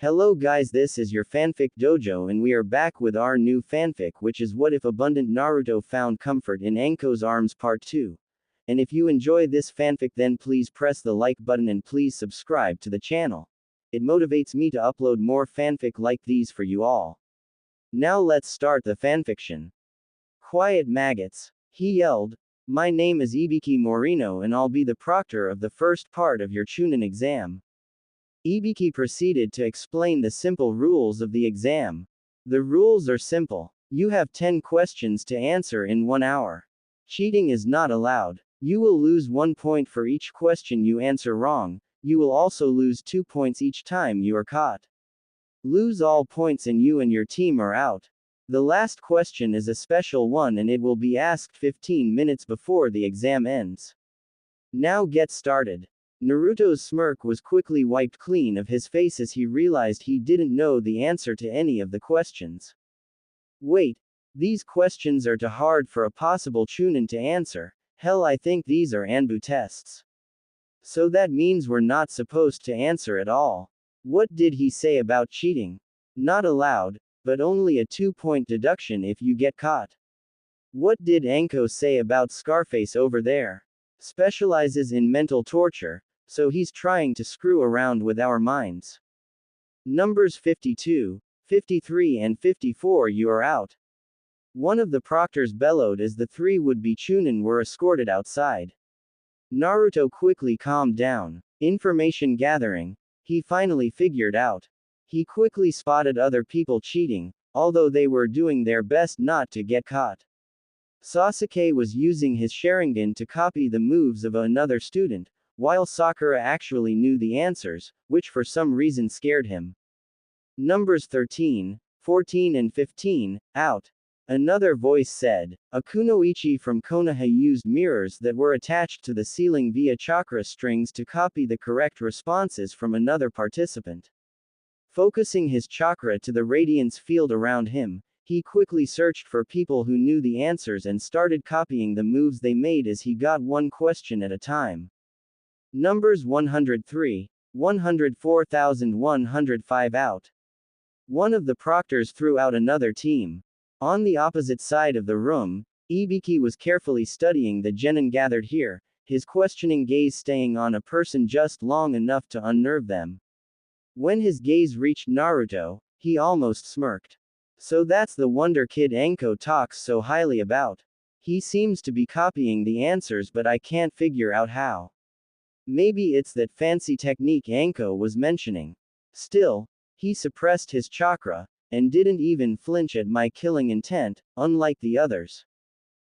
Hello guys, this is your fanfic dojo and we are back with our new fanfic, which is What If Abundant Naruto Found Comfort in Anko's Arms Part 2. And if you enjoy this fanfic, then please press the like button and please subscribe to the channel. It motivates me to upload more fanfic like these for you all. Now let's start the fanfiction. Quiet maggots, he yelled. My name is Ibiki Morino and I'll be the proctor of the first part of your Chunin exam. Ibiki proceeded to explain the simple rules of the exam. The rules are simple. You have 10 questions to answer in 1 hour. Cheating is not allowed. You will lose 1 point for each question you answer wrong. You will also lose 2 points each time you are caught. Lose all points and you and your team are out. The last question is a special one and it will be asked 15 minutes before the exam ends. Now get started. Naruto's smirk was quickly wiped clean of his face as he realized he didn't know the answer to any of the questions. Wait, these questions are too hard for a possible Chunin to answer. Hell, I think these are Anbu tests. So that means we're not supposed to answer at all. What did he say about cheating? Not allowed, but only a 2-point deduction if you get caught. What did Anko say about Scarface over there? Specializes in mental torture. So he's trying to screw around with our minds. Numbers 52, 53 and 54, you are out. One of the proctors bellowed as the 3 would-be Chunin were escorted outside. Naruto quickly calmed down. Information gathering. He finally figured out. He quickly spotted other people cheating, although they were doing their best not to get caught. Sasuke was using his Sharingan to copy the moves of another student, while Sakura actually knew the answers, which for some reason scared him. Numbers 13, 14 and 15, out. Another voice said. A kunoichi from Konoha used mirrors that were attached to the ceiling via chakra strings to copy the correct responses from another participant. Focusing his chakra to the radiance field around him, he quickly searched for people who knew the answers and started copying the moves they made as he got one question at a time. Numbers 103, 104,105 out. One of the proctors threw out another team. On the opposite side of the room, Ibiki was carefully studying the genin gathered here, his questioning gaze staying on a person just long enough to unnerve them. When his gaze reached Naruto, he almost smirked. So that's the wonder kid Anko talks so highly about. He seems to be copying the answers, but I can't figure out how. Maybe it's that fancy technique Anko was mentioning. Still, he suppressed his chakra, and didn't even flinch at my killing intent, unlike the others.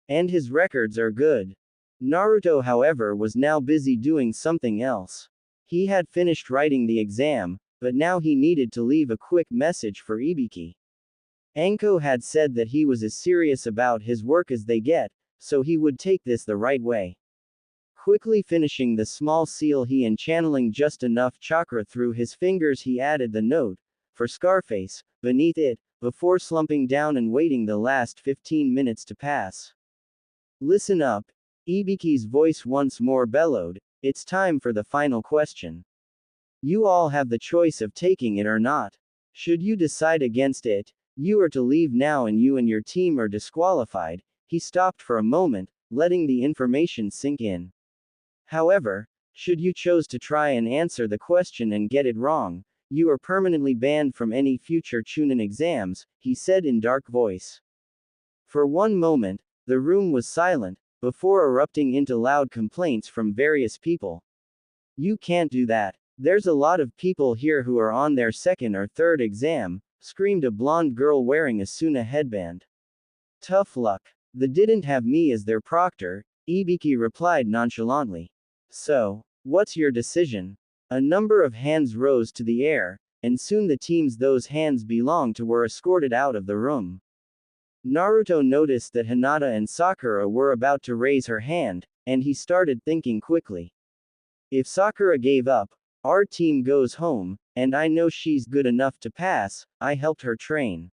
And his records are good. Naruto, however, was now busy doing something else. He had finished writing the exam, but now he needed to leave a quick message for Ibiki. Anko had said that he was as serious about his work as they get, so he would take this the right way. Quickly finishing the small seal and channeling just enough chakra through his fingers, he added the note, for Scarface, beneath it, before slumping down and waiting the last 15 minutes to pass. Listen up. Ibiki's voice once more bellowed, it's time for the final question. You all have the choice of taking it or not. Should you decide against it, you are to leave now and you and your team are disqualified. He stopped for a moment, letting the information sink in. However, should you choose to try and answer the question and get it wrong, you are permanently banned from any future Chunin exams, he said in dark voice. For one moment, the room was silent, before erupting into loud complaints from various people. You can't do that. There's a lot of people here who are on their second or third exam, screamed a blonde girl wearing a Suna headband. Tough luck. They didn't have me as their proctor, Ibiki replied nonchalantly. So, what's your decision? A number of hands rose to the air, and soon the teams those hands belonged to were escorted out of the room. Naruto noticed that Hinata and Sakura were about to raise her hand, and he started thinking quickly. If Sakura gave up, our team goes home, and I know she's good enough to pass. I helped her train.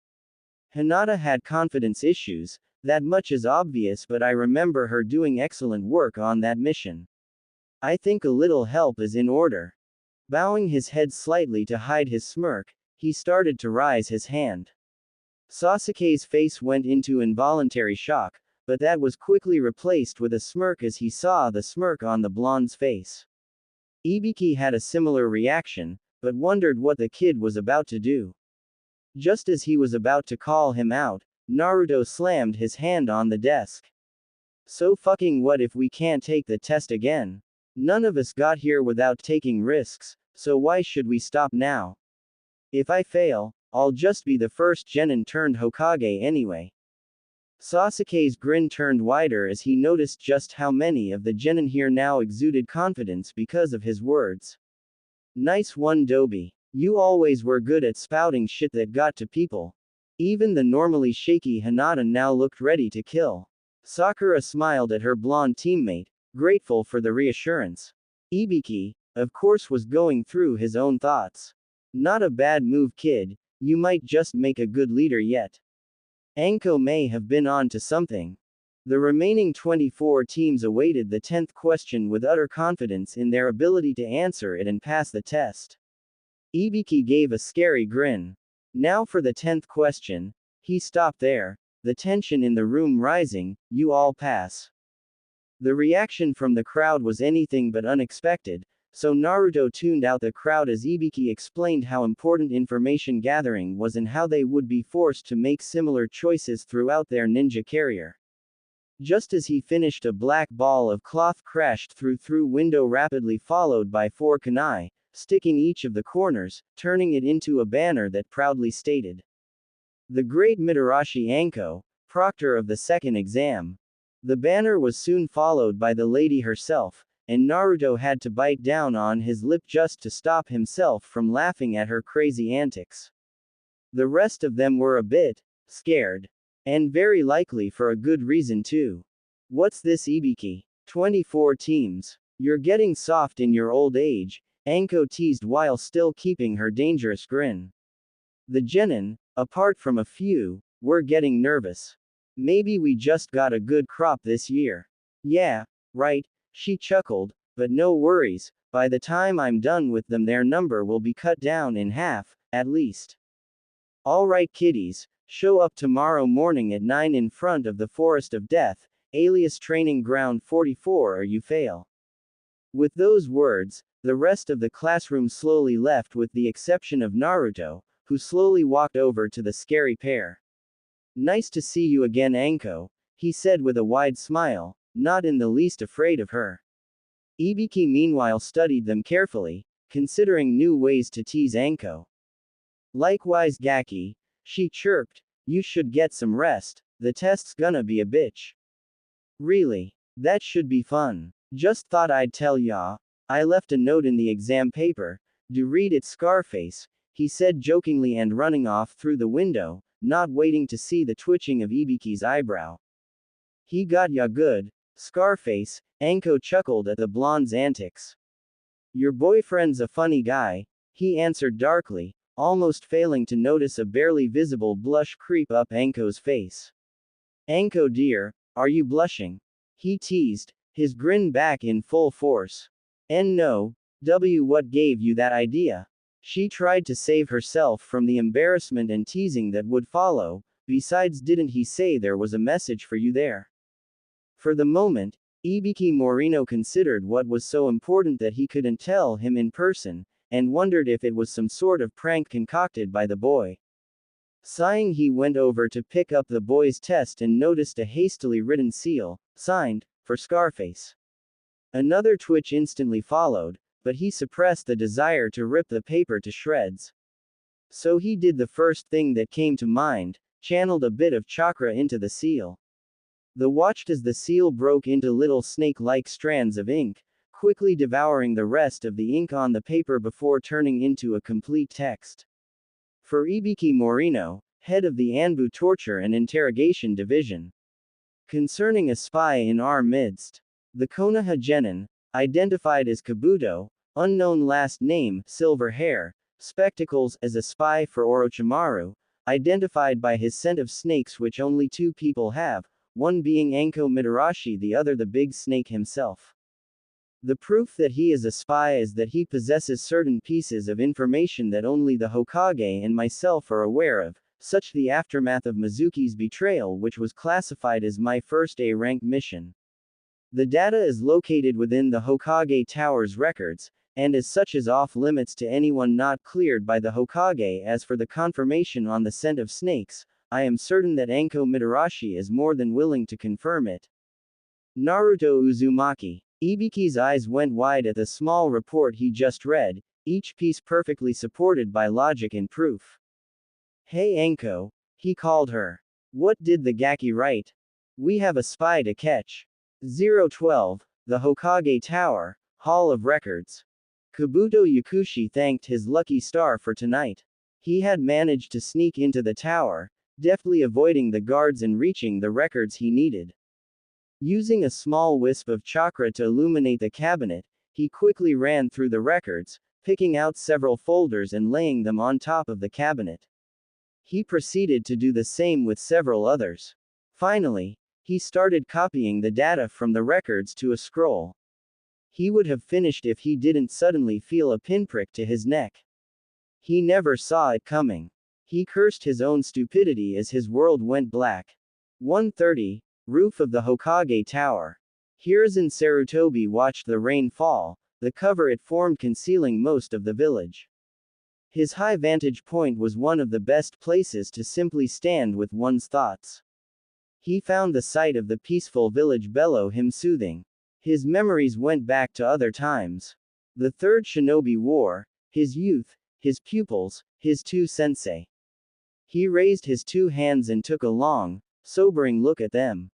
Hinata had confidence issues, that much is obvious, but I remember her doing excellent work on that mission. I think a little help is in order. Bowing his head slightly to hide his smirk, he started to raise his hand. Sasuke's face went into involuntary shock, but that was quickly replaced with a smirk as he saw the smirk on the blonde's face. Ibiki had a similar reaction, but wondered what the kid was about to do. Just as he was about to call him out, Naruto slammed his hand on the desk. So fucking what if we can't take the test again? None of us got here without taking risks, so why should we stop now? If I fail, I'll just be the first genin turned Hokage anyway. Sasuke's grin turned wider as he noticed just how many of the genin here now exuded confidence because of his words. Nice one, Dobi. You always were good at spouting shit that got to people. Even the normally shaky Hinata now looked ready to kill. Sakura smiled at her blonde teammate, grateful for the reassurance. Ibiki, of course, was going through his own thoughts. Not a bad move, kid. You might just make a good leader yet. Anko may have been on to something. The remaining 24 teams awaited the 10th question with utter confidence in their ability to answer it and pass the test. Ibiki gave a scary grin. Now for the 10th question. He stopped there, the tension in the room rising. You all pass. The reaction from the crowd was anything but unexpected, so Naruto tuned out the crowd as Ibiki explained how important information gathering was and how they would be forced to make similar choices throughout their ninja career. Just as he finished, a black ball of cloth crashed through window, rapidly followed by 4 kunai, sticking each of the corners, turning it into a banner that proudly stated, "The Great Mitarashi Anko, Proctor of the Second Exam." The banner was soon followed by the lady herself, and Naruto had to bite down on his lip just to stop himself from laughing at her crazy antics. The rest of them were a bit scared. And very likely for a good reason too. What's this, Ibiki? 24 teams. You're getting soft in your old age, Anko teased while still keeping her dangerous grin. The genin, apart from a few, were getting nervous. Maybe we just got a good crop this year. Yeah, right, she chuckled, but no worries, by the time I'm done with them their number will be cut down in half, at least. Alright kiddies, show up tomorrow morning at 9 in front of the Forest of Death, alias Training Ground 44, or you fail. With those words, the rest of the classroom slowly left with the exception of Naruto, who slowly walked over to the scary pair. Nice to see you again, Anko, he said with a wide smile, not in the least afraid of her. Ibiki meanwhile studied them carefully, considering new ways to tease Anko. Likewise Gaki, she chirped, you should get some rest, the test's gonna be a bitch. Really? That should be fun. Just thought I'd tell ya. I left a note in the exam paper, do read it, Scarface, he said jokingly and running off through the window, not waiting to see the twitching of Ibiki's eyebrow. He got ya good, Scarface, Anko chuckled at the blonde's antics. Your boyfriend's a funny guy, he answered darkly, almost failing to notice a barely visible blush creep up Anko's face. Anko dear, are you blushing? He teased, his grin back in full force. No, what gave you that idea? She tried to save herself from the embarrassment and teasing that would follow, besides didn't he say there was a message for you there? For the moment, Ibiki Morino considered what was so important that he couldn't tell him in person, and wondered if it was some sort of prank concocted by the boy. Sighing, he went over to pick up the boy's test and noticed a hastily written seal, signed, for Scarface. Another twitch instantly followed, but he suppressed the desire to rip the paper to shreds. So he did the first thing that came to mind, channeled a bit of chakra into the seal. The watched as the seal broke into little snake-like strands of ink, quickly devouring the rest of the ink on the paper before turning into a complete text. For Ibiki Morino, head of the Anbu Torture and Interrogation Division. Concerning a spy in our midst. The Konoha genin, identified as Kabuto, unknown last name, silver hair, spectacles, as a spy for Orochimaru, identified by his scent of snakes which only 2 people have, one being Anko Mitarashi, the other the big snake himself. The proof that he is a spy is that he possesses certain pieces of information that only the Hokage and myself are aware of, such the aftermath of Mizuki's betrayal, which was classified as my first A-rank mission. The data is located within the Hokage Tower's records, and as such is off limits to anyone not cleared by the Hokage. As for the confirmation on the scent of snakes, I am certain that Anko Mitarashi is more than willing to confirm it. Naruto Uzumaki. Ibiki's eyes went wide at the small report he just read, each piece perfectly supported by logic and proof. Hey Anko, he called her. What did the Gaki write? We have a spy to catch. 012, the Hokage Tower, Hall of Records. Kabuto Yakushi thanked his lucky star for tonight. He had managed to sneak into the tower, deftly avoiding the guards and reaching the records he needed. Using a small wisp of chakra to illuminate the cabinet, he quickly ran through the records, picking out several folders and laying them on top of the cabinet. He proceeded to do the same with several others. Finally, he started copying the data from the records to a scroll. He would have finished if he didn't suddenly feel a pinprick to his neck. He never saw it coming. He cursed his own stupidity as his world went black. 1:30, Roof of the Hokage Tower. Hiruzen Sarutobi watched the rain fall, the cover it formed concealing most of the village. His high vantage point was one of the best places to simply stand with one's thoughts. He found the sight of the peaceful village below him soothing. His memories went back to other times. The Third Shinobi War, his youth, his pupils, his two sensei. He raised his two hands and took a long, sobering look at them.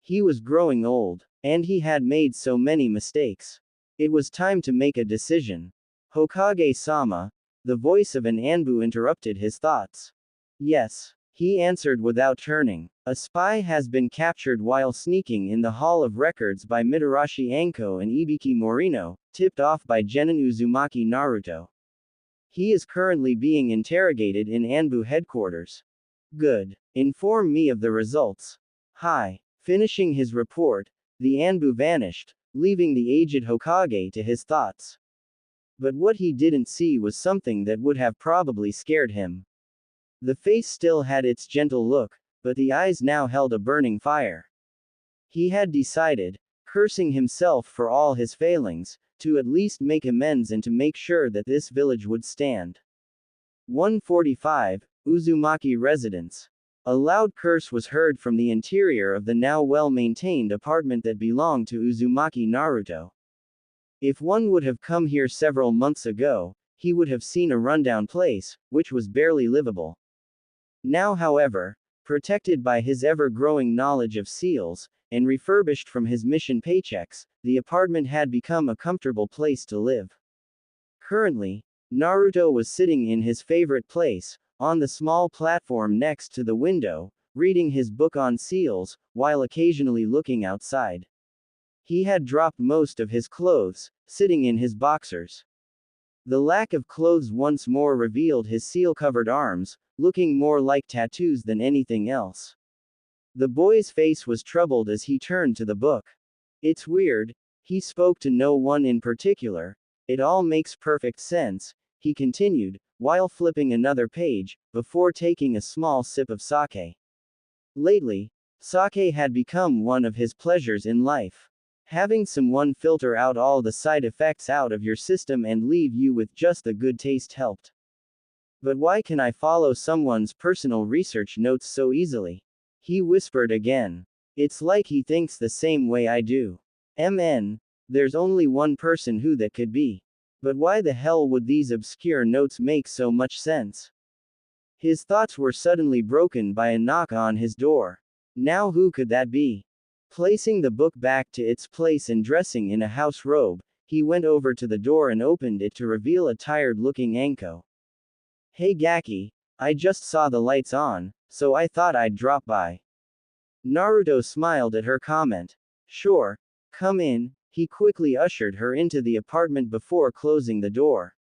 He was growing old, and he had made so many mistakes. It was time to make a decision. Hokage-sama, the voice of an Anbu interrupted his thoughts. Yes, he answered without turning. A spy has been captured while sneaking in the Hall of Records by Mitarashi Anko and Ibiki Morino, tipped off by Genin Uzumaki Naruto. He is currently being interrogated in Anbu headquarters. Good. Inform me of the results. Hi. Finishing his report, the Anbu vanished, leaving the aged Hokage to his thoughts. But what he didn't see was something that would have probably scared him. The face still had its gentle look, but the eyes now held a burning fire. He had decided, cursing himself for all his failings, to at least make amends and to make sure that this village would stand. 1:45, Uzumaki Residence. A loud curse was heard from the interior of the now well-maintained apartment that belonged to Uzumaki Naruto. If one would have come here several months ago, he would have seen a rundown place, which was barely livable. Now, however, protected by his ever-growing knowledge of seals, and refurbished from his mission paychecks, the apartment had become a comfortable place to live. Currently, Naruto was sitting in his favorite place, on the small platform next to the window, reading his book on seals, while occasionally looking outside. He had dropped most of his clothes, sitting in his boxers. The lack of clothes once more revealed his seal-covered arms, looking more like tattoos than anything else. The boy's face was troubled as he turned to the book. It's weird. He spoke to no one in particular. It all makes perfect sense, he continued, while flipping another page, before taking a small sip of sake. Lately, sake had become one of his pleasures in life. Having someone filter out all the side effects out of your system and leave you with just the good taste helped. But why can I follow someone's personal research notes so easily? He whispered again. It's like he thinks the same way I do. There's only one person who that could be. But why the hell would these obscure notes make so much sense? His thoughts were suddenly broken by a knock on his door. Now who could that be? Placing the book back to its place and dressing in a house robe, he went over to the door and opened it to reveal a tired-looking Anko. Hey Gaki, I just saw the lights on, so I thought I'd drop by. Naruto smiled at her comment. Sure, come in. He quickly ushered her into the apartment before closing the door.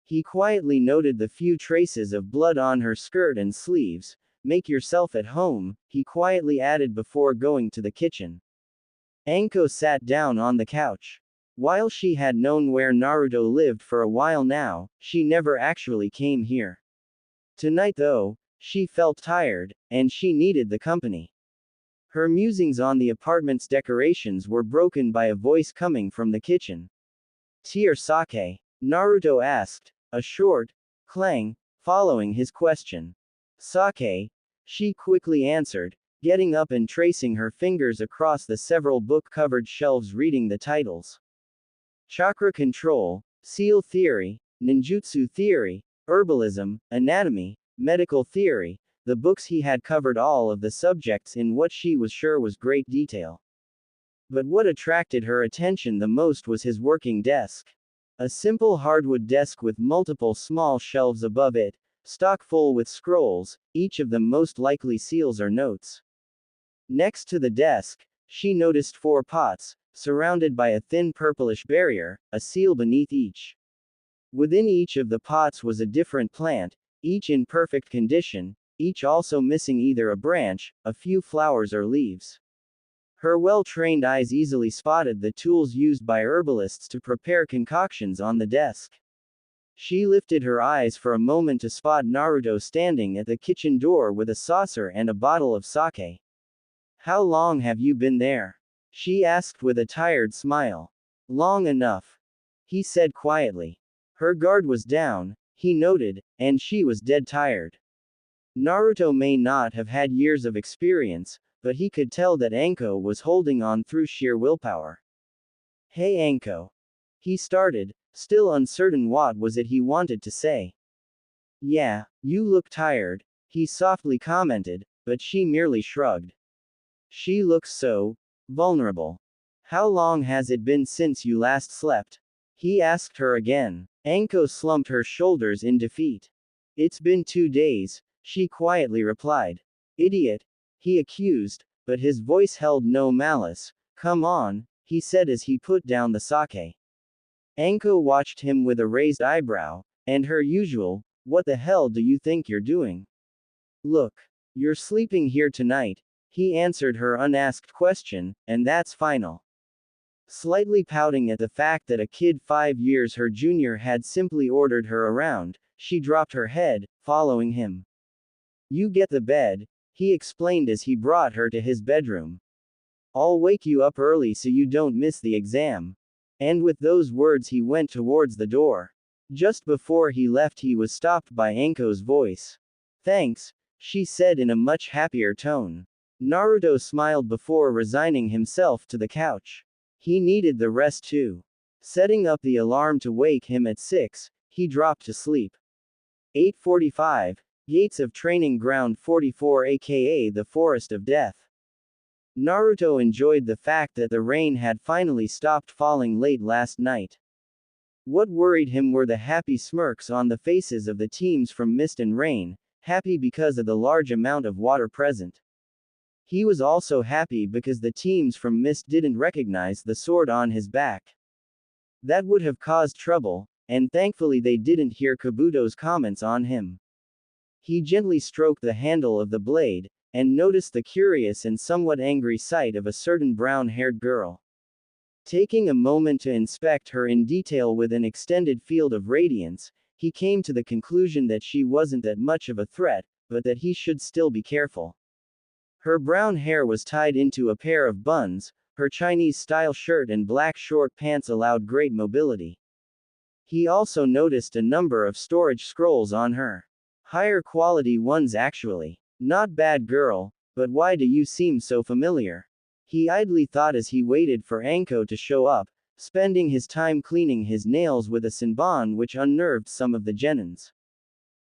He quietly noted the few traces of blood on her skirt and sleeves. Make yourself at home, he quietly added before going to the kitchen. Anko sat down on the couch. While she had known where Naruto lived for a while now, she never actually came here. Tonight though, she felt tired, and she needed the company. Her musings on the apartment's decorations were broken by a voice coming from the kitchen. "Tea or sake?" Naruto asked, a short clang following his question. "Sake," she quickly answered, getting up and tracing her fingers across the several book-covered shelves reading the titles. Chakra control, seal theory, ninjutsu theory, herbalism, anatomy, medical theory. The books he had covered all of the subjects in what she was sure was great detail. But what attracted her attention the most was his working desk. A simple hardwood desk with multiple small shelves above it, stock full with scrolls, each of them most likely seals or notes. Next to the desk, she noticed 4 pots, surrounded by a thin purplish barrier, a seal beneath each. Within each of the pots was a different plant, each in perfect condition, each also missing either a branch, a few flowers or leaves. Her well-trained eyes easily spotted the tools used by herbalists to prepare concoctions on the desk. She lifted her eyes for a moment to spot Naruto standing at the kitchen door with a saucer and a bottle of sake. "How long have you been there?" she asked with a tired smile. "Long enough," he said quietly. Her guard was down, he noted, and she was dead tired. Naruto may not have had years of experience, but he could tell that Anko was holding on through sheer willpower. "Hey Anko." He started, still uncertain what was it he wanted to say. "Yeah, you look tired," he softly commented, but she merely shrugged. "She looks so vulnerable. How long has it been since you last slept?" he asked her again. Anko slumped her shoulders in defeat. "It's been 2 days," she quietly replied. "Idiot," he accused, but his voice held no malice. "Come on," he said as he put down the sake. Anko watched him with a raised eyebrow, and her usual, "What the hell do you think you're doing?" "Look, you're sleeping here tonight," he answered her unasked question, "and that's final." Slightly pouting at the fact that a kid 5 years her junior had simply ordered her around, she dropped her head, following him. "You get the bed," he explained as he brought her to his bedroom. "I'll wake you up early so you don't miss the exam." And with those words he went towards the door. Just before he left he was stopped by Anko's voice. "Thanks," she said in a much happier tone. Naruto smiled before resigning himself to the couch. He needed the rest too. Setting up the alarm to wake him at 6, he dropped to sleep. 8:45, Gates of Training Ground 44 aka the Forest of Death. Naruto enjoyed the fact that the rain had finally stopped falling late last night. What worried him were the happy smirks on the faces of the teams from Mist and Rain, happy because of the large amount of water present. He was also happy because the teams from Mist didn't recognize the sword on his back. That would have caused trouble, and thankfully they didn't hear Kabuto's comments on him. He gently stroked the handle of the blade, and noticed the curious and somewhat angry sight of a certain brown-haired girl. Taking a moment to inspect her in detail with an extended field of radiance, he came to the conclusion that she wasn't that much of a threat, but that he should still be careful. Her brown hair was tied into a pair of buns, her Chinese-style shirt and black short pants allowed great mobility. He also noticed a number of storage scrolls on her. Higher quality ones actually. "Not bad girl, but why do you seem so familiar?" he idly thought as he waited for Anko to show up, spending his time cleaning his nails with a Senbon which unnerved some of the genins.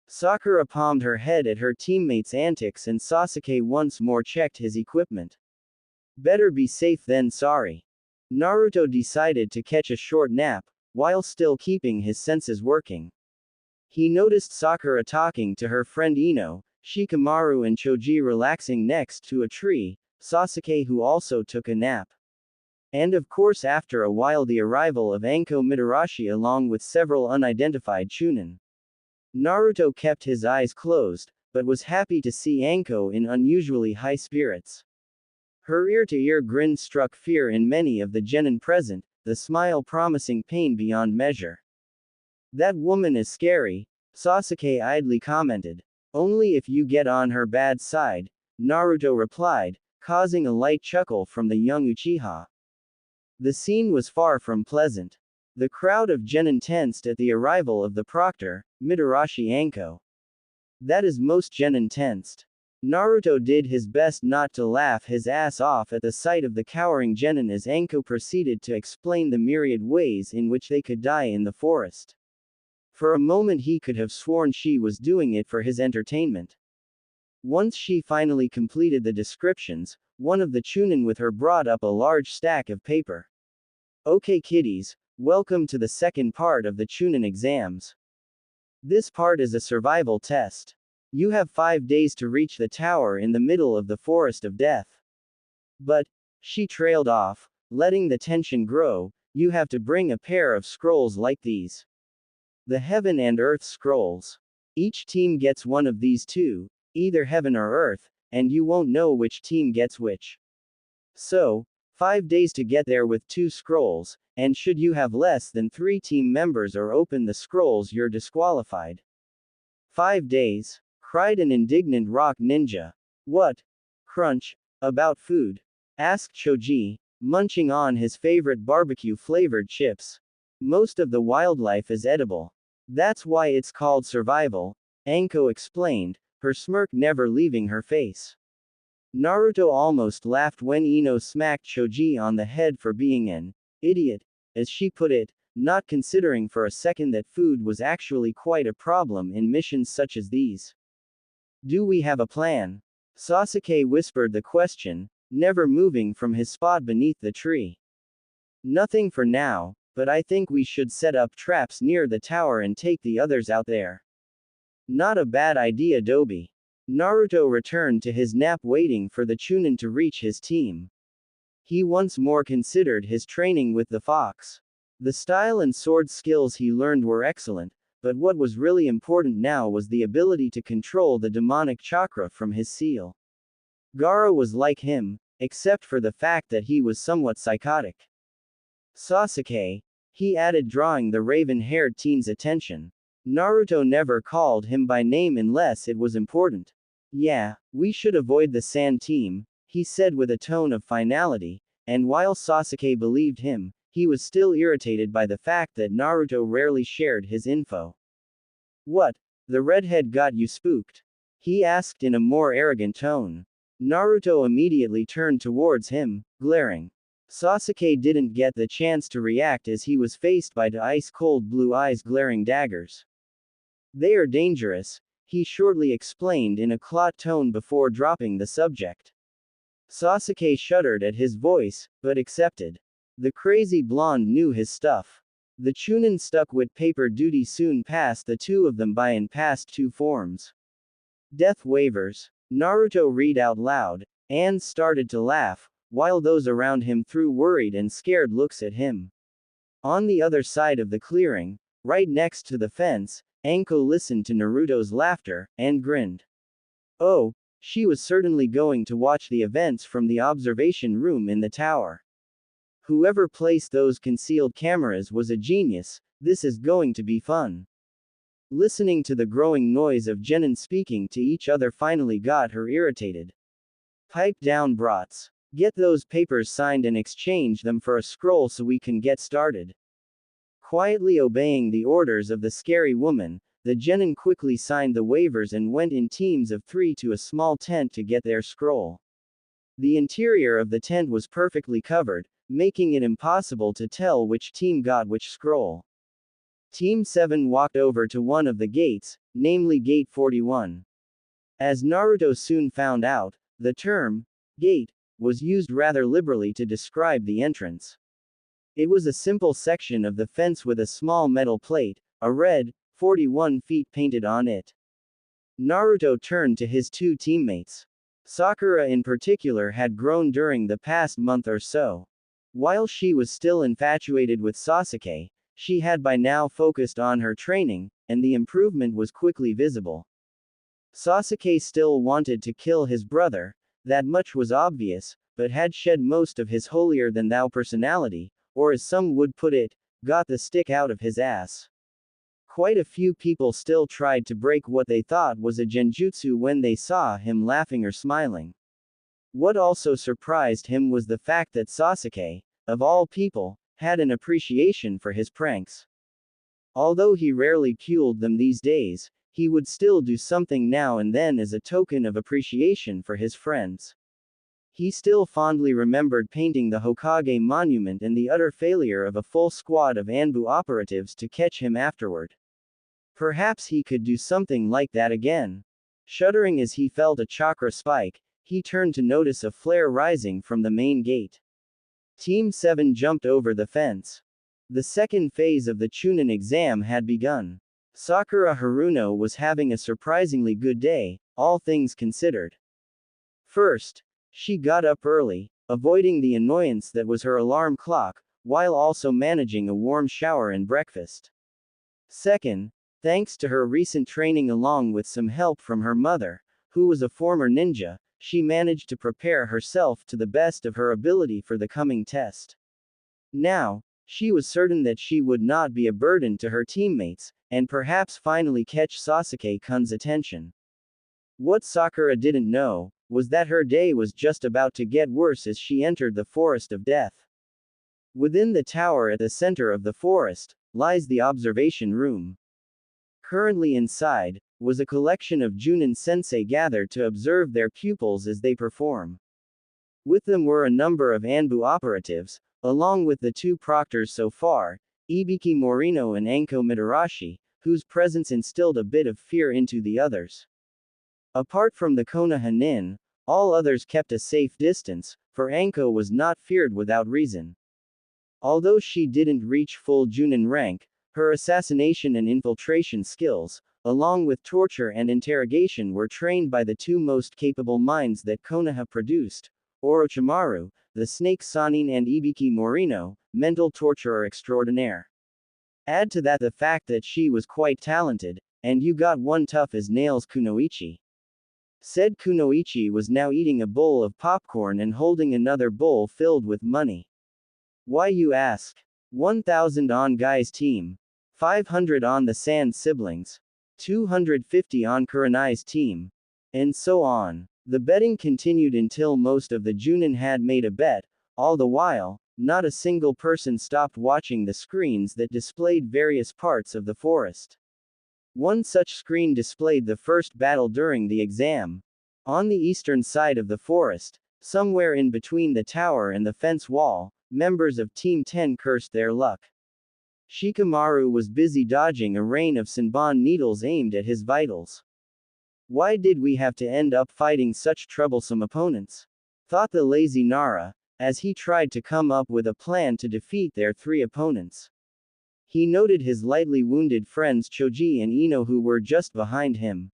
Sakura palmed her head at her teammates' antics and Sasuke once more checked his equipment. Better be safe than sorry. Naruto decided to catch a short nap, while still keeping his senses working. He noticed Sakura talking to her friend Ino, Shikamaru and Choji relaxing next to a tree, Sasuke who also took a nap. And of course after a while the arrival of Anko Mitarashi along with several unidentified Chunin. Naruto kept his eyes closed, but was happy to see Anko in unusually high spirits. Her ear-to-ear grin struck fear in many of the genin present, the smile promising pain beyond measure. That woman is scary, Sasuke idly commented. Only if you get on her bad side, Naruto replied, causing a light chuckle from the young Uchiha. The scene was far from pleasant. The crowd of genin tensed at the arrival of the proctor, Mitarashi Anko. That is most genin tensed. Naruto did his best not to laugh his ass off at the sight of the cowering genin as Anko proceeded to explain the myriad ways in which they could die in the forest. For a moment he could have sworn she was doing it for his entertainment. Once she finally completed the descriptions, one of the chunin with her brought up a large stack of paper. Okay kiddies, welcome to the second part of the chunin exams. This part is a survival test. You have 5 days to reach the tower in the middle of the forest of death. But, she trailed off, letting the tension grow, you have to bring a pair of scrolls like these. The Heaven and Earth scrolls. Each team gets one of these two, either Heaven or Earth, and you won't know which team gets which. So, 5 days to get there with 2 scrolls, and should you have less than 3 team members or open the scrolls you're disqualified. 5 days, cried an indignant rock ninja. What? Crunch, about food? Asked Choji, munching on his favorite barbecue-flavored chips. Most of the wildlife is edible. That's why it's called survival, Anko explained, her smirk never leaving her face. Naruto almost laughed when Ino smacked Choji on the head for being an idiot, as she put it, not considering for a second that food was actually quite a problem in missions such as these. Do we have a plan? Sasuke whispered the question, never moving from his spot beneath the tree. Nothing for now, but I think we should set up traps near the tower and take the others out there. Not a bad idea, Dobi. Naruto returned to his nap waiting for the chunin to reach his team. He once more considered his training with the fox. The style and sword skills he learned were excellent, but what was really important now was the ability to control the demonic chakra from his seal. Gaara was like him, except for the fact that he was somewhat psychotic. Sasuke, he added, drawing the raven-haired teen's attention. Naruto never called him by name unless it was important. Yeah, we should avoid the sand team, he said with a tone of finality, and while Sasuke believed him, he was still irritated by the fact that Naruto rarely shared his info. What? The redhead got you spooked? He asked in a more arrogant tone. Naruto immediately turned towards him, glaring. Sasuke didn't get the chance to react as he was faced by the ice-cold blue eyes glaring daggers. They are dangerous, he shortly explained in a clot tone before dropping the subject. Sasuke shuddered at his voice, but accepted. The crazy blonde knew his stuff. The chunin stuck with paper duty soon passed the two of them by and passed 2 forms. Death waivers. Naruto read out loud, and started to laugh, while those around him threw worried and scared looks at him. On the other side of the clearing, right next to the fence, Anko listened to Naruto's laughter, and grinned. Oh, she was certainly going to watch the events from the observation room in the tower. Whoever placed those concealed cameras was a genius, this is going to be fun. Listening to the growing noise of genin speaking to each other finally got her irritated. Pipe down, brats. Get those papers signed and exchange them for a scroll so we can get started. Quietly obeying the orders of the scary woman, the genin quickly signed the waivers and went in teams of 3 to a small tent to get their scroll. The interior of the tent was perfectly covered, making it impossible to tell which team got which scroll. Team 7 walked over to one of the gates, namely Gate 41. As Naruto soon found out, the term, gate, was used rather liberally to describe the entrance. It was a simple section of the fence with a small metal plate, a red, 41 feet painted on it. Naruto turned to his 2 teammates. Sakura in particular had grown during the past month or so. While she was still infatuated with Sasuke, she had by now focused on her training, and the improvement was quickly visible. Sasuke still wanted to kill his brother, that much was obvious, but had shed most of his holier-than-thou personality, or as some would put it, got the stick out of his ass. Quite a few people still tried to break what they thought was a genjutsu when they saw him laughing or smiling. What also surprised him was the fact that Sasuke, of all people, had an appreciation for his pranks. Although he rarely pulled them these days, he would still do something now and then as a token of appreciation for his friends. He still fondly remembered painting the Hokage monument and the utter failure of a full squad of Anbu operatives to catch him afterward. Perhaps he could do something like that again. Shuddering as he felt a chakra spike, he turned to notice a flare rising from the main gate. Team 7 jumped over the fence. The second phase of the Chunin exam had begun. Sakura Haruno was having a surprisingly good day, all things considered. First, she got up early, avoiding the annoyance that was her alarm clock, while also managing a warm shower and breakfast. Second, thanks to her recent training along with some help from her mother, who was a former ninja, she managed to prepare herself to the best of her ability for the coming test. Now, she was certain that she would not be a burden to her teammates, and perhaps finally catch Sasuke-kun's attention. What Sakura didn't know was that her day was just about to get worse as she entered the forest of death. Within the tower at the center of the forest lies the observation room. Currently inside was a collection of Junin sensei gathered to observe their pupils as they perform. With them were a number of Anbu operatives, along with the two proctors so far, Ibiki Morino and Anko Mitarashi, whose presence instilled a bit of fear into the others. Apart from the Konoha nin, all others kept a safe distance, for Anko was not feared without reason. Although she didn't reach full Junin rank, her assassination and infiltration skills, along with torture and interrogation, were trained by the two most capable minds that Konoha produced, Orochimaru, the Snake Sanin, and Ibiki Morino, mental torturer extraordinaire. Add to that the fact that she was quite talented, and you got one tough as nails Kunoichi. Said Kunoichi was now eating a bowl of popcorn and holding another bowl filled with money. Why, you ask? 1,000 on Guy's team. 500 on the Sand siblings. 250 on Kurenai's team. And so on. The betting continued until most of the Junin had made a bet. All the while, not a single person stopped watching the screens that displayed various parts of the forest. One such screen displayed the first battle during the exam. On the eastern side of the forest, somewhere in between the tower and the fence wall, members of Team 10 cursed their luck. Shikamaru was busy dodging a rain of Senbon needles aimed at his vitals. Why did we have to end up fighting such troublesome opponents? Thought the lazy Nara, as he tried to come up with a plan to defeat their three opponents. He noted his lightly wounded friends Choji and Ino, who were just behind him.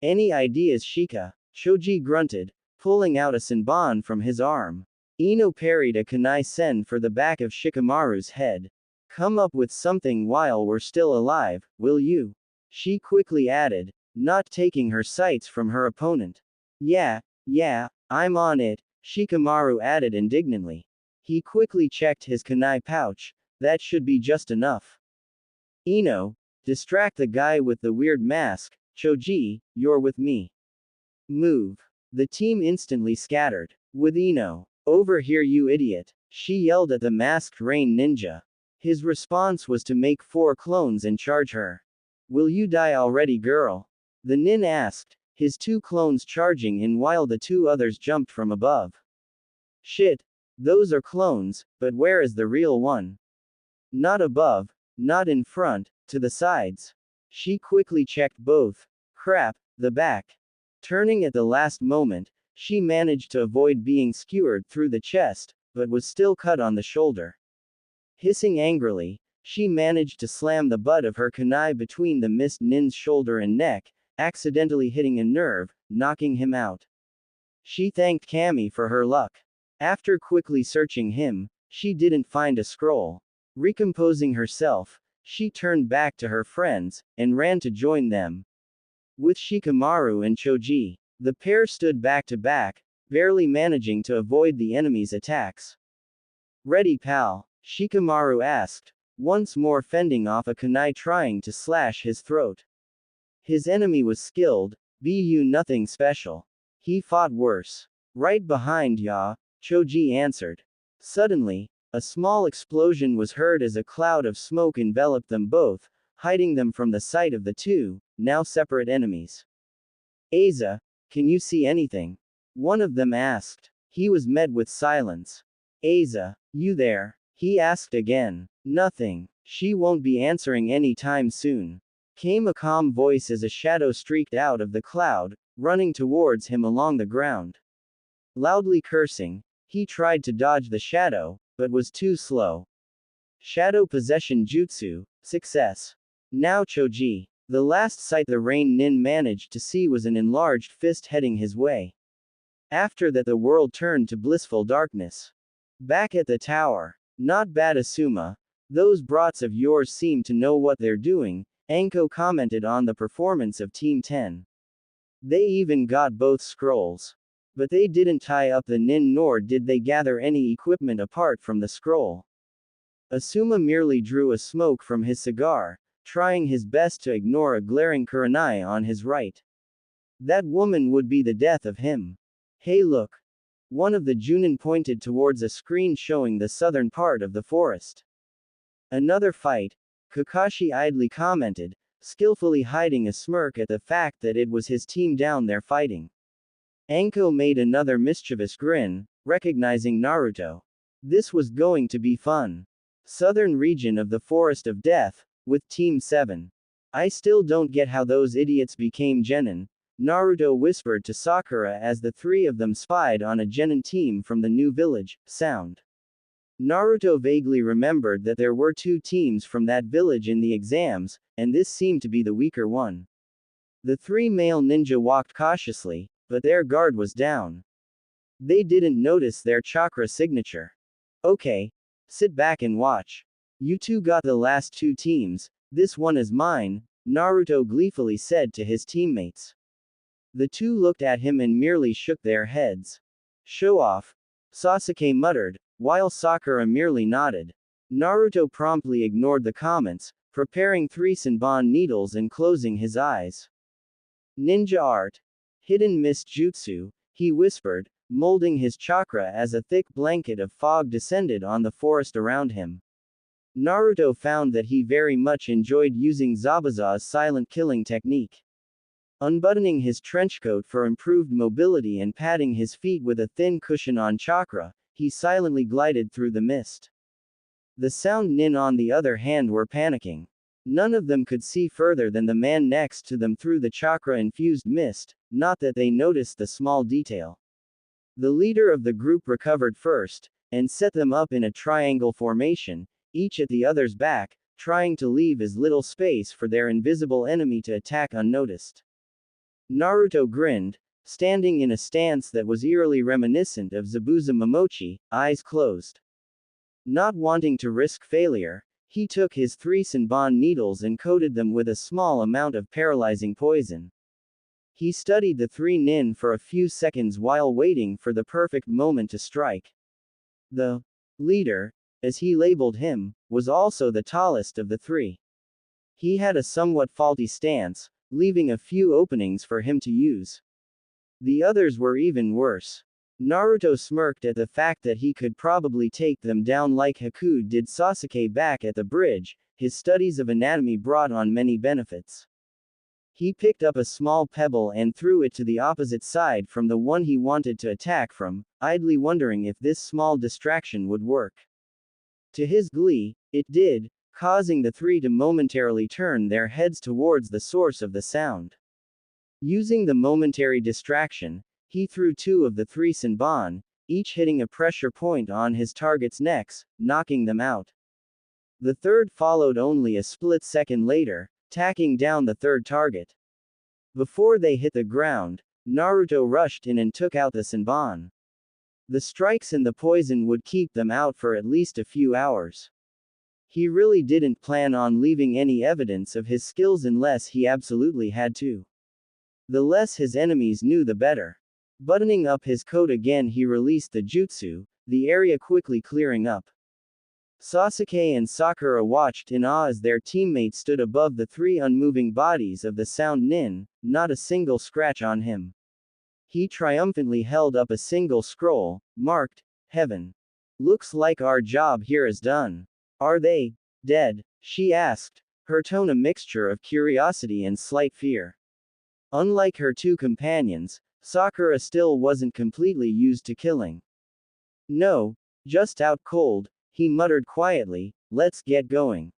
Any ideas, Shika? Choji grunted, pulling out a Senbon from his arm. Ino parried a kunai sen for the back of Shikamaru's head. Come up with something while we're still alive, will you? She quickly added, not taking her sights from her opponent. Yeah, I'm on it, Shikamaru added indignantly. He quickly checked his kunai pouch. That should be just enough. Ino, distract the guy with the weird mask. Choji, you're with me. Move. The team instantly scattered. With Ino. Over here, you idiot, she yelled at the masked rain ninja. His response was to make 4 clones and charge her. Will you die already, girl? The nin asked, his 2 clones charging in while the 2 others jumped from above. Shit. Those are clones, but where is the real one? Not above, not in front, to the sides. She quickly checked both. Crap, the back. Turning at the last moment, she managed to avoid being skewered through the chest, but was still cut on the shoulder. Hissing angrily, she managed to slam the butt of her kunai between the missed nin's shoulder and neck, accidentally hitting a nerve, knocking him out. She thanked Kami for her luck. After quickly searching him, she didn't find a scroll. Recomposing herself, she turned back to her friends, and ran to join them. With Shikamaru and Choji, the pair stood back to back, barely managing to avoid the enemy's attacks. Ready, pal, Shikamaru asked, once more fending off a kunai trying to slash his throat. His enemy was skilled, bu nothing special. He fought worse. Right behind ya, Choji answered. Suddenly, a small explosion was heard as a cloud of smoke enveloped them both, hiding them from the sight of the two, now separate enemies. Asa, can you see anything? One of them asked. He was met with silence. Asa, you there? He asked again. Nothing. She won't be answering any time soon. Came a calm voice as a shadow streaked out of the cloud, running towards him along the ground. Loudly cursing, he tried to dodge the shadow, but was too slow. Shadow Possession Jutsu, success. Now Choji. The last sight the Rain Nin managed to see was an enlarged fist heading his way. After that the world turned to blissful darkness. Back at the tower. Not bad Asuma. Those brats of yours seem to know what they're doing, Anko commented on the performance of Team 10. They even got both scrolls. But they didn't tie up the Nin nor did they gather any equipment apart from the scroll. Asuma merely drew a smoke from his cigar, trying his best to ignore a glaring kurenai on his right. That woman would be the death of him. Hey look. One of the Junin pointed towards a screen showing the southern part of the forest. Another fight, Kakashi idly commented, skillfully hiding a smirk at the fact that it was his team down there fighting. Anko made another mischievous grin, recognizing Naruto. This was going to be fun. Southern region of the Forest of Death, with Team 7. I still don't get how those idiots became genin, Naruto whispered to Sakura as the three of them spied on a genin team from the new village, Sound. Naruto vaguely remembered that there were two teams from that village in the exams, and this seemed to be the weaker one. The three male ninja walked cautiously, but their guard was down. They didn't notice their chakra signature. Okay. Sit back and watch. You two got the last two teams, this one is mine, Naruto gleefully said to his teammates. The two looked at him and merely shook their heads. Show off. Sasuke muttered, while Sakura merely nodded. Naruto promptly ignored the comments, preparing 3 Senbon needles and closing his eyes. Ninja art. Hidden mist jutsu, he whispered, molding his chakra as a thick blanket of fog descended on the forest around him. Naruto found that he very much enjoyed using Zabuza's silent killing technique. Unbuttoning his trenchcoat for improved mobility and padding his feet with a thin cushion on chakra, he silently glided through the mist. The Sound Nin on the other hand were panicking. None of them could see further than the man next to them through the chakra-infused mist, not that they noticed the small detail. The leader of the group recovered first, and set them up in a triangle formation, each at the other's back, trying to leave as little space for their invisible enemy to attack unnoticed. Naruto grinned, standing in a stance that was eerily reminiscent of Zabuza Momochi, eyes closed. Not wanting to risk failure, he took his 3 Senbon needles and coated them with a small amount of paralyzing poison. He studied the 3 nin for a few seconds while waiting for the perfect moment to strike. The leader, as he labeled him, was also the tallest of the 3. He had a somewhat faulty stance, leaving a few openings for him to use. The others were even worse. Naruto smirked at the fact that he could probably take them down like Haku did Sasuke back at the bridge. His studies of anatomy brought on many benefits. He picked up a small pebble and threw it to the opposite side from the one he wanted to attack from, idly wondering if this small distraction would work. To his glee, it did, causing the 3 to momentarily turn their heads towards the source of the sound. Using the momentary distraction, he threw 2 of the 3 Senbon, each hitting a pressure point on his target's necks, knocking them out. The third followed only a split second later, tacking down the third target. Before they hit the ground, Naruto rushed in and took out the Senbon. The strikes and the poison would keep them out for at least a few hours. He really didn't plan on leaving any evidence of his skills unless he absolutely had to. The less his enemies knew the better. Buttoning up his coat again he released the jutsu, the area quickly clearing up. Sasuke and Sakura watched in awe as their teammate stood above the three unmoving bodies of the Sound Nin, not a single scratch on him. He triumphantly held up a single scroll, marked, Heaven. Looks like our job here is done. Are they dead? She asked, her tone a mixture of curiosity and slight fear. Unlike her two companions, Sakura still wasn't completely used to killing. No, just out cold, he muttered quietly, let's get going.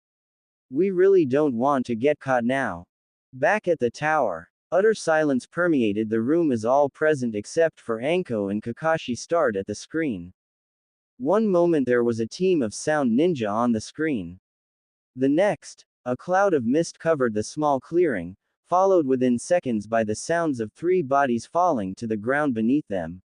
We really don't want to get caught now. Back at the tower, utter silence permeated the room as all present except for Anko and Kakashi stared at the screen. One moment there was a team of sound ninja on the screen. The next, a cloud of mist covered the small clearing, followed within seconds by the sounds of three bodies falling to the ground beneath them.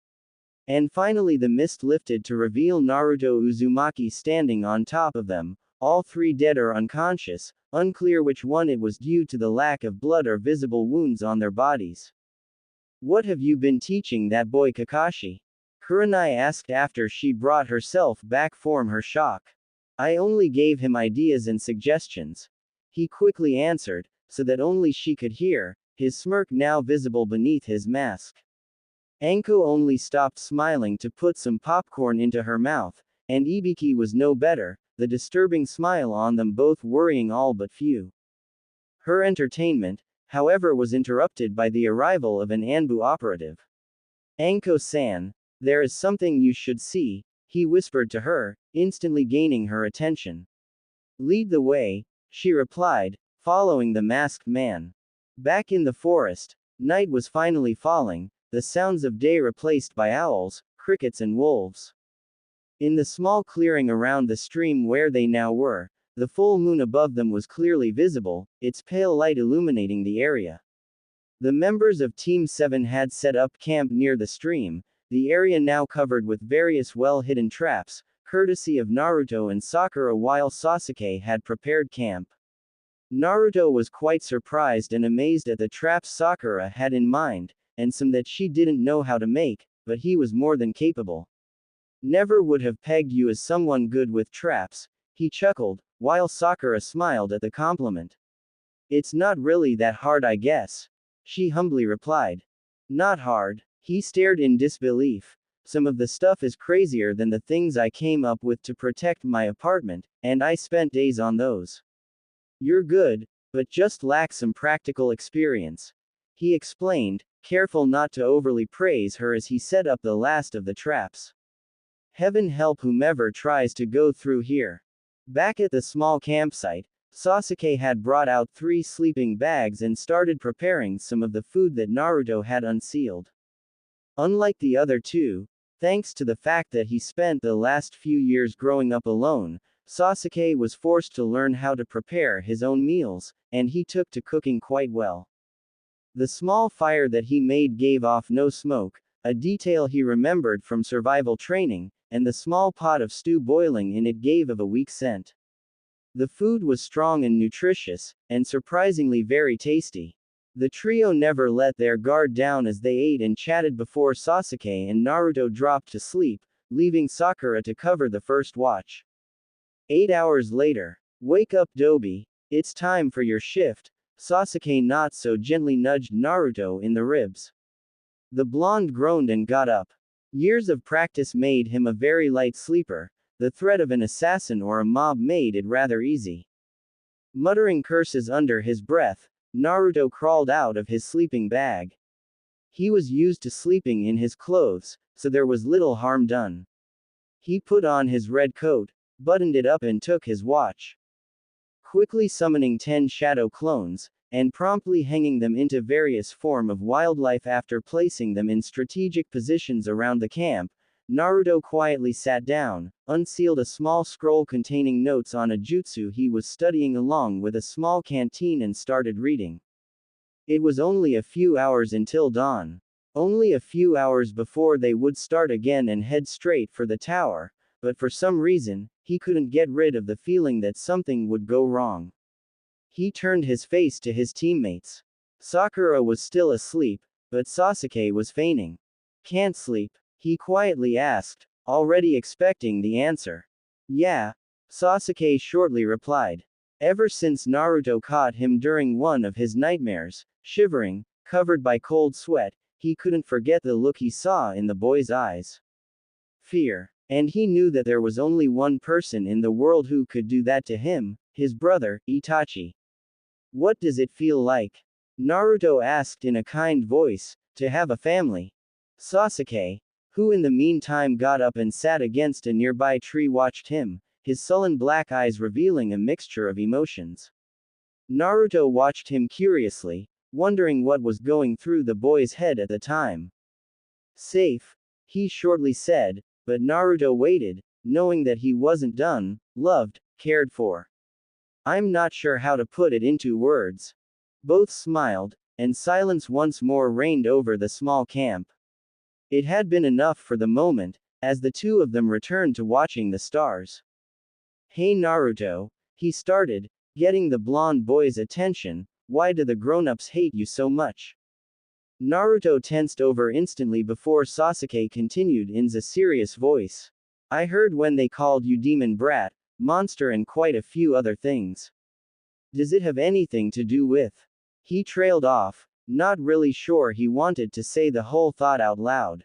And finally the mist lifted to reveal Naruto Uzumaki standing on top of them, all three dead or unconscious, unclear which one it was due to the lack of blood or visible wounds on their bodies. What have you been teaching that boy Kakashi? Kurenai asked after she brought herself back from her shock. I only gave him ideas and suggestions. He quickly answered, so that only she could hear, his smirk now visible beneath his mask. Anko only stopped smiling to put some popcorn into her mouth, and Ibiki was no better, the disturbing smile on them both worrying all but few. Her entertainment, however, was interrupted by the arrival of an Anbu operative. Anko-san, there is something you should see, he whispered to her, instantly gaining her attention. Lead the way, she replied, following the masked man. Back in the forest, night was finally falling, the sounds of day replaced by owls, crickets and wolves. In the small clearing around the stream where they now were, the full moon above them was clearly visible, its pale light illuminating the area. The members of Team 7 had set up camp near the stream, the area now covered with various well-hidden traps, courtesy of Naruto and Sakura, while Sasuke had prepared camp. Naruto was quite surprised and amazed at the traps Sakura had in mind, and some that she didn't know how to make, but he was more than capable. Never would have pegged you as someone good with traps, he chuckled, while Sakura smiled at the compliment. It's not really that hard, I guess, she humbly replied. Not hard. He stared in disbelief. Some of the stuff is crazier than the things I came up with to protect my apartment, and I spent days on those. You're good, but just lack some practical experience, he explained, careful not to overly praise her as he set up the last of the traps. Heaven help whomever tries to go through here. Back at the small campsite, Sasuke had brought out 3 sleeping bags and started preparing some of the food that Naruto had unsealed. Unlike the other two, thanks to the fact that he spent the last few years growing up alone, Sasuke was forced to learn how to prepare his own meals, and he took to cooking quite well. The small fire that he made gave off no smoke, a detail he remembered from survival training, and the small pot of stew boiling in it gave of a weak scent. The food was strong and nutritious, and surprisingly very tasty. The trio never let their guard down as they ate and chatted before Sasuke and Naruto dropped to sleep, leaving Sakura to cover the first watch. 8 hours later. Wake up, Dobi. It's time for your shift, Sasuke not so gently nudged Naruto in the ribs. The blonde groaned and got up. Years of practice made him a very light sleeper, the threat of an assassin or a mob made it rather easy. Muttering curses under his breath, Naruto crawled out of his sleeping bag. He was used to sleeping in his clothes, so there was little harm done. He put on his red coat, buttoned it up and took his watch. Quickly summoning 10 shadow clones, and promptly hanging them into various form of wildlife after placing them in strategic positions around the camp, Naruto quietly sat down, unsealed a small scroll containing notes on a jutsu he was studying along with a small canteen and started reading. It was only a few hours until dawn. Only a few hours before they would start again and head straight for the tower, but for some reason, he couldn't get rid of the feeling that something would go wrong. He turned his face to his teammates. Sakura was still asleep, but Sasuke was feigning. Can't sleep? He quietly asked, already expecting the answer. Yeah. Sasuke shortly replied. Ever since Naruto caught him during one of his nightmares, shivering, covered by cold sweat, he couldn't forget the look he saw in the boy's eyes. Fear. And he knew that there was only one person in the world who could do that to him, his brother, Itachi. What does it feel like? Naruto asked in a kind voice, to have a family. Sasuke, who in the meantime got up and sat against a nearby tree, watched him, his sullen black eyes revealing a mixture of emotions. Naruto watched him curiously, wondering what was going through the boy's head at the time. Safe, he shortly said, but Naruto waited, knowing that he wasn't done, loved, cared for. I'm not sure how to put it into words. Both smiled, and silence once more reigned over the small camp. It had been enough for the moment, as the two of them returned to watching the stars. Hey Naruto, he started, getting the blonde boy's attention, why do the grown-ups hate you so much? Naruto tensed over instantly before Sasuke continued in a serious voice. I heard when they called you demon brat, monster and quite a few other things. Does it have anything to do with? He trailed off, not really sure he wanted to say the whole thought out loud.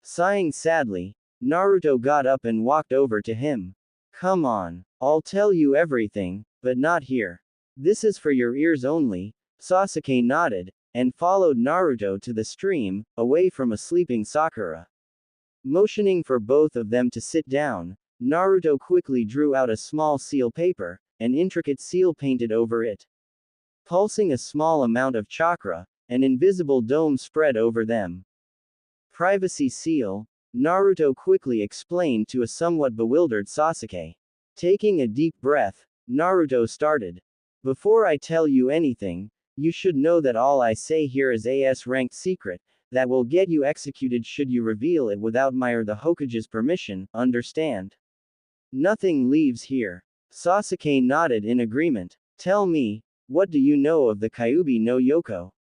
Sighing sadly, Naruto got up and walked over to him. Come on, I'll tell you everything, but not here. This is for your ears only. Sasuke nodded, and followed Naruto to the stream, away from a sleeping Sakura. Motioning for both of them to sit down, Naruto quickly drew out a small seal paper, an intricate seal painted over it. Pulsing a small amount of chakra, an invisible dome spread over them. Privacy seal, Naruto quickly explained to a somewhat bewildered Sasuke. Taking a deep breath, Naruto started. Before I tell you anything, you should know that all I say here is a S-ranked secret, that will get you executed should you reveal it without my or the Hokage's permission, understand? Nothing leaves here. Sasuke nodded in agreement. Tell me, what do you know of the Kyuubi no Yoko?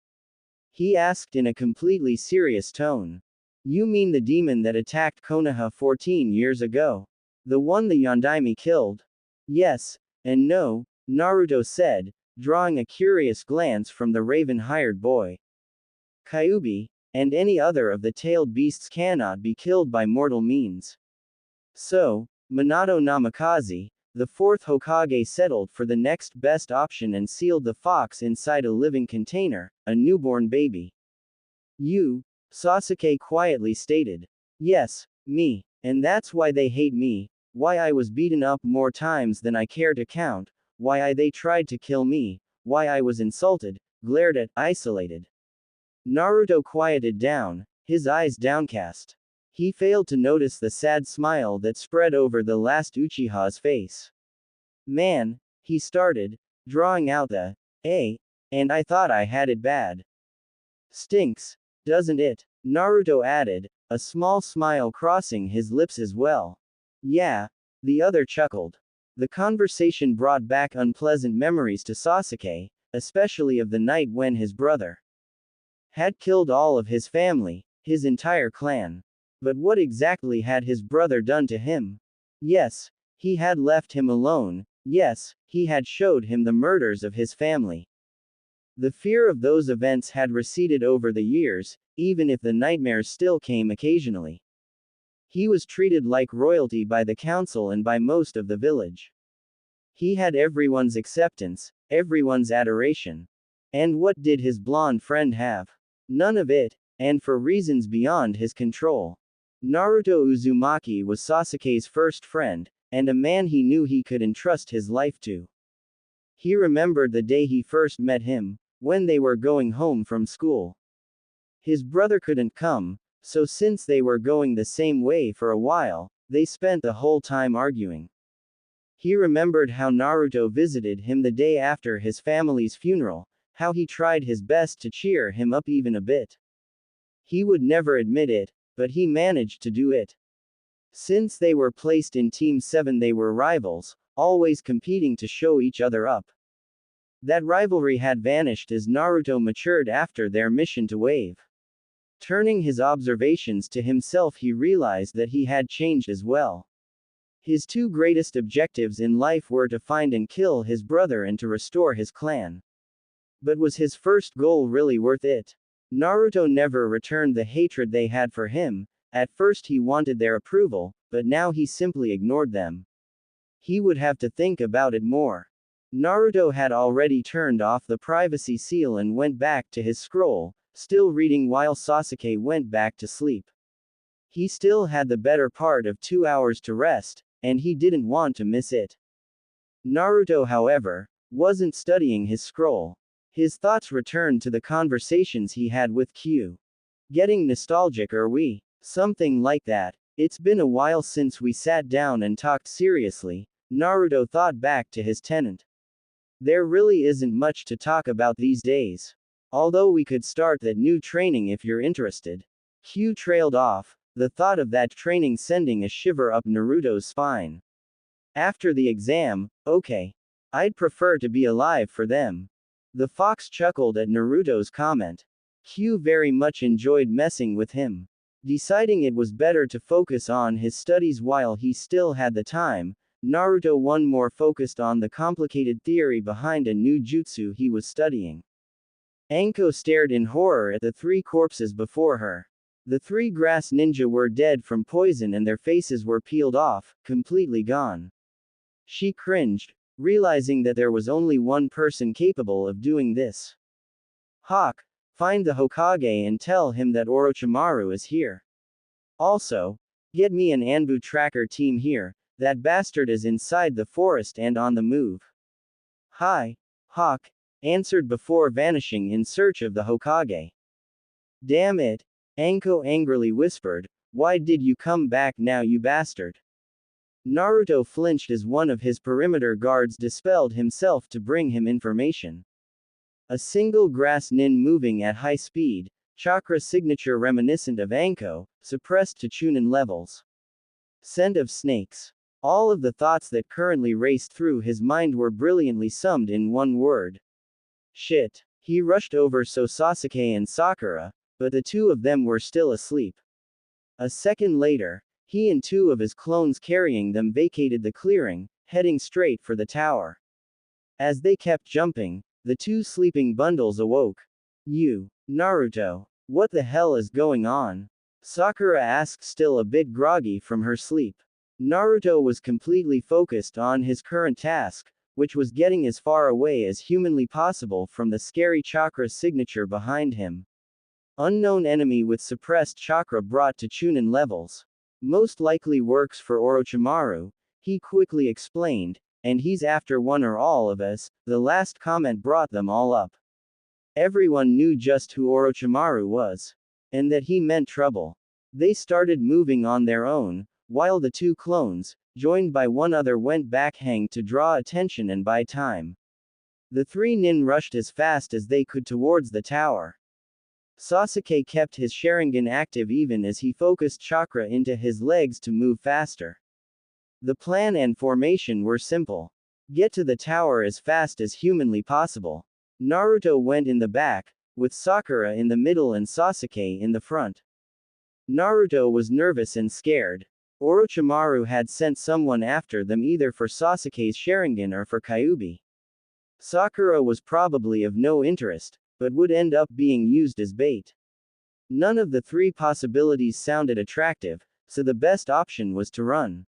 He asked in a completely serious tone. You mean the demon that attacked Konoha 14 years ago? The one the Yondaime killed? Yes, and no, Naruto said, drawing a curious glance from the raven-hired boy. Kyuubi, and any other of the tailed beasts cannot be killed by mortal means. So, Minato Namikaze, the fourth Hokage, settled for the next best option and sealed the fox inside a living container, a newborn baby. You, Sasuke quietly stated. Yes, me. And that's why they hate me, why I was beaten up more times than I care to count, why they tried to kill me, why I was insulted, glared at, isolated. Naruto quieted down, his eyes downcast. He failed to notice the sad smile that spread over the last Uchiha's face. Man, he started, drawing out the A, and I thought I had it bad. Stinks, doesn't it? Naruto added, a small smile crossing his lips as well. Yeah, the other chuckled. The conversation brought back unpleasant memories to Sasuke, especially of the night when his brother had killed all of his family, his entire clan. But what exactly had his brother done to him? Yes, he had left him alone. Yes, he had showed him the murders of his family. The fear of those events had receded over the years, even if the nightmares still came occasionally. He was treated like royalty by the council and by most of the village. He had everyone's acceptance, everyone's adoration. And what did his blonde friend have? None of it, and for reasons beyond his control. Naruto Uzumaki was Sasuke's first friend, and a man he knew he could entrust his life to. He remembered the day he first met him, when they were going home from school. His brother couldn't come, so since they were going the same way for a while, they spent the whole time arguing. He remembered how Naruto visited him the day after his family's funeral, how he tried his best to cheer him up even a bit. He would never admit it, but he managed to do it. Since they were placed in Team 7, they were rivals, always competing to show each other up. That rivalry had vanished as Naruto matured after their mission to Wave. Turning his observations to himself, he realized that he had changed as well. His two greatest objectives in life were to find and kill his brother and to restore his clan. But was his first goal really worth it? Naruto never returned the hatred they had for him. At first he wanted their approval, but now he simply ignored them. He would have to think about it more. Naruto had already turned off the privacy seal and went back to his scroll, still reading while Sasuke went back to sleep. He still had the better part of 2 hours to rest, and he didn't want to miss it. Naruto, however, wasn't studying his scroll. His thoughts returned to the conversations he had with Q. Getting nostalgic, are we? Something like that. It's been a while since we sat down and talked seriously. Naruto thought back to his tenant. There really isn't much to talk about these days. Although we could start that new training if you're interested. Q trailed off, the thought of that training sending a shiver up Naruto's spine. After the exam, okay. I'd prefer to be alive for them. The fox chuckled at Naruto's comment. Q very much enjoyed messing with him. Deciding it was better to focus on his studies while he still had the time, Naruto one more focused on the complicated theory behind a new jutsu he was studying. Anko stared in horror at the 3 corpses before her. The 3 grass ninja were dead from poison and their faces were peeled off, completely gone. She cringed, realizing that there was only one person capable of doing this. Hawk, find the Hokage and tell him that Orochimaru is here. Also, get me an Anbu tracker team here. That bastard is inside the forest and on the move. Hi, Hawk, answered before vanishing in search of the Hokage. Damn it, Anko angrily whispered, why did you come back now, you bastard? Naruto flinched as one of his perimeter guards dispelled himself to bring him information. A single grass nin moving at high speed, chakra signature reminiscent of Anko, suppressed to Chunin levels. Scent of snakes. All of the thoughts that currently raced through his mind were brilliantly summed in one word. Shit. He rushed over so Sasuke and Sakura, but the 2 of them were still asleep. A second later, he and 2 of his clones carrying them vacated the clearing, heading straight for the tower. As they kept jumping, the 2 sleeping bundles awoke. Naruto, what the hell is going on? Sakura asked, still a bit groggy from her sleep. Naruto was completely focused on his current task, which was getting as far away as humanly possible from the scary chakra signature behind him. Unknown enemy with suppressed chakra brought to Chunin levels. Most likely works for Orochimaru, he quickly explained, and he's after one or all of us. The last comment brought them all up. Everyone knew just who Orochimaru was. And that he meant trouble. They started moving on their own, while the 2 clones, joined by one other, went back hang to draw attention and buy time. The 3 nin rushed as fast as they could towards the tower. Sasuke kept his Sharingan active even as he focused chakra into his legs to move faster. The plan and formation were simple. Get to the tower as fast as humanly possible. Naruto went in the back, with Sakura in the middle and Sasuke in the front. Naruto was nervous and scared. Orochimaru had sent someone after them either for Sasuke's Sharingan or for Kyuubi. Sakura was probably of no interest, but would end up being used as bait. None of the 3 possibilities sounded attractive, so the best option was to run.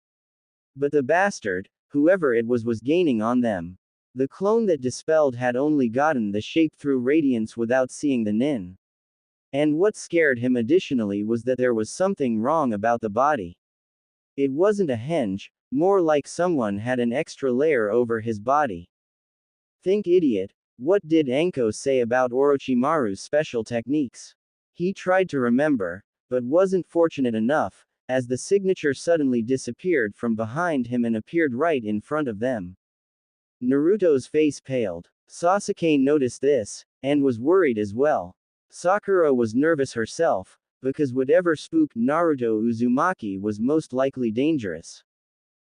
But the bastard, whoever it was gaining on them. The clone that dispelled had only gotten the shape through radiance without seeing the nin. And what scared him additionally was that there was something wrong about the body. It wasn't a henge, more like someone had an extra layer over his body. Think idiot, what did Anko say about Orochimaru's special techniques? He tried to remember, but wasn't fortunate enough, as the signature suddenly disappeared from behind him and appeared right in front of them. Naruto's face paled. Sasuke noticed this, and was worried as well. Sakura was nervous herself, because whatever spooked Naruto Uzumaki was most likely dangerous.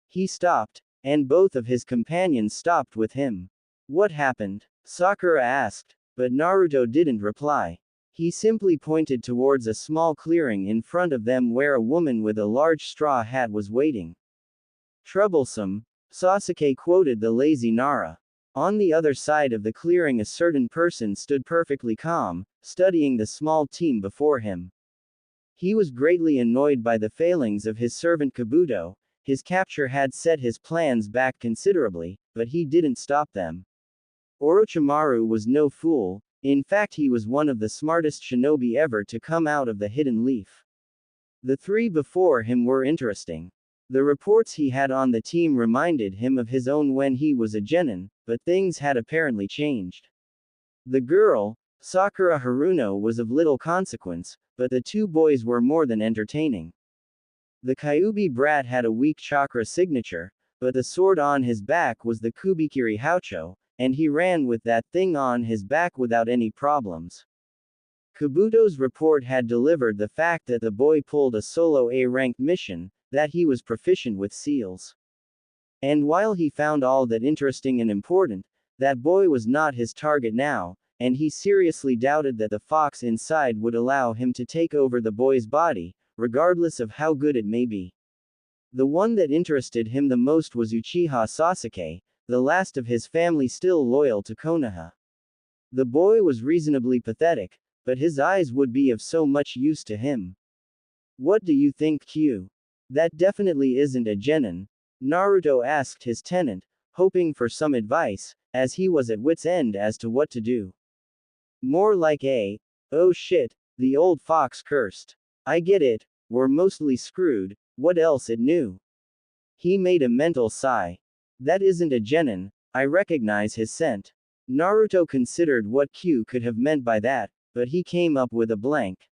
He stopped, and both of his companions stopped with him. What happened? Sakura asked, but Naruto didn't reply. He simply pointed towards a small clearing in front of them where a woman with a large straw hat was waiting. Troublesome, Sasuke quoted the lazy Nara. On the other side of the clearing, a certain person stood perfectly calm, studying the small team before him. He was greatly annoyed by the failings of his servant Kabuto. His capture had set his plans back considerably, but he didn't stop them. Orochimaru was no fool. In fact, he was one of the smartest shinobi ever to come out of the Hidden Leaf. The three before him were interesting. The reports he had on the team reminded him of his own when he was a genin, but things had apparently changed. The girl, Sakura Haruno, was of little consequence, but the two boys were more than entertaining. The Kyuubi brat had a weak chakra signature, but the sword on his back was the Kubikiri Haucho, and he ran with that thing on his back without any problems. Kabuto's report had delivered the fact that the boy pulled a solo A-ranked mission, that he was proficient with seals. And while he found all that interesting and important, that boy was not his target now, and he seriously doubted that the fox inside would allow him to take over the boy's body, regardless of how good it may be. The one that interested him the most was Uchiha Sasuke, the last of his family still loyal to Konoha. The boy was reasonably pathetic, but his eyes would be of so much use to him. What do you think, Q? That definitely isn't a genin, Naruto asked his tenant, hoping for some advice, as he was at wit's end as to what to do. More like a, oh shit, the old fox cursed. I get it, we're mostly screwed, what else it knew? He made a mental sigh. That isn't a genin, I recognize his scent. Naruto considered what Q could have meant by that, but he came up with a blank.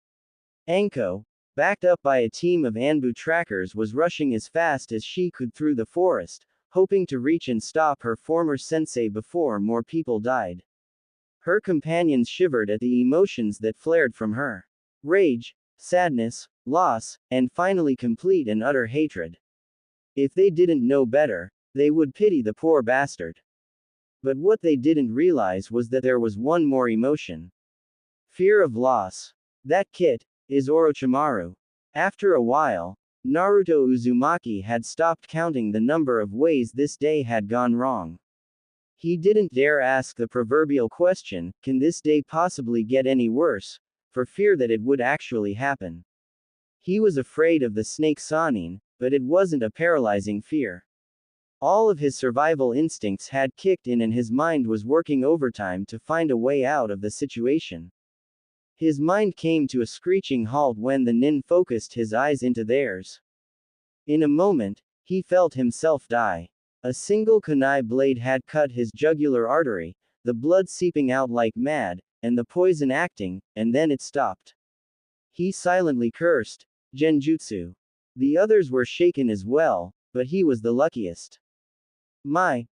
Anko, backed up by a team of Anbu trackers, was rushing as fast as she could through the forest, hoping to reach and stop her former sensei before more people died. Her companions shivered at the emotions that flared from her. Rage, sadness, loss, and finally complete and utter hatred. If they didn't know better, they would pity the poor bastard. But what they didn't realize was that there was one more emotion. Fear of loss. That kid is Orochimaru. After a while, Naruto Uzumaki had stopped counting the number of ways this day had gone wrong. He didn't dare ask the proverbial question, can this day possibly get any worse, for fear that it would actually happen. He was afraid of the snake Sanin, but it wasn't a paralyzing fear. All of his survival instincts had kicked in and his mind was working overtime to find a way out of the situation. His mind came to a screeching halt when the nin focused his eyes into theirs. In a moment, he felt himself die. A single kunai blade had cut his jugular artery, the blood seeping out like mad, and the poison acting, and then it stopped. He silently cursed, Genjutsu. The others were shaken as well, but he was the luckiest. My,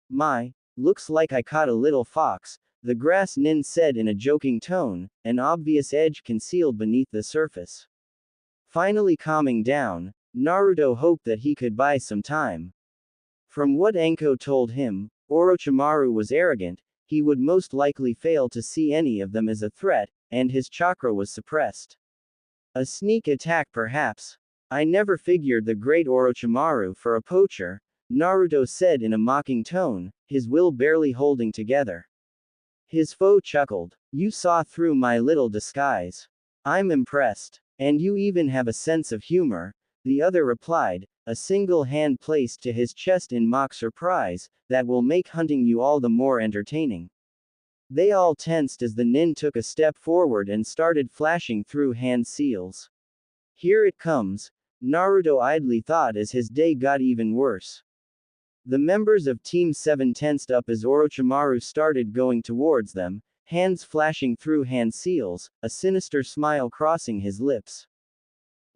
looks like I caught a little fox, the grass nin said in a joking tone, an obvious edge concealed beneath the surface. Finally calming down, Naruto hoped that he could buy some time. From what Anko told him, Orochimaru was arrogant, he would most likely fail to see any of them as a threat, and his chakra was suppressed. A sneak attack perhaps. I never figured the great Orochimaru for a poacher, Naruto said in a mocking tone, his will barely holding together. His foe chuckled. You saw through my little disguise. I'm impressed. And you even have a sense of humor, the other replied, a single hand placed to his chest in mock surprise, that will make hunting you all the more entertaining. They all tensed as the nin took a step forward and started flashing through hand seals. Here it comes, Naruto idly thought as his day got even worse. The members of Team 7 tensed up as Orochimaru started going towards them, hands flashing through hand seals, a sinister smile crossing his lips.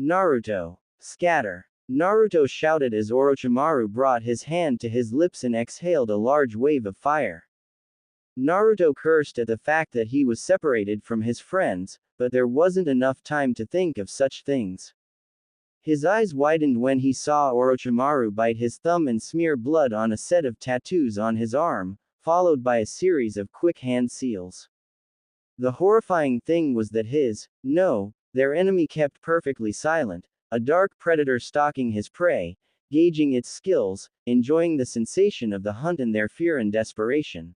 Naruto. Scatter. Naruto shouted as Orochimaru brought his hand to his lips and exhaled a large wave of fire. Naruto cursed at the fact that he was separated from his friends, but there wasn't enough time to think of such things. His eyes widened when he saw Orochimaru bite his thumb and smear blood on a set of tattoos on his arm, followed by a series of quick hand seals. The horrifying thing was that their enemy kept perfectly silent, a dark predator stalking his prey, gauging its skills, enjoying the sensation of the hunt and their fear and desperation.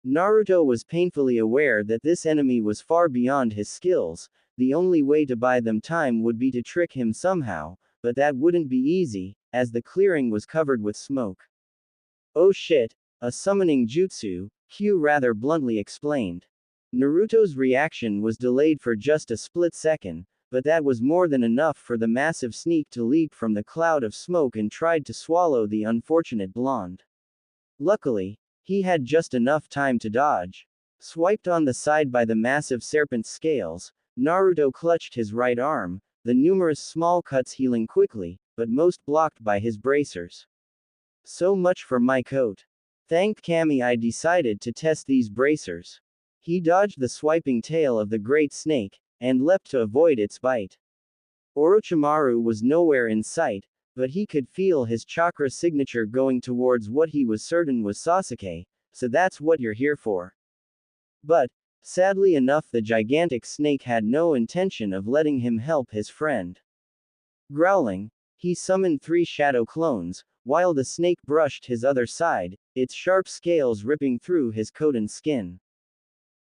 Naruto was painfully aware that this enemy was far beyond his skills. The only way to buy them time would be to trick him somehow, but that wouldn't be easy, as the clearing was covered with smoke. Oh shit, a summoning jutsu, Q rather bluntly explained. Naruto's reaction was delayed for just a split second, but that was more than enough for the massive sneak to leap from the cloud of smoke and tried to swallow the unfortunate blonde. Luckily, he had just enough time to dodge. Swiped on the side by the massive serpent's scales, Naruto clutched his right arm, the numerous small cuts healing quickly, but most blocked by his bracers. So much for my coat. Thanked Kami I decided to test these bracers. He dodged the swiping tail of the great snake, and leapt to avoid its bite. Orochimaru was nowhere in sight, but he could feel his chakra signature going towards what he was certain was Sasuke, so that's what you're here for. But, sadly enough, the gigantic snake had no intention of letting him help his friend. Growling, he summoned 3 shadow clones, while the snake brushed his other side, its sharp scales ripping through his coat and skin.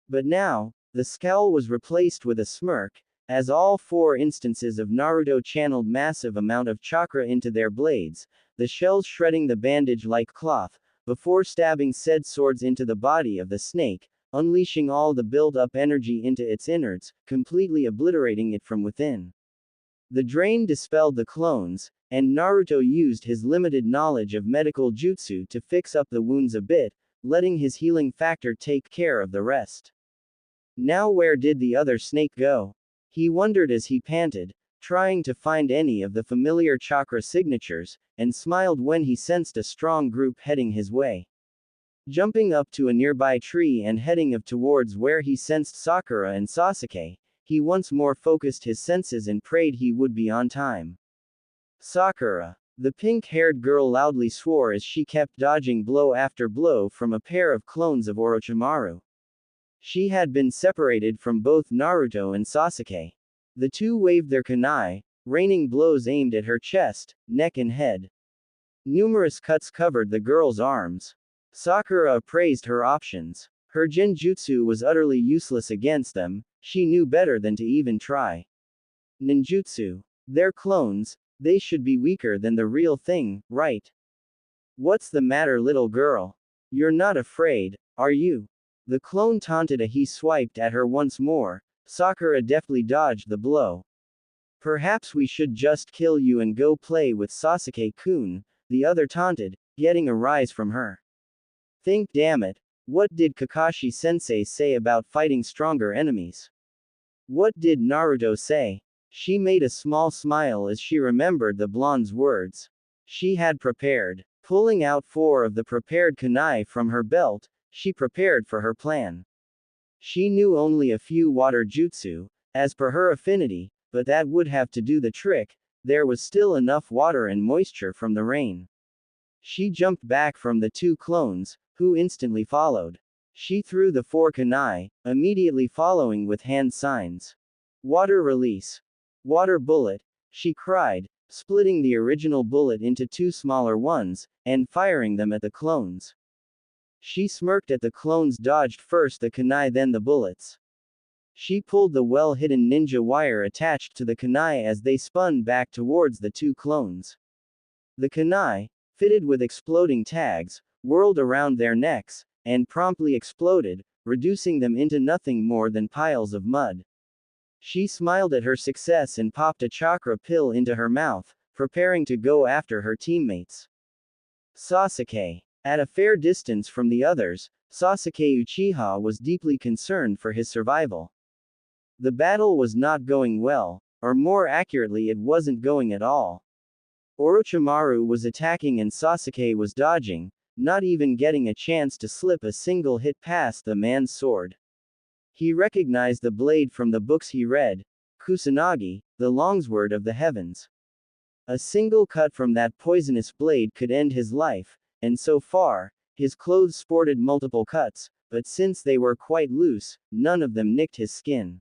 But now, the scowl was replaced with a smirk, as all 4 instances of Naruto channeled massive amount of chakra into their blades, the shells shredding the bandage like cloth, before stabbing said swords into the body of the snake, unleashing all the built-up energy into its innards, completely obliterating it from within. The drain dispelled the clones, and Naruto used his limited knowledge of medical jutsu to fix up the wounds a bit, letting his healing factor take care of the rest. Now where did the other snake go? He wondered as he panted, trying to find any of the familiar chakra signatures, and smiled when he sensed a strong group heading his way. Jumping up to a nearby tree and heading up towards where he sensed Sakura and Sasuke, he once more focused his senses and prayed he would be on time. Sakura. The pink-haired girl loudly swore as she kept dodging blow after blow from a pair of clones of Orochimaru. She had been separated from both Naruto and Sasuke. The two waved their kunai, raining blows aimed at her chest, neck and head. Numerous cuts covered the girl's arms. Sakura appraised her options. Her genjutsu was utterly useless against them, she knew better than to even try. Ninjutsu. They're clones, they should be weaker than the real thing, right? What's the matter, little girl? You're not afraid, are you? The clone taunted as he swiped at her once more. Sakura deftly dodged the blow. Perhaps we should just kill you and go play with Sasuke-kun, the other taunted, getting a rise from her. Think, damn it, what did Kakashi-sensei say about fighting stronger enemies? What did Naruto say? She made a small smile as she remembered the blonde's words. She had prepared. Pulling out 4 of the prepared kunai from her belt, she prepared for her plan. She knew only a few water jutsu, as per her affinity, but that would have to do the trick. There was still enough water and moisture from the rain. She jumped back from the 2 clones, who instantly followed. She threw the 4 kunai, immediately following with hand signs. Water release. Water bullet, she cried, splitting the original bullet into 2 smaller ones, and firing them at the clones. She smirked at the clones, dodged first the kunai then the bullets. She pulled the well-hidden ninja wire attached to the kunai as they spun back towards the 2 clones. The kunai, fitted with exploding tags, whirled around their necks, and promptly exploded, reducing them into nothing more than piles of mud. She smiled at her success and popped a chakra pill into her mouth, preparing to go after her teammates. Sasuke. At a fair distance from the others, Sasuke Uchiha was deeply concerned for his survival. The battle was not going well, or more accurately, it wasn't going at all. Orochimaru was attacking and Sasuke was dodging, not even getting a chance to slip a single hit past the man's sword. He recognized the blade from the books he read, Kusanagi, the longsword of the heavens. A single cut from that poisonous blade could end his life, and so far, his clothes sported multiple cuts, but since they were quite loose, none of them nicked his skin.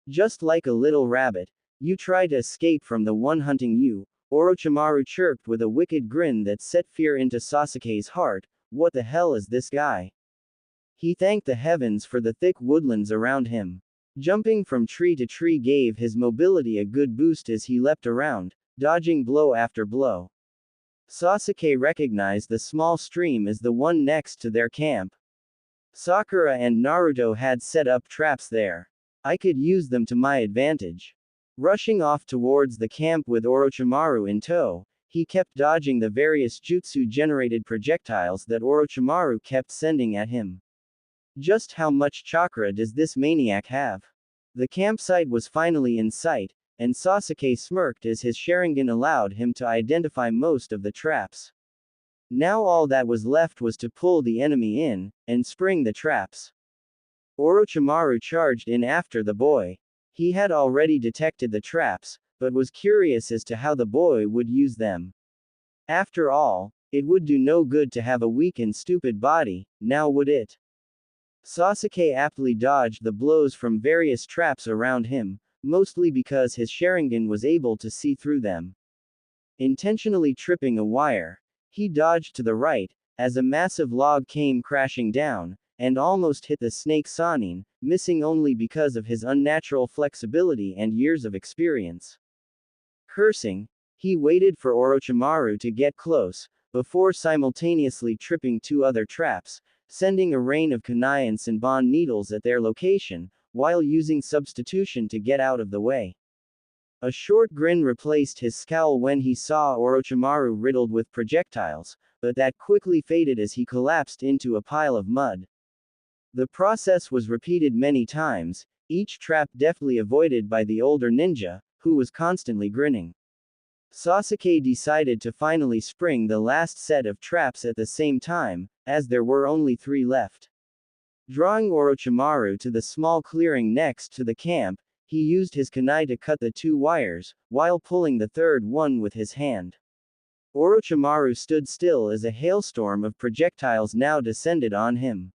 Just like a little rabbit, you try to escape from the one hunting you, Orochimaru chirped with a wicked grin that set fear into Sasuke's heart. What the hell is this guy? He thanked the heavens for the thick woodlands around him. Jumping from tree to tree gave his mobility a good boost as he leapt around, dodging blow after blow. Sasuke recognized the small stream as the one next to their camp. Sakura and Naruto had set up traps there. I could use them to my advantage. Rushing off towards the camp with Orochimaru in tow, he kept dodging the various jutsu-generated projectiles that Orochimaru kept sending at him. Just how much chakra does this maniac have? The campsite was finally in sight, and Sasuke smirked as his Sharingan allowed him to identify most of the traps. Now all that was left was to pull the enemy in, and spring the traps. Orochimaru charged in after the boy. He had already detected the traps, but was curious as to how the boy would use them. After all, it would do no good to have a weak and stupid body, now would it? Sasuke aptly dodged the blows from various traps around him, mostly because his Sharingan was able to see through them. Intentionally tripping a wire, he dodged to the right, as a massive log came crashing down, and almost hit the snake Sannin, missing only because of his unnatural flexibility and years of experience. Cursing, he waited for Orochimaru to get close, before simultaneously tripping two other traps, sending a rain of kunai and senbon needles at their location, while using substitution to get out of the way. A short grin replaced his scowl when he saw Orochimaru riddled with projectiles, but that quickly faded as he collapsed into a pile of mud. The process was repeated many times, each trap deftly avoided by the older ninja, who was constantly grinning. Sasuke decided to finally spring the last set of traps at the same time, as there were only 3 left. Drawing Orochimaru to the small clearing next to the camp, he used his kunai to cut the 2 wires, while pulling the third one with his hand. Orochimaru stood still as a hailstorm of projectiles now descended on him.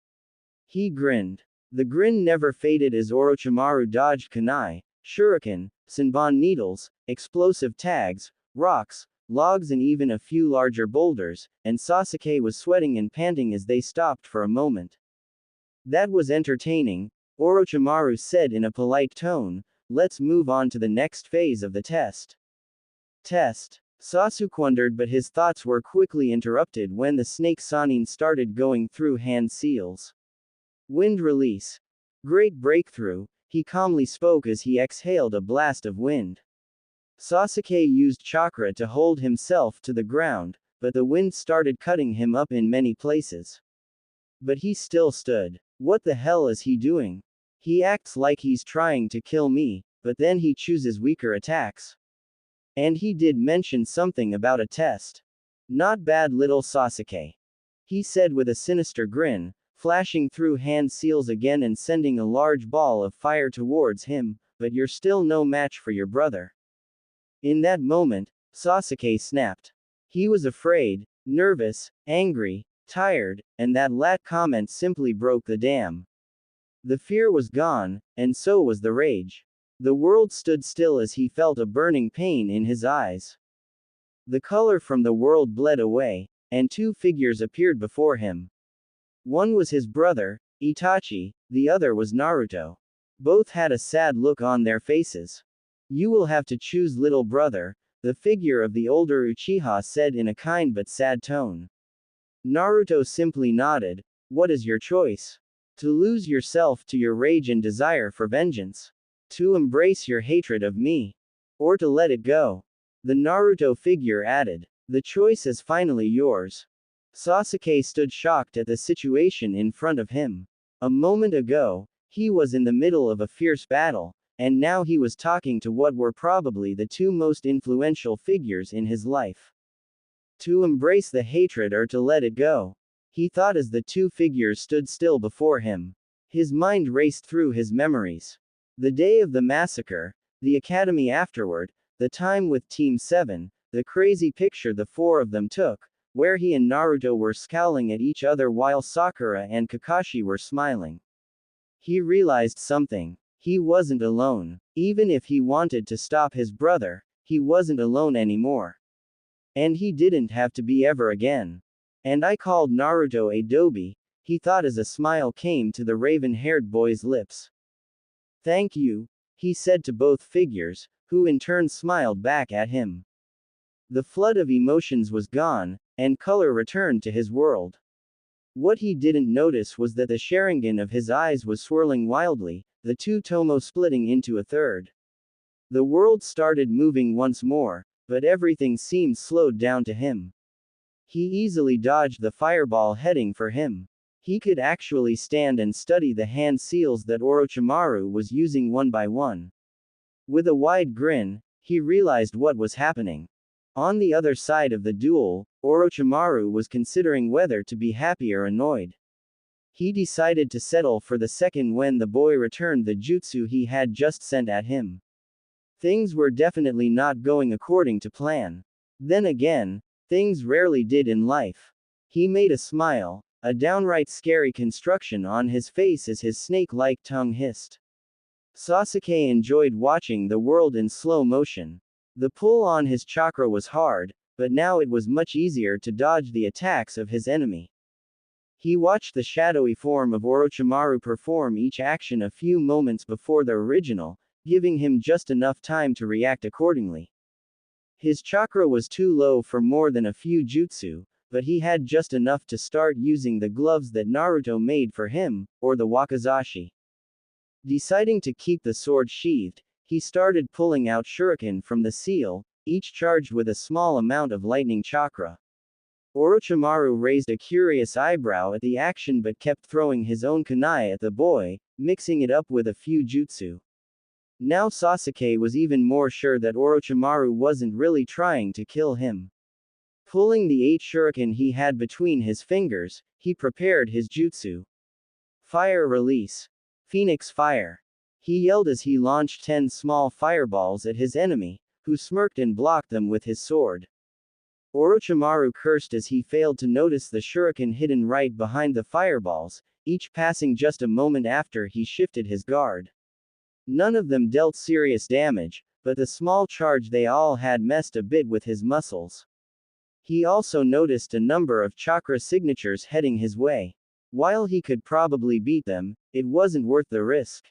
He grinned. The grin never faded as Orochimaru dodged kunai, shuriken, senbon needles, explosive tags, rocks, logs and even a few larger boulders, and Sasuke was sweating and panting as they stopped for a moment. That was entertaining, Orochimaru said in a polite tone. Let's move on to the next phase of the test. Test. Sasuke wondered, but his thoughts were quickly interrupted when the snake Sannin started going through hand seals. Wind release. Great breakthrough, he calmly spoke as he exhaled a blast of wind. Sasuke used chakra to hold himself to the ground, but the wind started cutting him up in many places. But he still stood. What the hell is he doing? He acts like he's trying to kill me, but then he chooses weaker attacks. And he did mention something about a test. Not bad, little Sasuke. He said with a sinister grin, flashing through hand seals again and sending a large ball of fire towards him, but you're still no match for your brother. In that moment, Sasuke snapped. He was afraid, nervous, angry, tired, and that last comment simply broke the dam. The fear was gone, and so was the rage. The world stood still as he felt a burning pain in his eyes. The color from the world bled away, and 2 figures appeared before him. One was his brother, Itachi, the other was Naruto. Both had a sad look on their faces. You will have to choose, little brother, the figure of the older Uchiha said in a kind but sad tone. Naruto simply nodded. What is your choice? To lose yourself to your rage and desire for vengeance? To embrace your hatred of me? Or to let it go? The Naruto figure added. The choice is finally yours. Sasuke stood shocked at the situation in front of him. A moment ago, he was in the middle of a fierce battle, and now he was talking to what were probably the 2 most influential figures in his life. To embrace the hatred or to let it go? He thought as the 2 figures stood still before him. His mind raced through his memories. The day of the massacre, the academy afterward, the time with Team 7, the crazy picture the 4 of them took, where he and Naruto were scowling at each other while Sakura and Kakashi were smiling. He realized something. He wasn't alone. Even if he wanted to stop his brother, he wasn't alone anymore. And he didn't have to be ever again. And I called Naruto a dobe, he thought as a smile came to the raven-haired boy's lips. Thank you, he said to both figures, who in turn smiled back at him. The flood of emotions was gone, and color returned to his world. What he didn't notice was that the Sharingan of his eyes was swirling wildly, the two tomo splitting into a third. The world started moving once more, but everything seemed slowed down to him. He easily dodged the fireball heading for him. He could actually stand and study the hand seals that Orochimaru was using one by one. With a wide grin, he realized what was happening. On the other side of the duel, Orochimaru was considering whether to be happy or annoyed. He decided to settle for the second when the boy returned the jutsu he had just sent at him. Things were definitely not going according to plan. Then again, things rarely did in life. He made a smile, a downright scary construction on his face as his snake-like tongue hissed. Sasuke enjoyed watching the world in slow motion. The pull on his chakra was hard, but now it was much easier to dodge the attacks of his enemy. He watched the shadowy form of Orochimaru perform each action a few moments before the original, giving him just enough time to react accordingly. His chakra was too low for more than a few jutsu, but he had just enough to start using the gloves that Naruto made for him, or the wakizashi. Deciding to keep the sword sheathed, he started pulling out shuriken from the seal, each charged with a small amount of lightning chakra. Orochimaru raised a curious eyebrow at the action but kept throwing his own kunai at the boy, mixing it up with a few jutsu. Now Sasuke was even more sure that Orochimaru wasn't really trying to kill him. Pulling the 8 shuriken he had between his fingers, he prepared his jutsu. Fire release. Phoenix fire. He yelled as he launched 10 small fireballs at his enemy, who smirked and blocked them with his sword. Orochimaru cursed as he failed to notice the shuriken hidden right behind the fireballs, each passing just a moment after he shifted his guard. None of them dealt serious damage, but the small charge they all had messed a bit with his muscles. He also noticed a number of chakra signatures heading his way. While he could probably beat them, it wasn't worth the risk.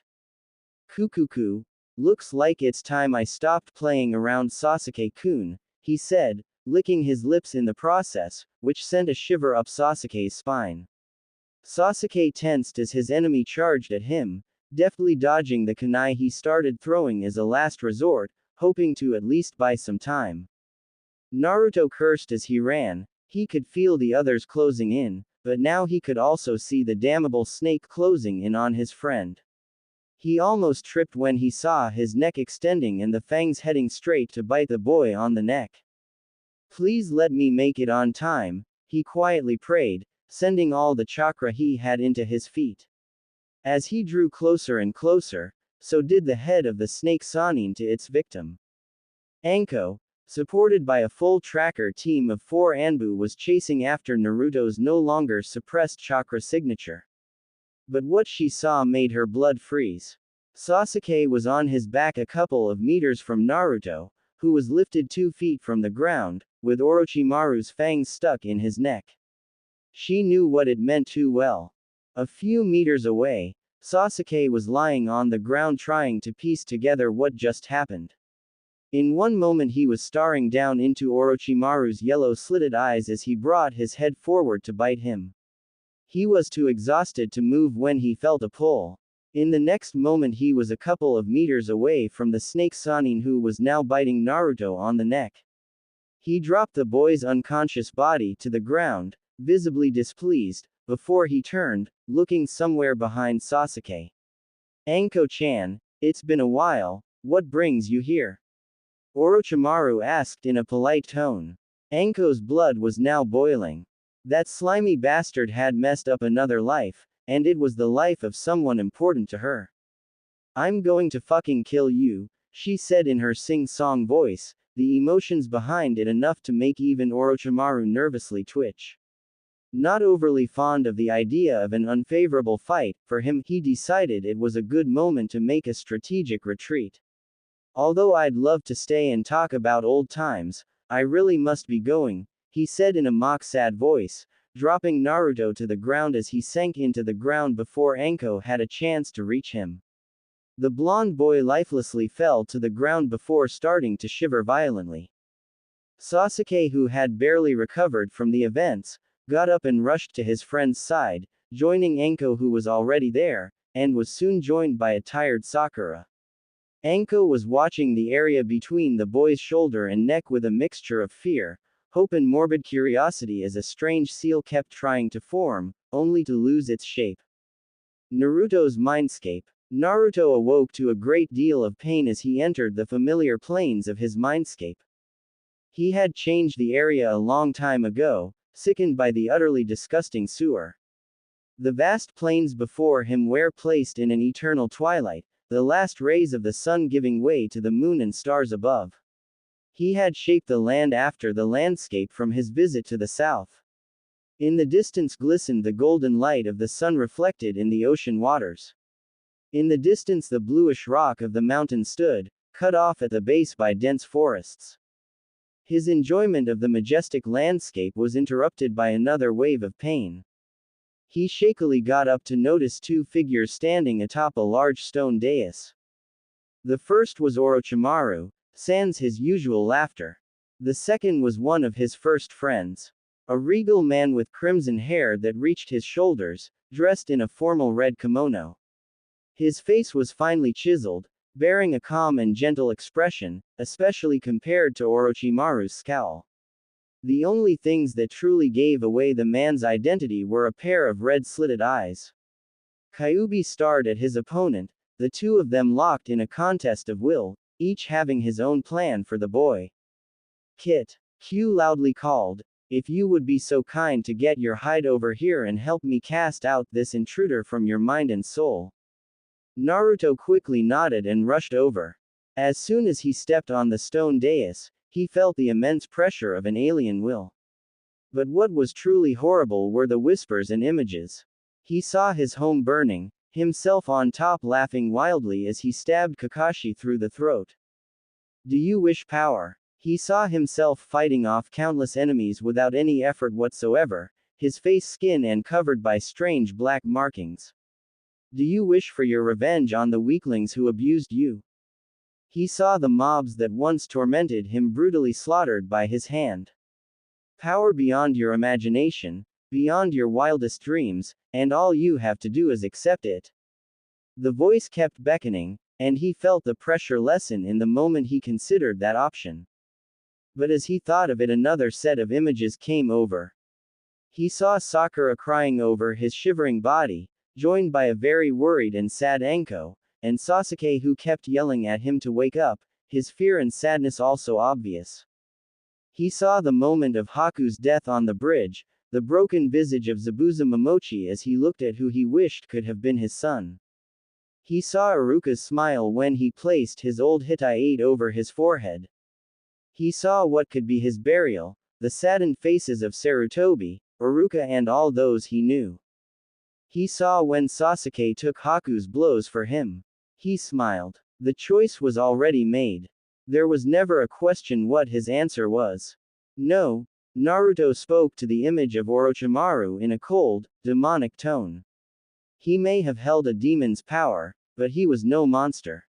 Kukuku, looks like it's time I stopped playing around Sasuke-kun, he said, licking his lips in the process, which sent a shiver up Sasuke's spine. Sasuke tensed as his enemy charged at him, deftly dodging the kunai he started throwing as a last resort, hoping to at least buy some time. Naruto cursed as he ran. He could feel the others closing in, but now he could also see the damnable snake closing in on his friend. He almost tripped when he saw his neck extending and the fangs heading straight to bite the boy on the neck. Please let me make it on time, he quietly prayed, sending all the chakra he had into his feet. As he drew closer and closer, so did the head of the snake Sannin to its victim. Anko, supported by a full tracker team of 4 Anbu, was chasing after Naruto's no longer suppressed chakra signature. But what she saw made her blood freeze. Sasuke was on his back a couple of meters from Naruto, who was lifted 2 feet from the ground, with Orochimaru's fangs stuck in his neck. She knew what it meant too well. A few meters away, Sasuke was lying on the ground trying to piece together what just happened. In one moment he was staring down into Orochimaru's yellow-slitted eyes as he brought his head forward to bite him. He was too exhausted to move when he felt a pull. In the next moment he was a couple of meters away from the snake Sannin, who was now biting Naruto on the neck. He dropped the boy's unconscious body to the ground, visibly displeased, before he turned, looking somewhere behind Sasuke. Anko-chan, it's been a while, what brings you here? Orochimaru asked in a polite tone. Anko's blood was now boiling. That slimy bastard had messed up another life, and it was the life of someone important to her. I'm going to fucking kill you, she said in her sing-song voice, the emotions behind it enough to make even Orochimaru nervously twitch. Not overly fond of the idea of an unfavorable fight, for him, he decided it was a good moment to make a strategic retreat. Although I'd love to stay and talk about old times, I really must be going, he said in a mock sad voice, dropping Naruto to the ground as he sank into the ground before Anko had a chance to reach him. The blond boy lifelessly fell to the ground before starting to shiver violently. Sasuke, who had barely recovered from the events, got up and rushed to his friend's side, joining Anko, who was already there, and was soon joined by a tired Sakura. Anko was watching the area between the boy's shoulder and neck with a mixture of fear, hope and morbid curiosity as a strange seal kept trying to form, only to lose its shape. Naruto's mindscape. Naruto awoke to a great deal of pain as he entered the familiar planes of his mindscape. He had changed the area a long time ago, sickened by the utterly disgusting sewer. The vast plains before him were placed in an eternal twilight, the last rays of the sun giving way to the moon and stars above. He had shaped the land after the landscape from his visit to the south. In the distance glistened the golden light of the sun reflected in the ocean waters. In the distance the bluish rock of the mountain stood, cut off at the base by dense forests. His enjoyment of the majestic landscape was interrupted by another wave of pain. He shakily got up to notice two figures standing atop a large stone dais. The first was Orochimaru, sans his usual laughter. The second was one of his first friends. A regal man with crimson hair that reached his shoulders, dressed in a formal red kimono. His face was finely chiseled, bearing a calm and gentle expression, especially compared to Orochimaru's scowl. The only things that truly gave away the man's identity were a pair of red-slitted eyes. Kyuubi stared at his opponent, the two of them locked in a contest of will, each having his own plan for the boy. Kit. Q loudly called, if you would be so kind to get your hide over here and help me cast out this intruder from your mind and soul. Naruto quickly nodded and rushed over. As soon as he stepped on the stone dais, he felt the immense pressure of an alien will. But what was truly horrible were the whispers and images. He saw his home burning, himself on top laughing wildly as he stabbed Kakashi through the throat. Do you wish power? He saw himself fighting off countless enemies without any effort whatsoever, his face skin and covered by strange black markings. Do you wish for your revenge on the weaklings who abused you? He saw the mobs that once tormented him brutally slaughtered by his hand. Power beyond your imagination, beyond your wildest dreams, and all you have to do is accept it. The voice kept beckoning, and he felt the pressure lessen in the moment he considered that option. But as he thought of it, another set of images came over. He saw Sakura crying over his shivering body, joined by a very worried and sad Anko, and Sasuke who kept yelling at him to wake up, his fear and sadness also obvious. He saw the moment of Haku's death on the bridge, the broken visage of Zabuza Momochi as he looked at who he wished could have been his son. He saw Iruka's smile when he placed his old Hittite over his forehead. He saw what could be his burial, the saddened faces of Sarutobi, Iruka and all those he knew. He saw when Sasuke took Haku's blows for him. He smiled. The choice was already made. There was never a question what his answer was. No. Naruto spoke to the image of Orochimaru in a cold, demonic tone. He may have held a demon's power, but he was no monster.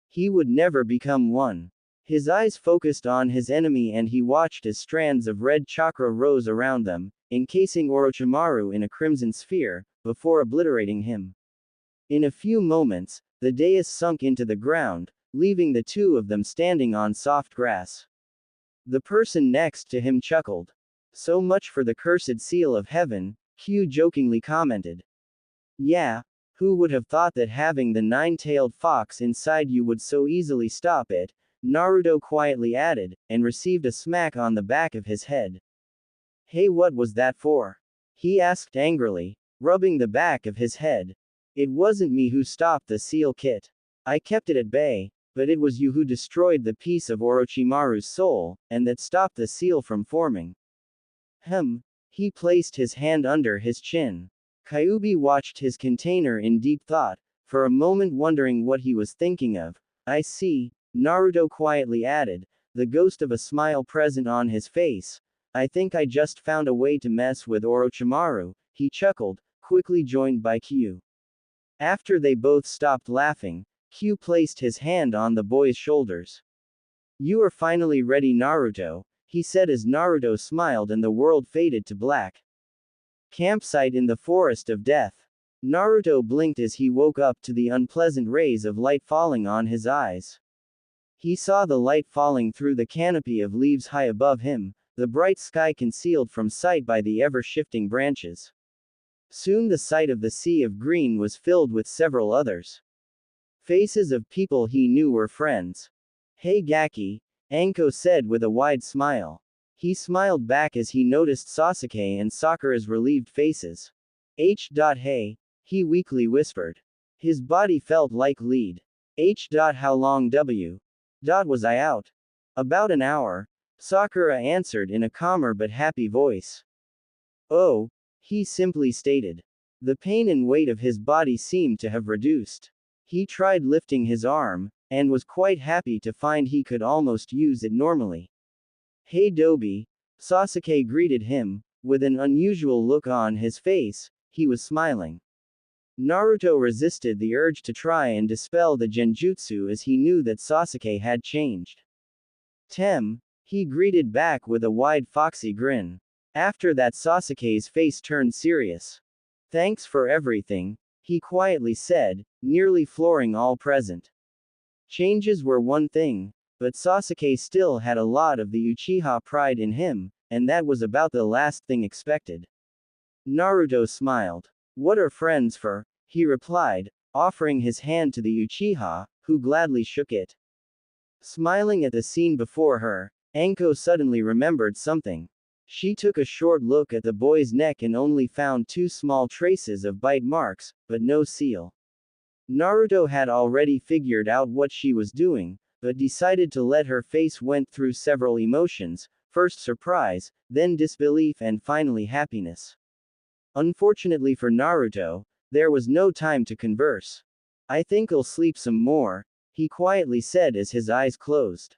He would never become one. His eyes focused on his enemy and he watched as strands of red chakra rose around them, encasing Orochimaru in a crimson sphere, before obliterating him. In a few moments, the dais sunk into the ground, leaving the two of them standing on soft grass. The person next to him chuckled. So much for the cursed seal of heaven, Q jokingly commented. Yeah, who would have thought that having the nine-tailed fox inside you would so easily stop it, Naruto quietly added, and received a smack on the back of his head. Hey, what was that for? He asked angrily, rubbing the back of his head. It wasn't me who stopped the seal, Kit. I kept it at bay, but it was you who destroyed the piece of Orochimaru's soul, and that stopped the seal from forming. He placed his hand under his chin. Kyuubi watched his container in deep thought, for a moment wondering what he was thinking of. I see, Naruto quietly added, the ghost of a smile present on his face. I think I just found a way to mess with Orochimaru, he chuckled, quickly joined by Q. After they both stopped laughing, Q placed his hand on the boy's shoulders. You are finally ready, Naruto, he said as Naruto smiled and the world faded to black. Campsite in the Forest of Death. Naruto blinked as he woke up to the unpleasant rays of light falling on his eyes. He saw the light falling through the canopy of leaves high above him, the bright sky concealed from sight by the ever-shifting branches. Soon the sight of the sea of green was filled with several others. Faces of people he knew were friends. Hey Gaki, Anko said with a wide smile. He smiled back as he noticed Sasuke and Sakura's relieved faces. Hey, he weakly whispered. His body felt like lead. How long was I out? About an hour, Sakura answered in a calmer but happy voice. Oh, he simply stated. The pain and weight of his body seemed to have reduced. He tried lifting his arm, and was quite happy to find he could almost use it normally. Hey Dobi, Sasuke greeted him, with an unusual look on his face. He was smiling. Naruto resisted the urge to try and dispel the genjutsu as he knew that Sasuke had changed. He greeted back with a wide foxy grin. After that Sasuke's face turned serious. Thanks for everything, he quietly said, nearly flooring all present. Changes were one thing, but Sasuke still had a lot of the Uchiha pride in him, and that was about the last thing expected. Naruto smiled. What are friends for? He replied, offering his hand to the Uchiha, who gladly shook it. Smiling at the scene before her, Anko suddenly remembered something. She took a short look at the boy's neck and only found 2 small traces of bite marks, but no seal. Naruto had already figured out what she was doing, but decided to let her face went through several emotions, first surprise, then disbelief and finally happiness. Unfortunately for Naruto, there was no time to converse. I think I'll sleep some more, he quietly said as his eyes closed.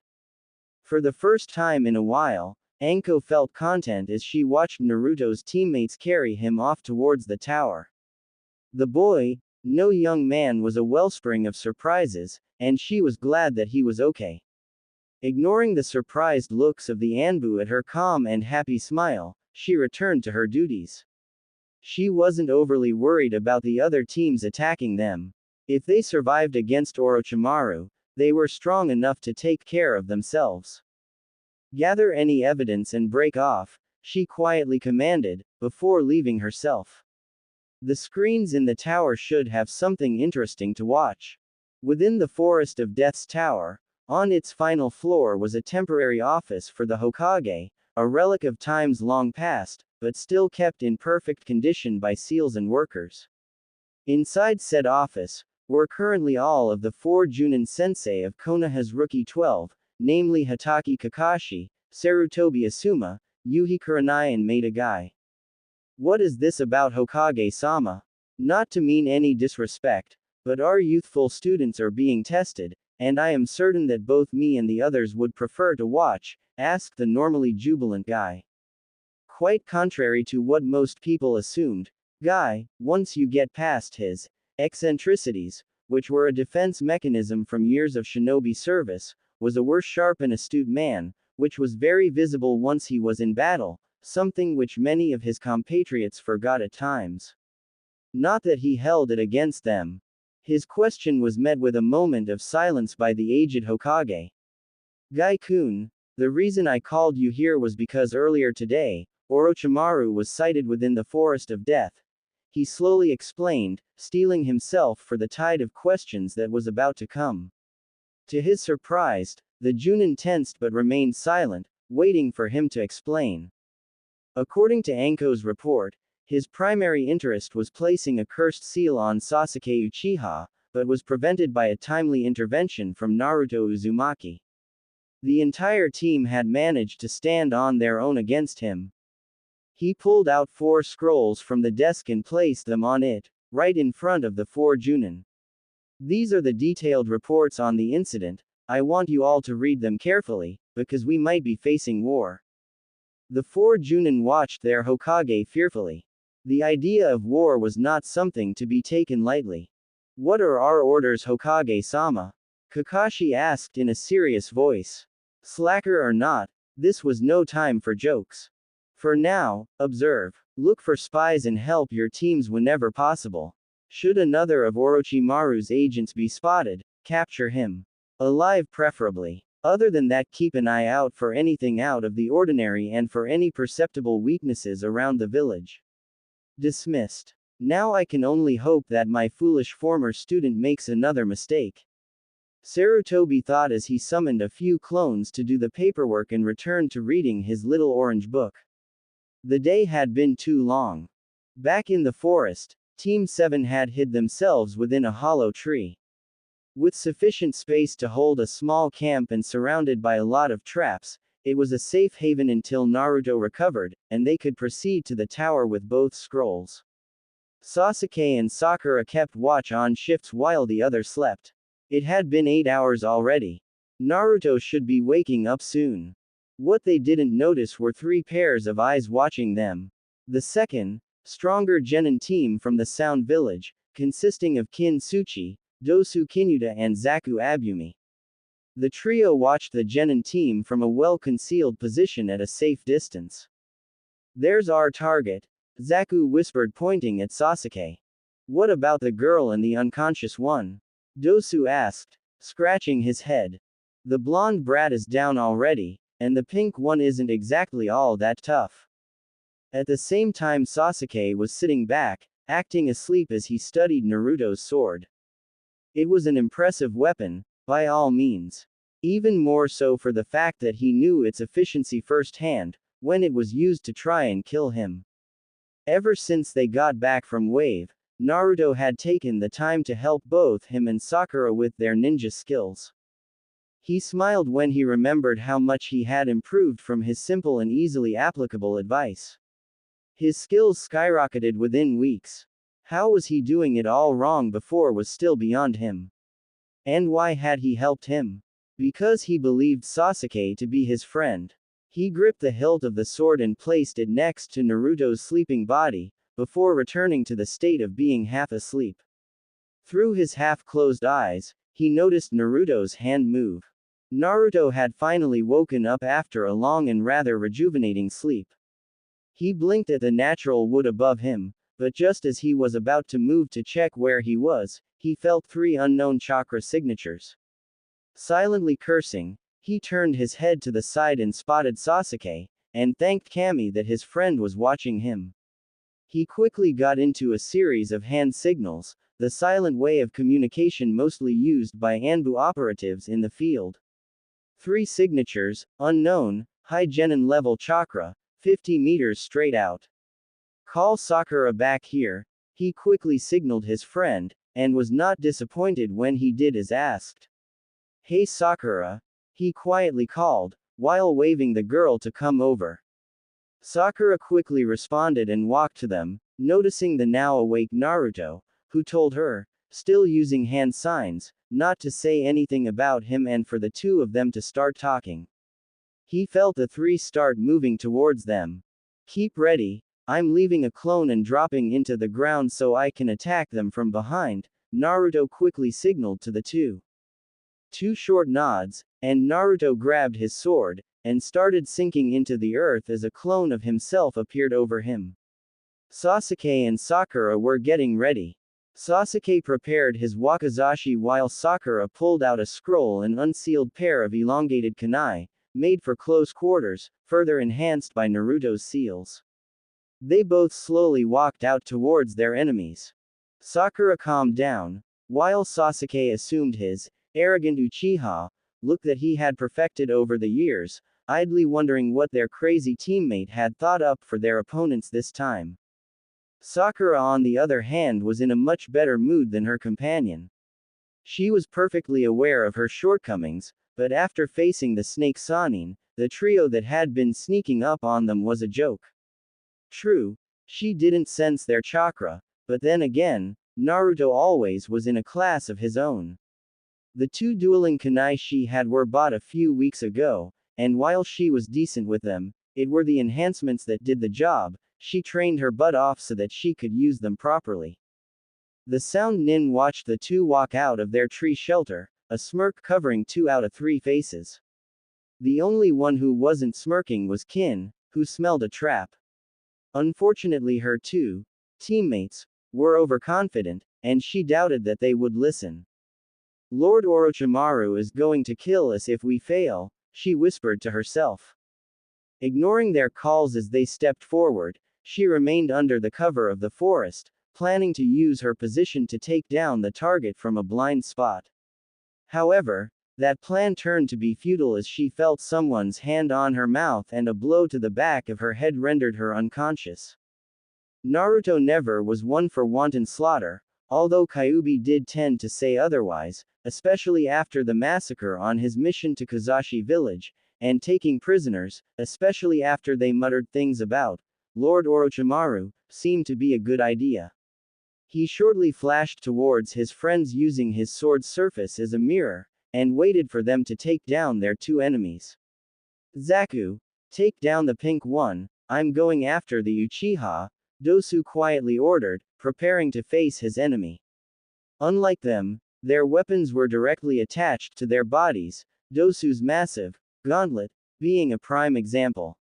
For the first time in a while, Anko felt content as she watched Naruto's teammates carry him off towards the tower. The boy, no young man, was a wellspring of surprises, and she was glad that he was okay. Ignoring the surprised looks of the Anbu at her calm and happy smile, she returned to her duties. She wasn't overly worried about the other teams attacking them. If they survived against Orochimaru, they were strong enough to take care of themselves. Gather any evidence and break off, she quietly commanded, before leaving herself. The screens in the tower should have something interesting to watch. Within the Forest of Death's tower, on its final floor was a temporary office for the Hokage, a relic of times long past, but still kept in perfect condition by seals and workers. Inside said office, were currently all of the 4 Junin sensei of Konoha's Rookie 12, namely Hatake Kakashi, Sarutobi Asuma, Yuhi Kurenai and Maida Guy. What is this about Hokage-sama? Not to mean any disrespect, but our youthful students are being tested, and I am certain that both me and the others would prefer to watch, asked the normally jubilant Guy. Quite contrary to what most people assumed, Guy, once you get past his eccentricities, which were a defense mechanism from years of shinobi service, was a worse sharp and astute man, which was very visible once he was in battle, something which many of his compatriots forgot at times. Not that he held it against them. His question was met with a moment of silence by the aged Hokage. Guy-kun, the reason I called you here was because earlier today, Orochimaru was sighted within the Forest of Death. He slowly explained, steeling himself for the tide of questions that was about to come. To his surprise, the Junin tensed but remained silent, waiting for him to explain. According to Anko's report, his primary interest was placing a cursed seal on Sasuke Uchiha, but was prevented by a timely intervention from Naruto Uzumaki. The entire team had managed to stand on their own against him. He pulled out 4 scrolls from the desk and placed them on it, right in front of the 4 Junin. These are the detailed reports on the incident. I want you all to read them carefully, because we might be facing war. The four Junin watched their Hokage fearfully. The idea of war was not something to be taken lightly. What are our orders, Hokage-sama? Kakashi asked in a serious voice. Slacker or not, this was no time for jokes. For now, observe, look for spies and help your teams whenever possible. Should another of Orochimaru's agents be spotted, capture him. Alive preferably. Other than that, keep an eye out for anything out of the ordinary and for any perceptible weaknesses around the village. Dismissed. Now I can only hope that my foolish former student makes another mistake. Sarutobi thought as he summoned a few clones to do the paperwork and returned to reading his little orange book. The day had been too long. Back in the forest, Team 7 had hid themselves within a hollow tree. With sufficient space to hold a small camp and surrounded by a lot of traps, it was a safe haven until Naruto recovered, and they could proceed to the tower with both scrolls. Sasuke and Sakura kept watch on shifts while the others slept. It had been 8 hours already. Naruto should be waking up soon. What they didn't notice were 3 pairs of eyes watching them. The second, stronger genin team from the Sound Village, consisting of Kin Suchi, Dosu Kinuta and Zaku Abumi. The trio watched the genin team from a well-concealed position at a safe distance. There's our target, Zaku whispered pointing at Sasuke. What about the girl and the unconscious one? Dosu asked, scratching his head. The blonde brat is down already, and the pink one isn't exactly all that tough. At the same time Sasuke was sitting back, acting asleep as he studied Naruto's sword. It was an impressive weapon, by all means. Even more so for the fact that he knew its efficiency firsthand, when it was used to try and kill him. Ever since they got back from Wave, Naruto had taken the time to help both him and Sakura with their ninja skills. He smiled when he remembered how much he had improved from his simple and easily applicable advice. His skills skyrocketed within weeks. How was he doing it all wrong before was still beyond him. And why had he helped him? Because he believed Sasuke to be his friend. He gripped the hilt of the sword and placed it next to Naruto's sleeping body, before returning to the state of being half asleep. Through his half-closed eyes, he noticed Naruto's hand move. Naruto had finally woken up after a long and rather rejuvenating sleep. He blinked at the natural wood above him, but just as he was about to move to check where he was, he felt 3 unknown chakra signatures. Silently cursing, he turned his head to the side and spotted Sasuke, and thanked Kami that his friend was watching him. He quickly got into a series of hand signals, the silent way of communication mostly used by Anbu operatives in the field. 3 signatures, unknown, high genin level chakra, 50 meters straight out. Call Sakura back here, he quickly signaled his friend, and was not disappointed when he did as asked. Hey Sakura, he quietly called, while waving the girl to come over. Sakura quickly responded and walked to them, noticing the now awake Naruto, who told her, still using hand signs, not to say anything about him and for the 2 of them to start talking. He felt the 3 start moving towards them. Keep ready, I'm leaving a clone and dropping into the ground so I can attack them from behind, Naruto quickly signaled to the 2. 2 short nods, and Naruto grabbed his sword, and started sinking into the earth as a clone of himself appeared over him. Sasuke and Sakura were getting ready. Sasuke prepared his wakizashi while Sakura pulled out a scroll and unsealed pair of elongated kunai, made for close quarters, further enhanced by Naruto's seals. They both slowly walked out towards their enemies. Sakura calmed down, while Sasuke assumed his arrogant Uchiha look that he had perfected over the years, idly wondering what their crazy teammate had thought up for their opponents this time. Sakura on the other hand was in a much better mood than her companion. She was perfectly aware of her shortcomings, but after facing the snake Sanin, the trio that had been sneaking up on them was a joke. True, she didn't sense their chakra, but then again, Naruto always was in a class of his own. The two dueling kunai she had were bought a few weeks ago, and while she was decent with them, it were the enhancements that did the job. She trained her butt off so that she could use them properly. The Sound Nin watched the two walk out of their tree shelter, a smirk covering 2 out of 3 faces. The only one who wasn't smirking was Kin, who smelled a trap. Unfortunately, her two teammates were overconfident, and she doubted that they would listen. Lord Orochimaru is going to kill us if we fail, she whispered to herself. Ignoring their calls as they stepped forward, she remained under the cover of the forest, planning to use her position to take down the target from a blind spot. However, that plan turned to be futile as she felt someone's hand on her mouth and a blow to the back of her head rendered her unconscious. Naruto never was one for wanton slaughter, although Kyuubi did tend to say otherwise, especially after the massacre on his mission to Kazashi village, and taking prisoners, especially after they muttered things about Lord Orochimaru, seemed to be a good idea. He shortly flashed towards his friends using his sword's surface as a mirror, and waited for them to take down their two enemies. Zaku, take down the pink one, I'm going after the Uchiha, Dosu quietly ordered, preparing to face his enemy. Unlike them, their weapons were directly attached to their bodies, Dosu's massive gauntlet being a prime example.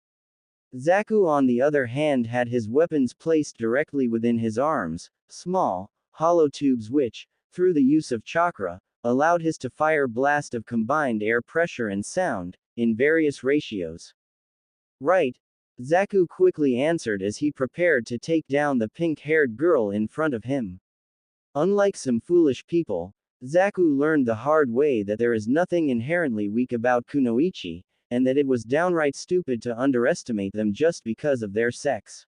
Zaku on the other hand had his weapons placed directly within his arms, small, hollow tubes which, through the use of chakra, allowed his to fire blast of combined air pressure and sound, in various ratios. Right, Zaku quickly answered as he prepared to take down the pink-haired girl in front of him. Unlike some foolish people, Zaku learned the hard way that there is nothing inherently weak about kunoichi, and that it was downright stupid to underestimate them just because of their sex.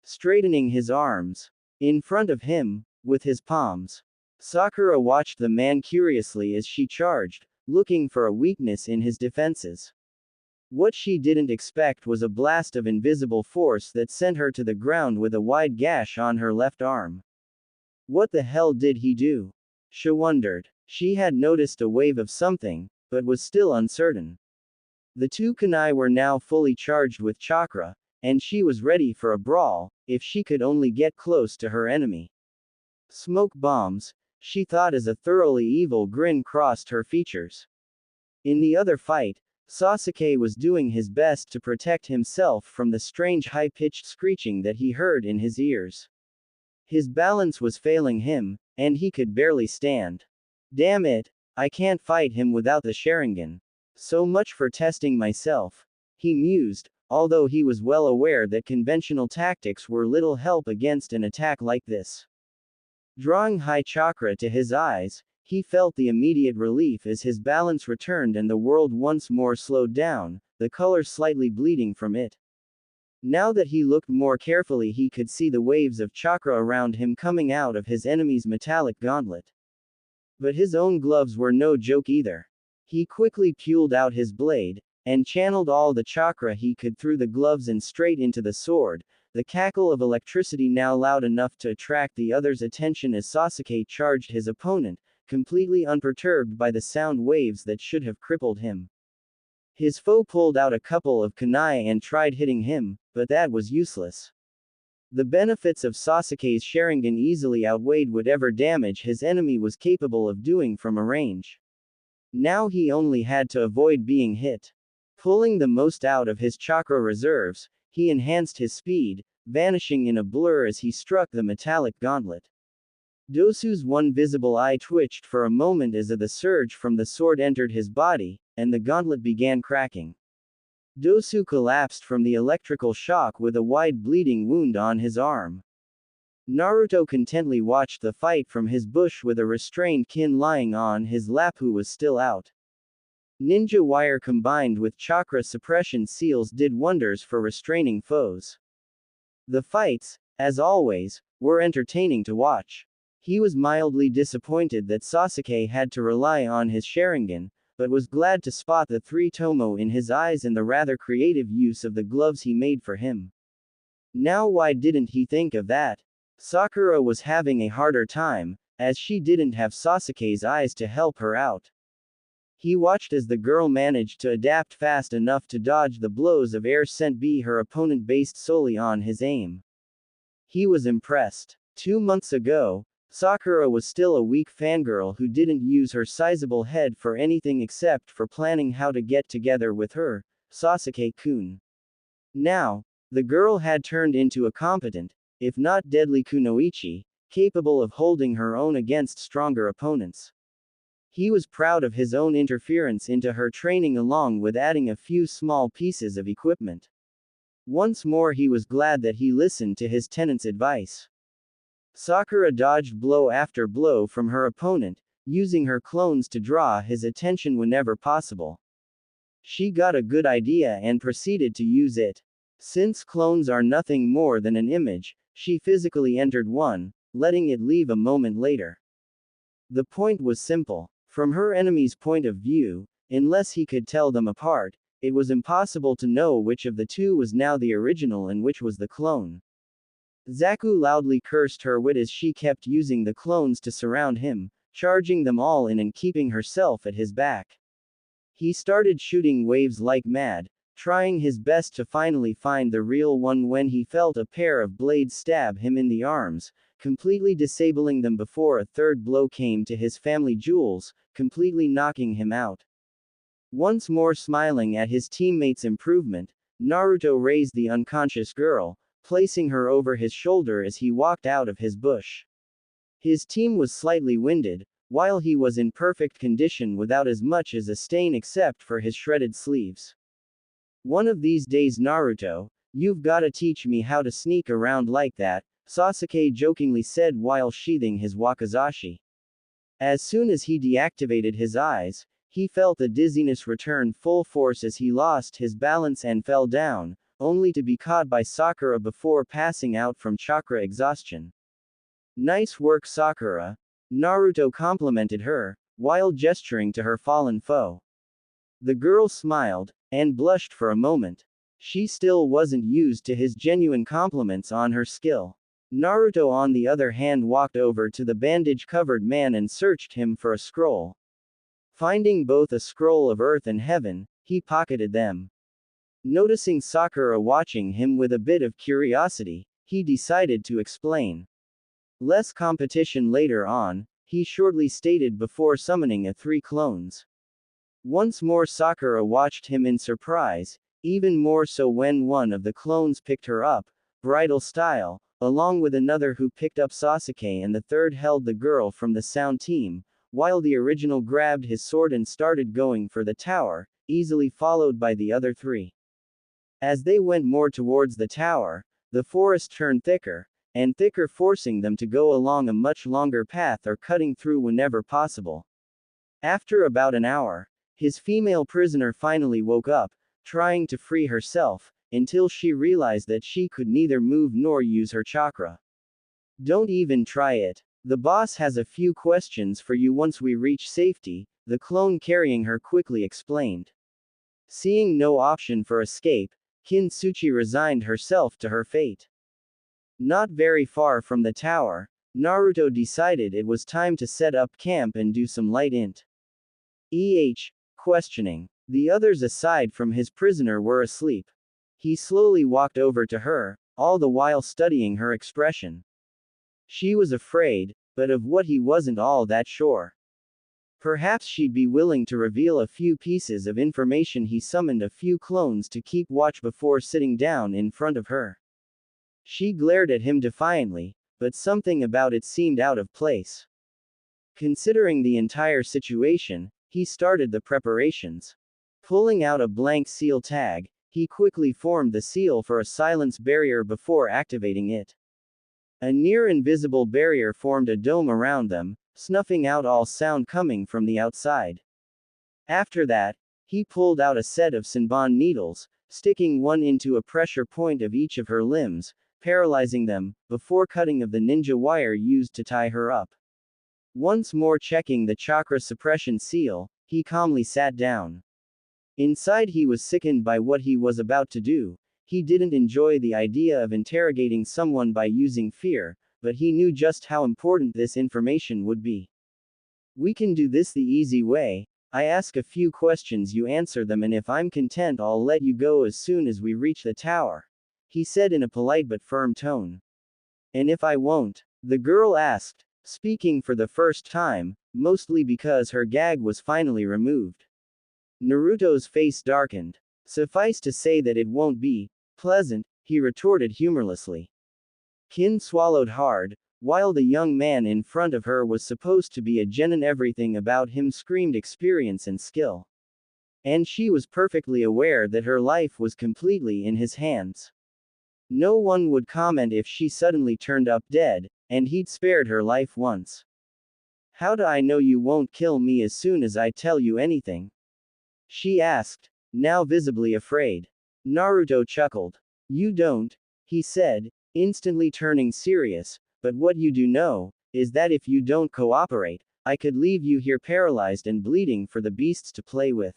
Straightening his arms in front of him, with his palms, Sakura watched the man curiously as she charged, looking for a weakness in his defenses. What she didn't expect was a blast of invisible force that sent her to the ground with a wide gash on her left arm. What the hell did he do? She wondered. She had noticed a wave of something, but was still uncertain. The two kunai were now fully charged with chakra, and she was ready for a brawl, if she could only get close to her enemy. Smoke bombs, she thought as a thoroughly evil grin crossed her features. In the other fight, Sasuke was doing his best to protect himself from the strange high-pitched screeching that he heard in his ears. His balance was failing him, and he could barely stand. Damn it, I can't fight him without the Sharingan. So much for testing myself, he mused, although he was well aware that conventional tactics were little help against an attack like this. Drawing high chakra to his eyes, he felt the immediate relief as his balance returned and the world once more slowed down, the color slightly bleeding from it. Now that he looked more carefully, he could see the waves of chakra around him coming out of his enemy's metallic gauntlet. But his own gloves were no joke either. He quickly pulled out his blade, and channeled all the chakra he could through the gloves and straight into the sword, the cackle of electricity now loud enough to attract the other's attention as Sasuke charged his opponent, completely unperturbed by the sound waves that should have crippled him. His foe pulled out a couple of kunai and tried hitting him, but that was useless. The benefits of Sasuke's Sharingan easily outweighed whatever damage his enemy was capable of doing from a range. Now he only had to avoid being hit. Pulling the most out of his chakra reserves, he enhanced his speed, vanishing in a blur as he struck the metallic gauntlet. Dosu's one visible eye twitched for a moment as the surge from the sword entered his body, and the gauntlet began cracking. Dosu collapsed from the electrical shock with a wide bleeding wound on his arm. Naruto contently watched the fight from his bush with a restrained Kin lying on his lap who was still out. Ninja wire combined with chakra suppression seals did wonders for restraining foes. The fights, as always, were entertaining to watch. He was mildly disappointed that Sasuke had to rely on his Sharingan, but was glad to spot the three tomo in his eyes and the rather creative use of the gloves he made for him. Now why didn't he think of that? Sakura was having a harder time, as she didn't have Sasuke's eyes to help her out. He watched as the girl managed to adapt fast enough to dodge the blows of air sent by her opponent based solely on his aim. He was impressed. 2 months ago, Sakura was still a weak fangirl who didn't use her sizable head for anything except for planning how to get together with her, Sasuke-kun. Now, the girl had turned into a competent, if not deadly kunoichi, capable of holding her own against stronger opponents. He was proud of his own interference into her training along with adding a few small pieces of equipment. Once more he was glad that he listened to his tenant's advice. Sakura dodged blow after blow from her opponent, using her clones to draw his attention whenever possible. She got a good idea and proceeded to use it. Since clones are nothing more than an image, she physically entered one, letting it leave a moment later. The point was simple. From her enemy's point of view, unless he could tell them apart, it was impossible to know which of the two was now the original and which was the clone. Zaku loudly cursed her wit as she kept using the clones to surround him, charging them all in and keeping herself at his back. He started shooting waves like mad, trying his best to finally find the real one when he felt a pair of blades stab him in the arms, completely disabling them before a third blow came to his family jewels, completely knocking him out. Once more smiling at his teammates' improvement, Naruto raised the unconscious girl, placing her over his shoulder as he walked out of his bush. His team was slightly winded, while he was in perfect condition without as much as a stain except for his shredded sleeves. One of these days, Naruto, you've gotta teach me how to sneak around like that, Sasuke jokingly said while sheathing his wakizashi. As soon as he deactivated his eyes, he felt the dizziness return full force as he lost his balance and fell down, only to be caught by Sakura before passing out from chakra exhaustion. Nice work, Sakura. Naruto complimented her, while gesturing to her fallen foe. The girl smiled, and blushed for a moment. She still wasn't used to his genuine compliments on her skill. Naruto on the other hand walked over to the bandage-covered man and searched him for a scroll. Finding both a scroll of earth and heaven, he pocketed them. Noticing Sakura watching him with a bit of curiosity, he decided to explain. Less competition later on, he shortly stated before summoning a 3 clones. Once more Sakura watched him in surprise, even more so when one of the clones picked her up, bridal style, along with another who picked up Sasuke and the third held the girl from the sound team, while the original grabbed his sword and started going for the tower, easily followed by the other 3. As they went more towards the tower, the forest turned thicker, and thicker, forcing them to go along a much longer path or cutting through whenever possible. After about an hour, his female prisoner finally woke up, trying to free herself, until she realized that she could neither move nor use her chakra. Don't even try it. The boss has a few questions for you once we reach safety, the clone carrying her quickly explained. Seeing no option for escape, Kintsuchi resigned herself to her fate. Not very far from the tower, Naruto decided it was time to set up camp and do some light questioning. The others aside from his prisoner were asleep. He slowly walked over to her, all the while studying her expression. She was afraid, but of what he wasn't all that sure. Perhaps she'd be willing to reveal a few pieces of information. He summoned a few clones to keep watch before sitting down in front of her. She glared at him defiantly, but something about it seemed out of place. Considering the entire situation, he started the preparations. Pulling out a blank seal tag, he quickly formed the seal for a silence barrier before activating it. A near-invisible barrier formed a dome around them, snuffing out all sound coming from the outside. After that, he pulled out a set of Senbon needles, sticking one into a pressure point of each of her limbs, paralyzing them, before cutting of the ninja wire used to tie her up. Once more checking the chakra suppression seal, he calmly sat down. Inside he was sickened by what he was about to do. He didn't enjoy the idea of interrogating someone by using fear, but he knew just how important this information would be. We can do this the easy way. I ask a few questions, you answer them, and if I'm content, I'll let you go as soon as we reach the tower, he said in a polite but firm tone. And if I won't? The girl asked, speaking for the first time, mostly because her gag was finally removed. Naruto's face darkened. Suffice to say that it won't be pleasant, he retorted humorlessly. Kin swallowed hard. While the young man in front of her was supposed to be a genin, everything about him screamed experience and skill. And she was perfectly aware that her life was completely in his hands. No one would comment if she suddenly turned up dead, and he'd spared her life once. How do I know you won't kill me as soon as I tell you anything? She asked, now visibly afraid. Naruto chuckled. You don't, he said, instantly turning serious, but what you do know, is that if you don't cooperate, I could leave you here paralyzed and bleeding for the beasts to play with.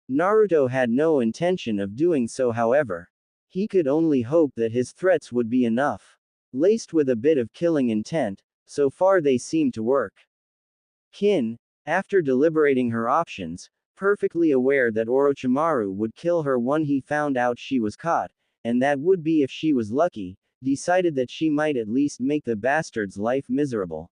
Naruto had no intention of doing so, however. He could only hope that his threats would be enough. Laced with a bit of killing intent, so far they seemed to work. Kin, after deliberating her options, perfectly aware that Orochimaru would kill her when he found out she was caught, and that would be if she was lucky, decided that she might at least make the bastard's life miserable.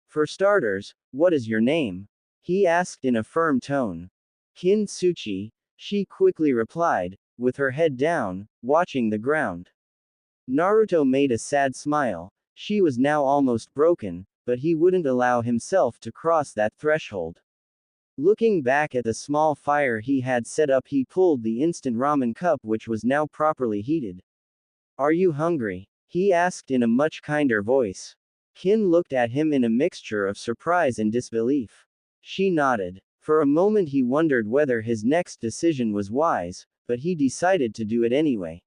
For starters, what is your name? He asked in a firm tone. Kin Tsuchi, she quickly replied, with her head down, watching the ground. Naruto made a sad smile. She was now almost broken, but he wouldn't allow himself to cross that threshold. Looking back at the small fire he had set up, he pulled the instant ramen cup, which was now properly heated. Are you hungry? He asked in a much kinder voice. Kin looked at him in a mixture of surprise and disbelief. She nodded. For a moment he wondered whether his next decision was wise, but he decided to do it anyway.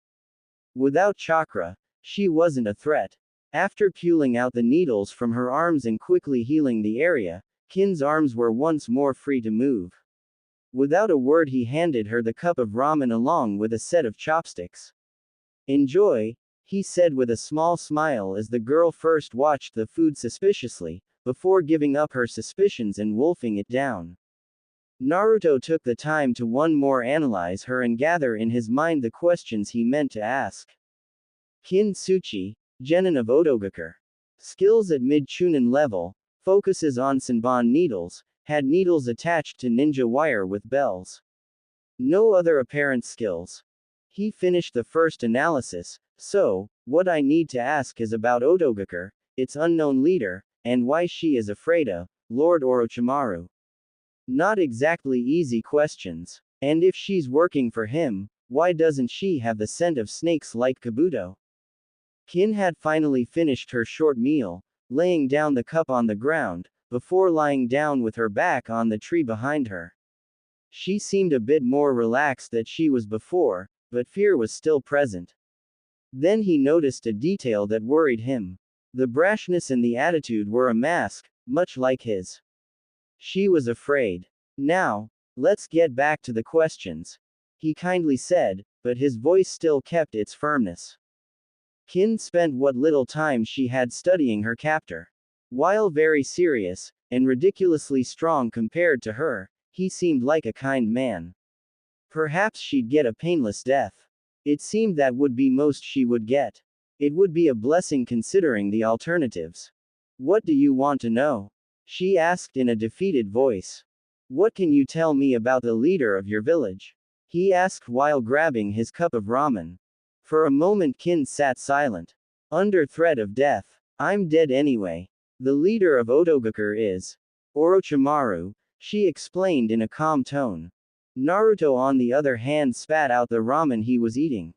Without chakra, she wasn't a threat. After pulling out the needles from her arms and quickly healing the area, Kin's arms were once more free to move. Without a word he handed her the cup of ramen along with a set of chopsticks. Enjoy, he said with a small smile as the girl first watched the food suspiciously, before giving up her suspicions and wolfing it down. Naruto took the time to one more analyze her and gather in his mind the questions he meant to ask. Kin Tsuchi, genin of Otogakur. Skills at mid-chunin level, focuses on Senbon needles, had needles attached to ninja wire with bells. No other apparent skills. He finished the first analysis, so, what I need to ask is about Otogakur, its unknown leader, and why she is afraid of Lord Orochimaru. Not exactly easy questions. And if she's working for him, why doesn't she have the scent of snakes like Kabuto? Kin had finally finished her short meal, laying down the cup on the ground, before lying down with her back on the tree behind her. She seemed a bit more relaxed than she was before, but fear was still present. Then he noticed a detail that worried him. The brashness and the attitude were a mask, much like his. She was afraid. Now, let's get back to the questions, he kindly said, but his voice still kept its firmness. Kin spent what little time she had studying her captor. While very serious, and ridiculously strong compared to her, he seemed like a kind man. Perhaps she'd get a painless death. It seemed that would be most she would get. It would be a blessing considering the alternatives. What do you want to know? She asked in a defeated voice. What can you tell me about the leader of your village? He asked while grabbing his cup of ramen. For a moment Kin sat silent. Under threat of death. I'm dead anyway. The leader of Otogakur is Orochimaru, she explained in a calm tone. Naruto on the other hand spat out the ramen he was eating.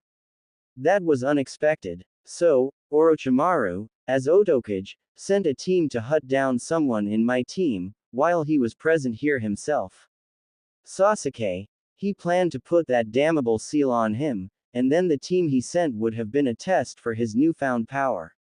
That was unexpected. So, Orochimaru, as Otokage, sent a team to hunt down someone in my team, while he was present here himself. Sasuke. He planned to put that damnable seal on him, and then the team he sent would have been a test for his newfound power.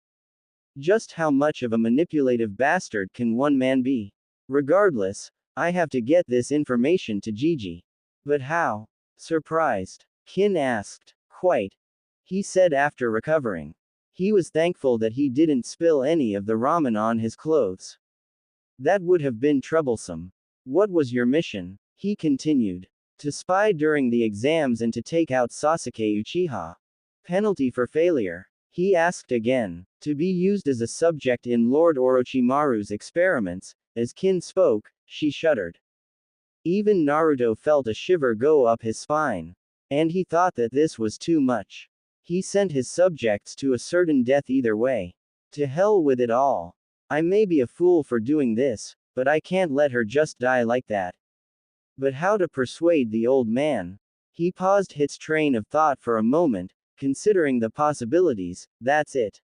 Just how much of a manipulative bastard can one man be? Regardless, I have to get this information to Gigi. But how? Surprised, Kin asked. Quite. He said after recovering. He was thankful that he didn't spill any of the ramen on his clothes. That would have been troublesome. What was your mission? He continued. To spy during the exams and to take out Sasuke Uchiha. Penalty for failure? He asked again. To be used as a subject in Lord Orochimaru's experiments. As Kin spoke, she shuddered. Even Naruto felt a shiver go up his spine. And he thought that this was too much. He sent his subjects to a certain death either way. To hell with it all. I may be a fool for doing this, but I can't let her just die like that. But how to persuade the old man? He paused his train of thought for a moment, considering the possibilities. That's it.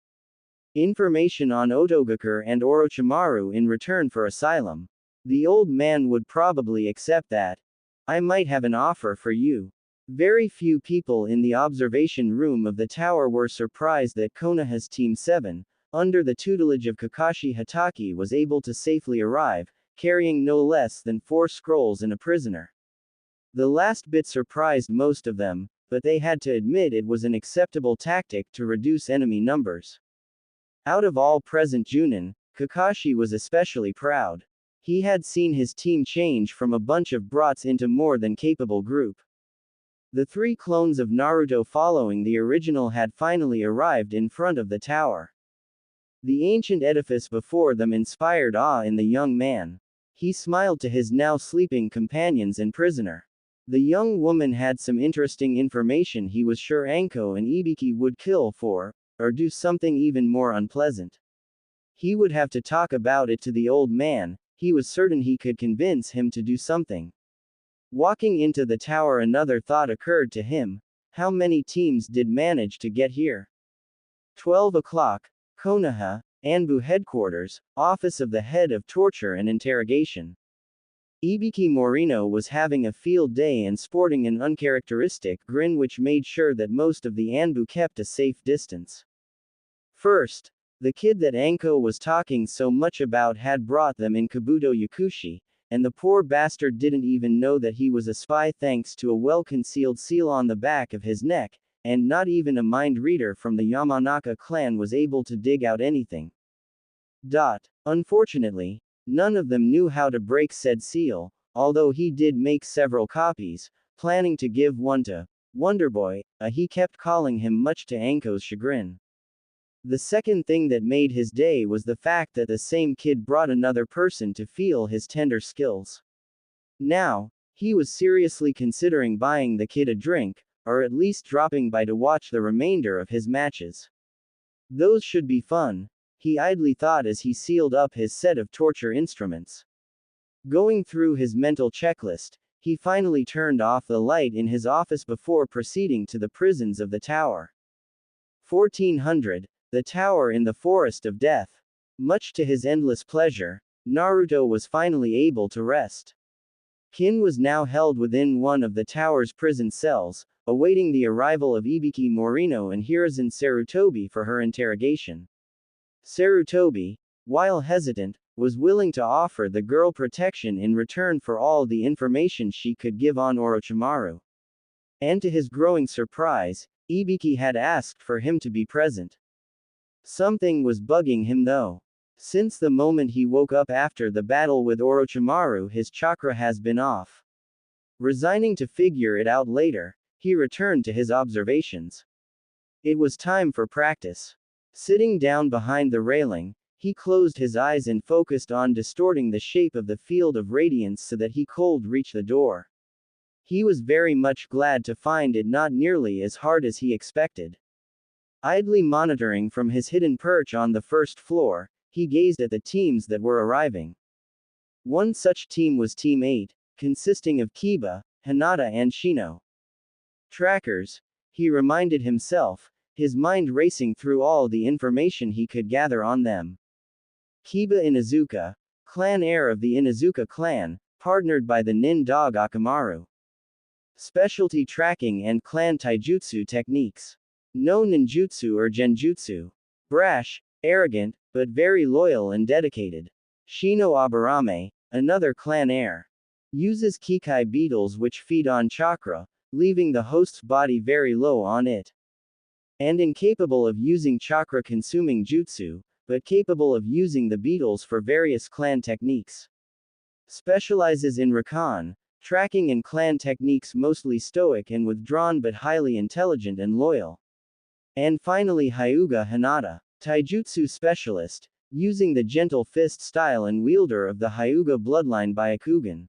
Information on Otogakure and Orochimaru in return for asylum. The old man would probably accept that. I might have an offer for you. Very few people in the observation room of the tower were surprised that Konoha's Team 7, under the tutelage of Kakashi Hatake, was able to safely arrive, carrying no less than 4 scrolls and a prisoner. The last bit surprised most of them, but they had to admit it was an acceptable tactic to reduce enemy numbers. Out of all present Junin, Kakashi was especially proud. He had seen his team change from a bunch of brats into more than capable group. The 3 clones of Naruto following the original had finally arrived in front of the tower. The ancient edifice before them inspired awe in the young man. He smiled to his now sleeping companions and prisoner. The young woman had some interesting information he was sure Anko and Ibiki would kill for, or do something even more unpleasant. He would have to talk about it to the old man. He was certain he could convince him to do something. Walking into the tower, another thought occurred to him. How many teams did manage to get here? 12 o'clock. Konoha, Anbu headquarters, office of the head of torture and interrogation. Ibiki Morino was having a field day and sporting an uncharacteristic grin which made sure that most of the Anbu kept a safe distance. First, the kid that Anko was talking so much about had brought them in Kabuto Yakushi, and the poor bastard didn't even know that he was a spy thanks to a well-concealed seal on the back of his neck, and not even a mind reader from the Yamanaka clan was able to dig out anything. Unfortunately, none of them knew how to break said seal, although he did make several copies, planning to give one to Wonderboy, he kept calling him much to Anko's chagrin. The second thing that made his day was the fact that the same kid brought another person to feel his tender skills. Now, he was seriously considering buying the kid a drink, or at least dropping by to watch the remainder of his matches. Those should be fun, he idly thought as he sealed up his set of torture instruments. Going through his mental checklist, he finally turned off the light in his office before proceeding to the prisons of the tower. 1400, the tower in the forest of death. Much to his endless pleasure, Naruto was finally able to rest. Kin was now held within one of the tower's prison cells, awaiting the arrival of Ibiki Morino and Hiruzen Sarutobi for her interrogation. Sarutobi, while hesitant, was willing to offer the girl protection in return for all the information she could give on Orochimaru. And to his growing surprise, Ibiki had asked for him to be present. Something was bugging him though. Since the moment he woke up after the battle with Orochimaru, his chakra has been off. Resigning to figure it out later, he returned to his observations. It was time for practice. Sitting down behind the railing, he closed his eyes and focused on distorting the shape of the field of radiance so that he could reach the door. He was very much glad to find it not nearly as hard as he expected. Idly monitoring from his hidden perch on the first floor, he gazed at the teams that were arriving. One such team was Team 8, consisting of Kiba, Hinata and Shino. Trackers, he reminded himself, his mind racing through all the information he could gather on them. Kiba Inuzuka, clan heir of the Inuzuka clan, partnered by the nin dog Akamaru. Specialty tracking and clan taijutsu techniques. No ninjutsu or genjutsu. Brash, arrogant, but very loyal and dedicated. Shino Aburame, another clan heir. Uses Kikai beetles which feed on chakra, leaving the host's body very low on it. and incapable of using chakra-consuming jutsu, but capable of using the beetles for various clan techniques. Specializes in Rakan, tracking and clan techniques, mostly stoic and withdrawn but highly intelligent and loyal. And finally Hyuga Hinata, taijutsu specialist, using the gentle fist style and wielder of the Hyuga bloodline Byakugan.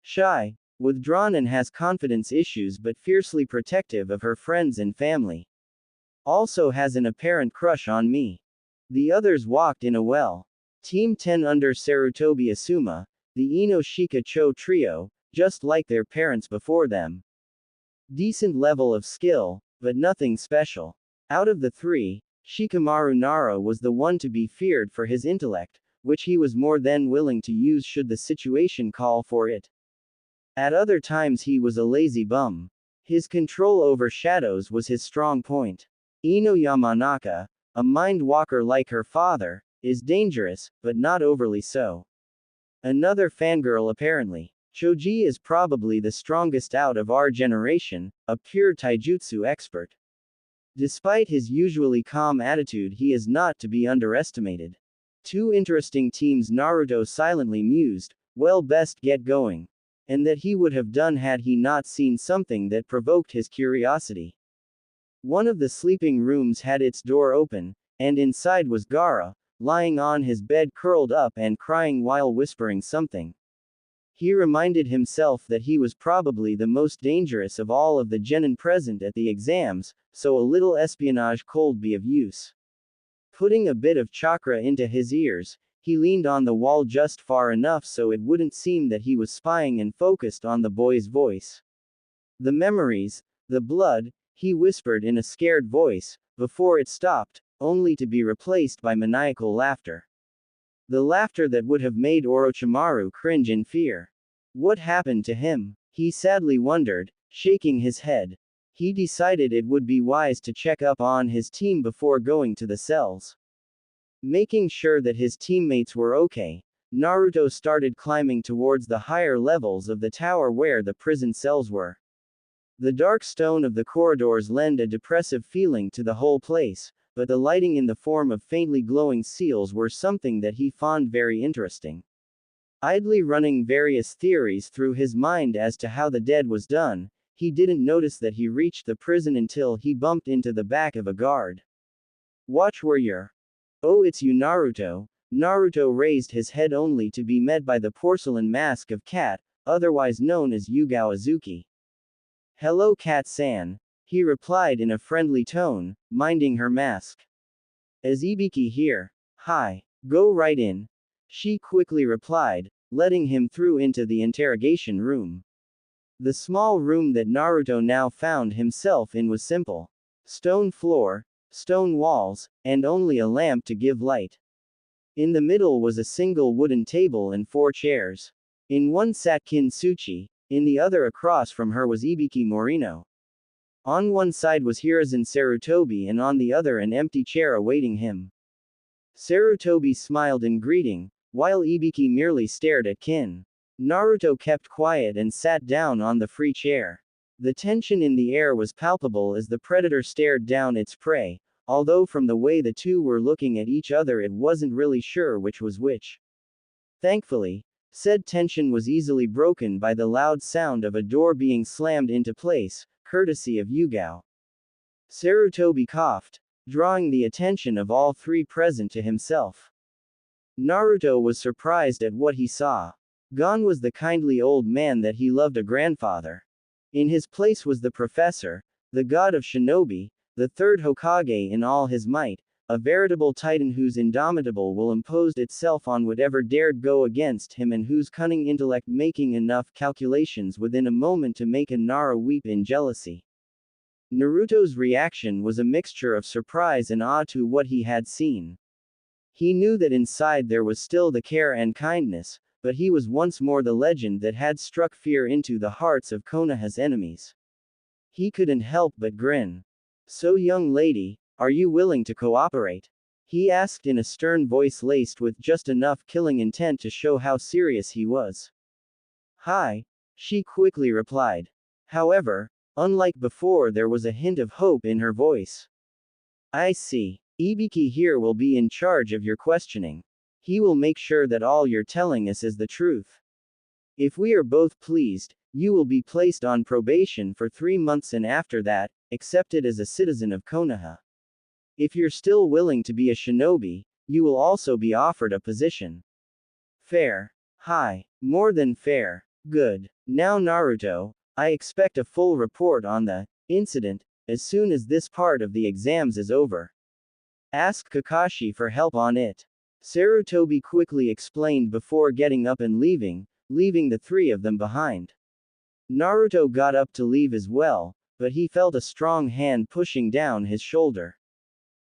Shy, withdrawn and has confidence issues but fiercely protective of her friends and family. Also has an apparent crush on me. The others walked in a well. Team 10 under Sarutobi Asuma, the Ino Shika Cho trio, just like their parents before them. Decent level of skill, but nothing special. Out of the three, Shikamaru Nara was the one to be feared for his intellect, which he was more than willing to use should the situation call for it. At other times he was a lazy bum. His control over shadows was his strong point. Ino Yamanaka, a mind walker like her father, is dangerous, but not overly so. Another fangirl apparently. Choji is probably the strongest out of our generation, a pure taijutsu expert. Despite his usually calm attitude, he is not to be underestimated. Two interesting teams. Naruto silently mused, well, best get going. And that he would have done had he not seen something that provoked his curiosity. One of the sleeping rooms had its door open, and inside was Gaara, lying on his bed curled up and crying while whispering something. He reminded himself that he was probably the most dangerous of all of the genin present at the exams, so a little espionage could be of use. Putting a bit of chakra into his ears, he leaned on the wall just far enough so it wouldn't seem that he was spying and focused on the boy's voice. The memories, the blood, he whispered in a scared voice, before it stopped, only to be replaced by maniacal laughter. The laughter that would have made Orochimaru cringe in fear. What happened to him? He sadly wondered, shaking his head. He decided it would be wise to check up on his team before going to the cells. Making sure that his teammates were okay, Naruto started climbing towards the higher levels of the tower where the prison cells were. The dark stone of the corridors lent a depressive feeling to the whole place, but the lighting in the form of faintly glowing seals were something that he found very interesting. Idly running various theories through his mind as to how the deed was done, he didn't notice that he reached the prison until he bumped into the back of a guard. "Watch where you're." "Oh, it's you, Naruto." Naruto raised his head only to be met by the porcelain mask of Cat, otherwise known as Yugao Azuki. "Hello, Cat-san," he replied in a friendly tone, minding her mask. "Is Ibiki here?" "Hi. Go right in," she quickly replied, letting him through into the interrogation room. The small room that Naruto now found himself in was simple. Stone floor, stone walls, and only a lamp to give light. In the middle was a single wooden table and 4 chairs. In one sat Kintsuchi, in the other across from her was Ibiki Morino. On one side was Hiruzen Sarutobi and on the other an empty chair awaiting him. Sarutobi smiled in greeting, while Ibiki merely stared at Kin. Naruto kept quiet and sat down on the free chair. The tension in the air was palpable as the predator stared down its prey, although from the way the two were looking at each other it wasn't really sure which was which. Thankfully, said tension was easily broken by the loud sound of a door being slammed into place, courtesy of Yugao. Sarutobi coughed, drawing the attention of all three present to himself. Naruto was surprised at what he saw. Gone was the kindly old man that he loved, a grandfather. In his place was the professor, the god of shinobi, the third Hokage in all his might, a veritable titan whose indomitable will imposed itself on whatever dared go against him and whose cunning intellect making enough calculations within a moment to make a Nara weep in jealousy. Naruto's reaction was a mixture of surprise and awe to what he had seen. He knew that inside there was still the care and kindness, but he was once more the legend that had struck fear into the hearts of Konoha's enemies. He couldn't help but grin. "So, young lady, are you willing to cooperate?" he asked in a stern voice laced with just enough killing intent to show how serious he was. "Hi," she quickly replied. However, unlike before, there was a hint of hope in her voice. I see. Ibiki here will be in charge of your questioning. He will make sure that all you're telling us is the truth. If we are both pleased, you will be placed on probation for 3 months and after that, accepted as a citizen of Konoha. If you're still willing to be a shinobi, you will also be offered a position. Fair. Hi. More than fair. Good. Now Naruto, I expect a full report on the incident as soon as this part of the exams is over. Ask Kakashi for help on it. Sarutobi quickly explained before getting up and leaving the three of them behind. Naruto got up to leave as well, but he felt a strong hand pushing down his shoulder.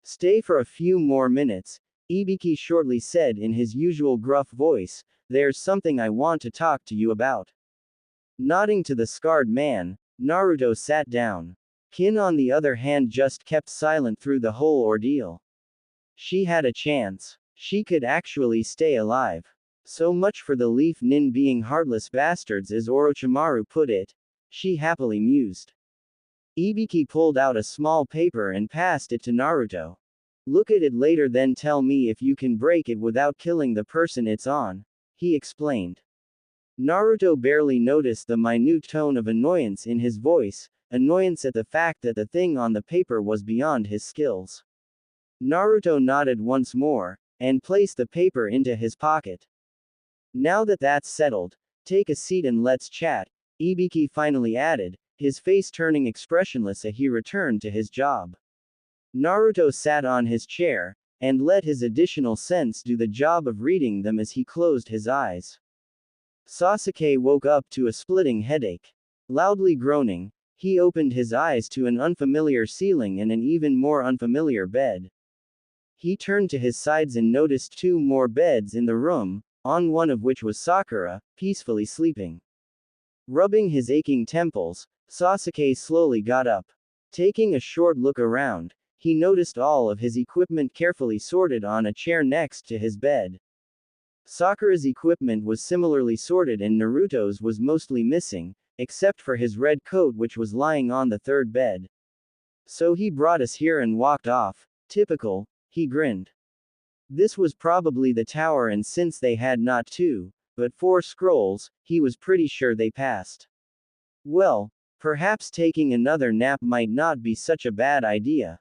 Stay for a few more minutes, Ibiki shortly said in his usual gruff voice, there's something I want to talk to you about. Nodding to the scarred man, Naruto sat down. Kin on the other hand just kept silent through the whole ordeal. She had a chance. She could actually stay alive. So much for the Leaf Nin being heartless bastards as Orochimaru put it. She happily mused. Ibiki pulled out a small paper and passed it to Naruto. Look at it later then tell me if you can break it without killing the person it's on, he explained. Naruto barely noticed the minute tone of annoyance in his voice, annoyance at the fact that the thing on the paper was beyond his skills. Naruto nodded once more, and placed the paper into his pocket. Now that that's settled, take a seat and let's chat, Ibiki finally added, his face turning expressionless as he returned to his job. Naruto sat on his chair, and let his additional sense do the job of reading them as he closed his eyes. Sasuke woke up to a splitting headache. Loudly groaning, he opened his eyes to an unfamiliar ceiling and an even more unfamiliar bed. He turned to his sides and noticed two more beds in the room, on one of which was Sakura, peacefully sleeping. Rubbing his aching temples, Sasuke slowly got up. Taking a short look around, he noticed all of his equipment carefully sorted on a chair next to his bed. Sakura's equipment was similarly sorted and Naruto's was mostly missing, except for his red coat which was lying on the third bed. So he brought us here and walked off. Typical, he grinned. This was probably the tower and since they had not two, but 4 scrolls, he was pretty sure they passed. Well, perhaps taking another nap might not be such a bad idea.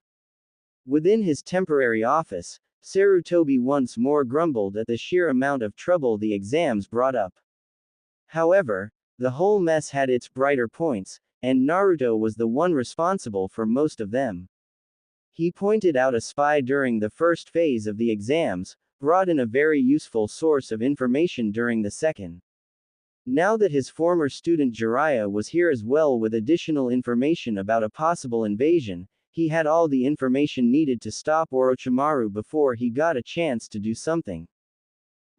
Within his temporary office, Sarutobi once more grumbled at the sheer amount of trouble the exams brought up. However, the whole mess had its brighter points, and Naruto was the one responsible for most of them. He pointed out a spy during the first phase of the exams, brought in a very useful source of information during the second. Now that his former student Jiraiya was here as well with additional information about a possible invasion, he had all the information needed to stop Orochimaru before he got a chance to do something.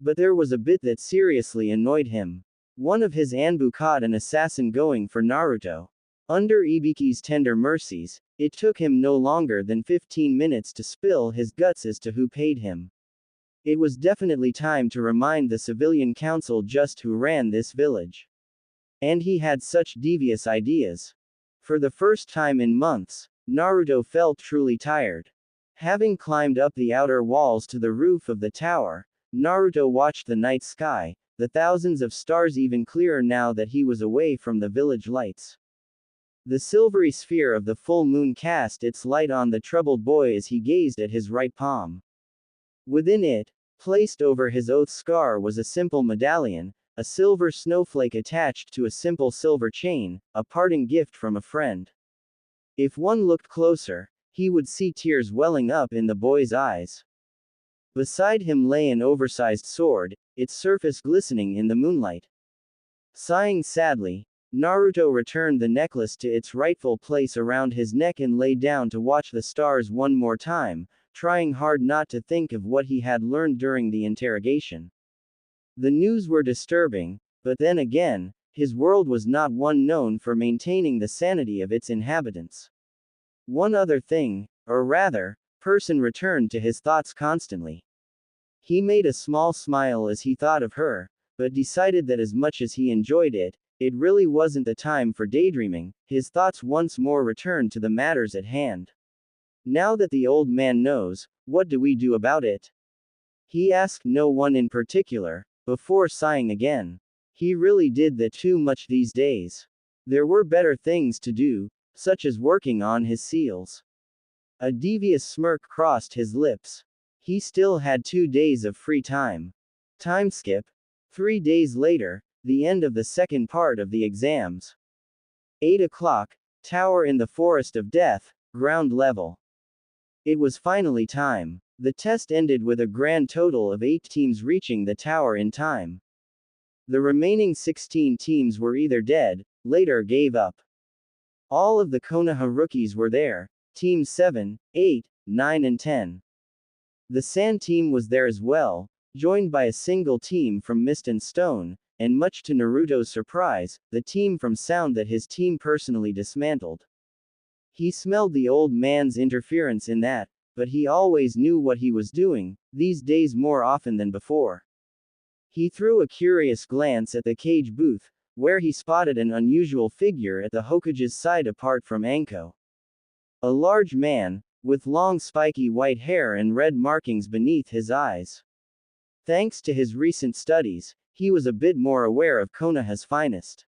But there was a bit that seriously annoyed him. One of his Anbu caught an assassin going for Naruto. Under Ibiki's tender mercies, it took him no longer than 15 minutes to spill his guts as to who paid him. It was definitely time to remind the civilian council just who ran this village. And he had such devious ideas. For the first time in months, Naruto felt truly tired. Having climbed up the outer walls to the roof of the tower, Naruto watched the night sky, the thousands of stars even clearer now that he was away from the village lights. The silvery sphere of the full moon cast its light on the troubled boy as he gazed at his right palm. Within it, placed over his oath scar was a simple medallion, a silver snowflake attached to a simple silver chain, a parting gift from a friend. If one looked closer, he would see tears welling up in the boy's eyes. Beside him lay an oversized sword, its surface glistening in the moonlight. Sighing sadly, Naruto returned the necklace to its rightful place around his neck and lay down to watch the stars one more time, trying hard not to think of what he had learned during the interrogation. The news were disturbing, but then again, his world was not one known for maintaining the sanity of its inhabitants. One other thing, or rather, person returned to his thoughts constantly. He made a small smile as he thought of her, but decided that as much as he enjoyed it, it really wasn't the time for daydreaming. His thoughts once more returned to the matters at hand. Now that the old man knows, what do we do about it? He asked no one in particular, before sighing again. He really did that too much these days. There were better things to do, such as working on his seals. A devious smirk crossed his lips. He still had 2 days of free time. Time skip. 3 days later, the end of the second part of the exams. 8 o'clock, tower in the Forest of Death, ground level. It was finally time. The test ended with a grand total of 8 teams reaching the tower in time. The remaining 16 teams were either dead, later gave up. All of the Konoha rookies were there, teams 7, 8, 9 and 10. The Sand team was there as well, joined by a single team from Mist and Stone, and much to Naruto's surprise, the team from Sound that his team personally dismantled. He smelled the old man's interference in that, but he always knew what he was doing, these days more often than before. He threw a curious glance at the cage booth, where he spotted an unusual figure at the Hokage's side apart from Anko. A large man, with long spiky white hair and red markings beneath his eyes. Thanks to his recent studies, he was a bit more aware of Konoha's finest.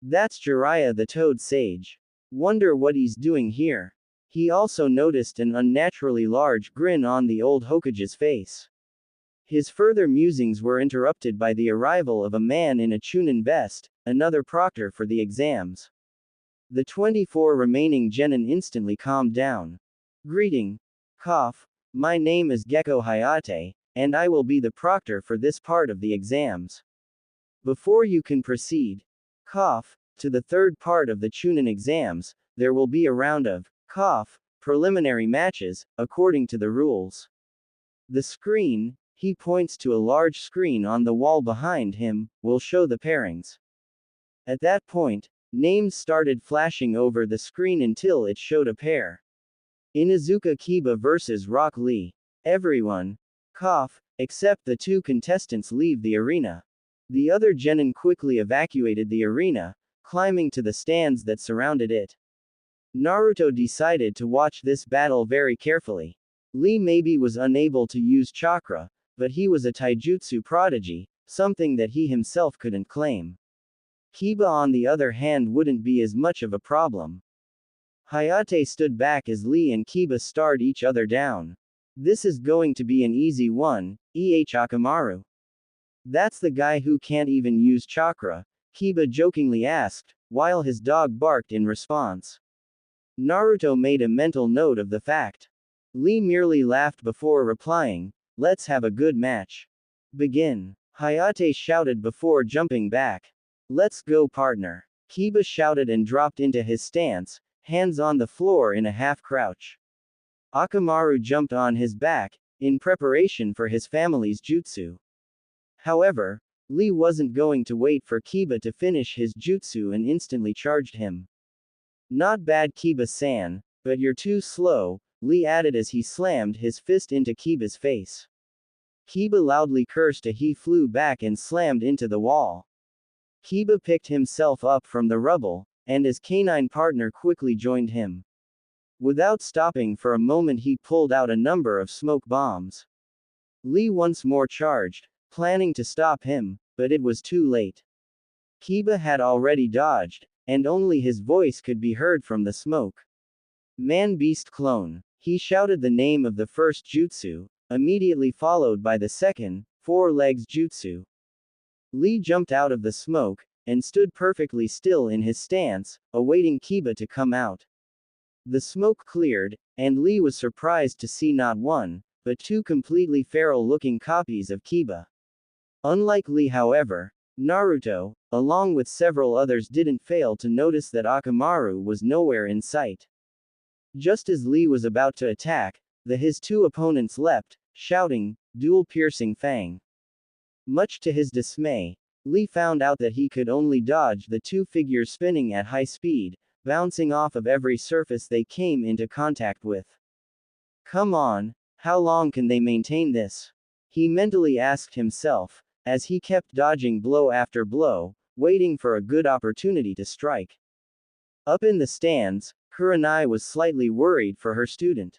That's Jiraiya the Toad Sage. Wonder what he's doing here. He also noticed an unnaturally large grin on the old Hokage's face. His further musings were interrupted by the arrival of a man in a Chunin vest, another proctor for the exams. The 24 remaining genin instantly calmed down. Greeting. Cough. My name is Gecko Hayate, and I will be the proctor for this part of the exams. Before you can proceed, cough, to the third part of the Chunin exams, there will be a round of, cough, preliminary matches, according to the rules. The screen, he points to a large screen on the wall behind him, will show the pairings. At that point, names started flashing over the screen until it showed a pair. Inuzuka Kiba vs Rock Lee. Everyone, cough, except the 2 contestants leave the arena. The other genin quickly evacuated the arena, climbing to the stands that surrounded it. Naruto decided to watch this battle very carefully. Lee maybe was unable to use chakra, but he was a taijutsu prodigy, something that he himself couldn't claim. Kiba on the other hand wouldn't be as much of a problem. Hayate stood back as Lee and Kiba stared each other down. This is going to be an easy one, Akamaru. That's the guy who can't even use chakra, Kiba jokingly asked, while his dog barked in response. Naruto made a mental note of the fact. Lee merely laughed before replying, let's have a good match. Begin. Hayate shouted before jumping back. Let's go partner. Kiba shouted and dropped into his stance, hands on the floor in a half crouch. Akamaru jumped on his back, in preparation for his family's jutsu. However, Lee wasn't going to wait for Kiba to finish his jutsu and instantly charged him. Not bad Kiba-san, but you're too slow, Lee added as he slammed his fist into Kiba's face. Kiba loudly cursed as he flew back and slammed into the wall. Kiba picked himself up from the rubble, and his canine partner quickly joined him. Without stopping for a moment he pulled out a number of smoke bombs. Lee once more charged, planning to stop him, but it was too late. Kiba had already dodged, and only his voice could be heard from the smoke. Man-beast clone. He shouted the name of the first jutsu, immediately followed by the second, 4 legs jutsu. Lee jumped out of the smoke, and stood perfectly still in his stance, awaiting Kiba to come out. The smoke cleared, and Lee was surprised to see not 1, but 2 completely feral-looking copies of Kiba. Unlike Lee however, Naruto, along with several others didn't fail to notice that Akamaru was nowhere in sight. Just as Lee was about to attack, his 2 opponents leapt, shouting, dual-piercing fang. Much to his dismay, Lee found out that he could only dodge the 2 figures spinning at high speed, bouncing off of every surface they came into contact with. Come on, how long can they maintain this? He mentally asked himself, as he kept dodging blow after blow, waiting for a good opportunity to strike. Up in the stands, Kurenai was slightly worried for her student.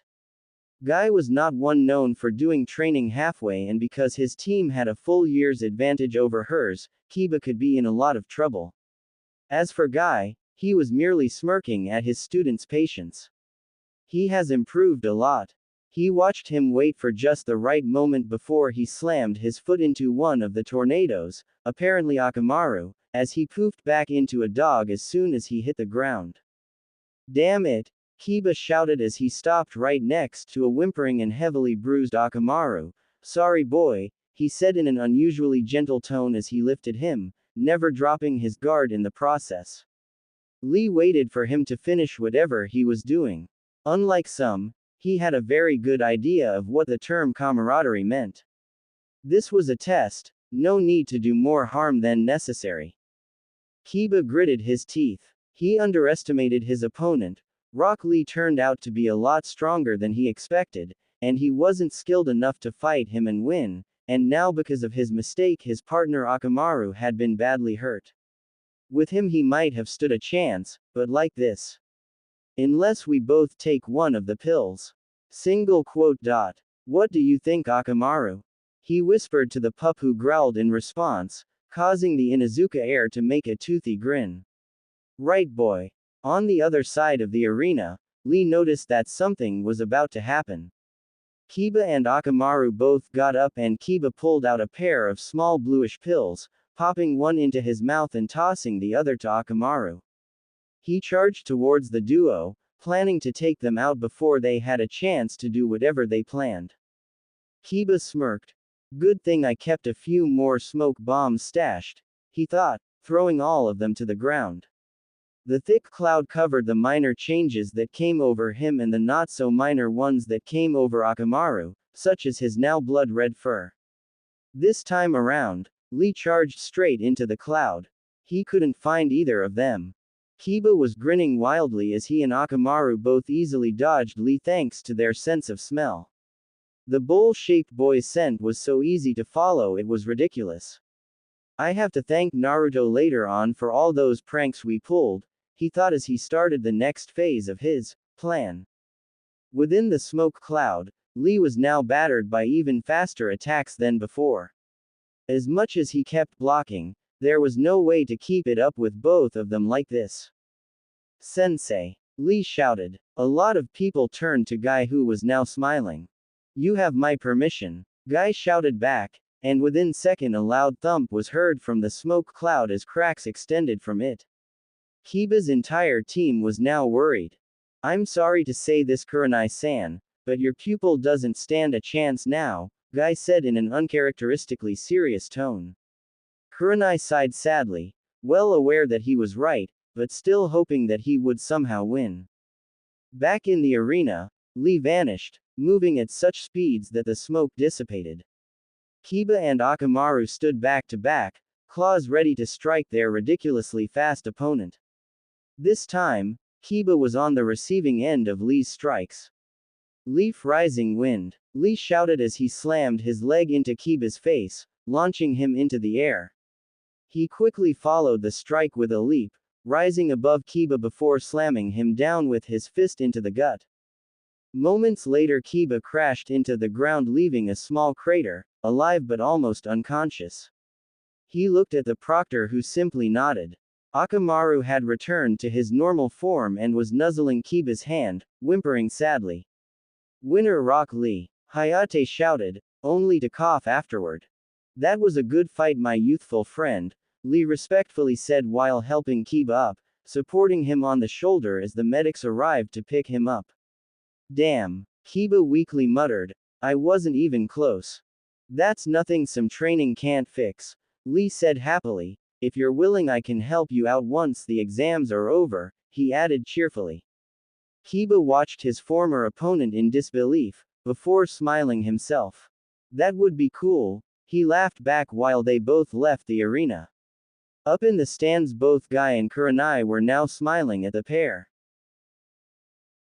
Guy was not one known for doing training halfway, and because his team had a full year's advantage over hers, Kiba could be in a lot of trouble. As for Guy, he was merely smirking at his student's patience. He has improved a lot. He watched him wait for just the right moment before he slammed his foot into one of the tornadoes, apparently Akamaru, as he poofed back into a dog as soon as he hit the ground. Damn it! Kiba shouted as he stopped right next to a whimpering and heavily bruised Akamaru. Sorry boy, he said in an unusually gentle tone as he lifted him, never dropping his guard in the process. Lee waited for him to finish whatever he was doing. Unlike some, he had a very good idea of what the term camaraderie meant. This was a test, no need to do more harm than necessary. Kiba gritted his teeth. He underestimated his opponent. Rock Lee turned out to be a lot stronger than he expected, and he wasn't skilled enough to fight him and win, and now because of his mistake his partner Akamaru had been badly hurt. With him he might have stood a chance, but like this. Unless we both take one of the pills. Single quote. What do you think, Akamaru? He whispered to the pup, who growled in response, causing the Inuzuka heir to make a toothy grin. Right boy. On the other side of the arena, Lee noticed that something was about to happen. Kiba and Akamaru both got up and Kiba pulled out a pair of small bluish pills, popping one into his mouth and tossing the other to Akamaru. He charged towards the duo, planning to take them out before they had a chance to do whatever they planned. Kiba smirked. Good thing I kept a few more smoke bombs stashed, he thought, throwing all of them to the ground. The thick cloud covered the minor changes that came over him and the not-so-minor ones that came over Akamaru, such as his now blood-red fur. This time around, Lee charged straight into the cloud. He couldn't find either of them. Kiba was grinning wildly as he and Akamaru both easily dodged Lee thanks to their sense of smell. The bowl-shaped boy's scent was so easy to follow it was ridiculous. I have to thank Naruto later on for all those pranks we pulled, he thought as he started the next phase of his plan. Within the smoke cloud, Lee was now battered by even faster attacks than before. As much as he kept blocking, there was no way to keep it up with both of them like this. Sensei, Lee shouted. A lot of people turned to Guy, who was now smiling. You have my permission, Guy shouted back, and within second a loud thump was heard from the smoke cloud as cracks extended from it. Kiba's entire team was now worried. I'm sorry to say this, Kurenai-san, but your pupil doesn't stand a chance now, Guy said in an uncharacteristically serious tone. Kurenai sighed sadly, well aware that he was right, but still hoping that he would somehow win. Back in the arena, Lee vanished, moving at such speeds that the smoke dissipated. Kiba and Akamaru stood back to back, claws ready to strike their ridiculously fast opponent. This time, Kiba was on the receiving end of Lee's strikes. Leaf rising wind, Lee shouted as he slammed his leg into Kiba's face, launching him into the air. He quickly followed the strike with a leap, rising above Kiba before slamming him down with his fist into the gut. Moments later Kiba crashed into the ground, leaving a small crater, alive but almost unconscious. He looked at the proctor, who simply nodded. Akamaru had returned to his normal form and was nuzzling Kiba's hand, whimpering sadly. Winner Rock Lee, Hayate shouted, only to cough afterward. That was a good fight, my youthful friend, Lee respectfully said while helping Kiba up, supporting him on the shoulder as the medics arrived to pick him up. Damn, Kiba weakly muttered, I wasn't even close. That's nothing some training can't fix, Lee said happily. If you're willing I can help you out once the exams are over, he added cheerfully. Kiba watched his former opponent in disbelief, before smiling himself. That would be cool, he laughed back while they both left the arena. Up in the stands both Guy and Kurenai were now smiling at the pair.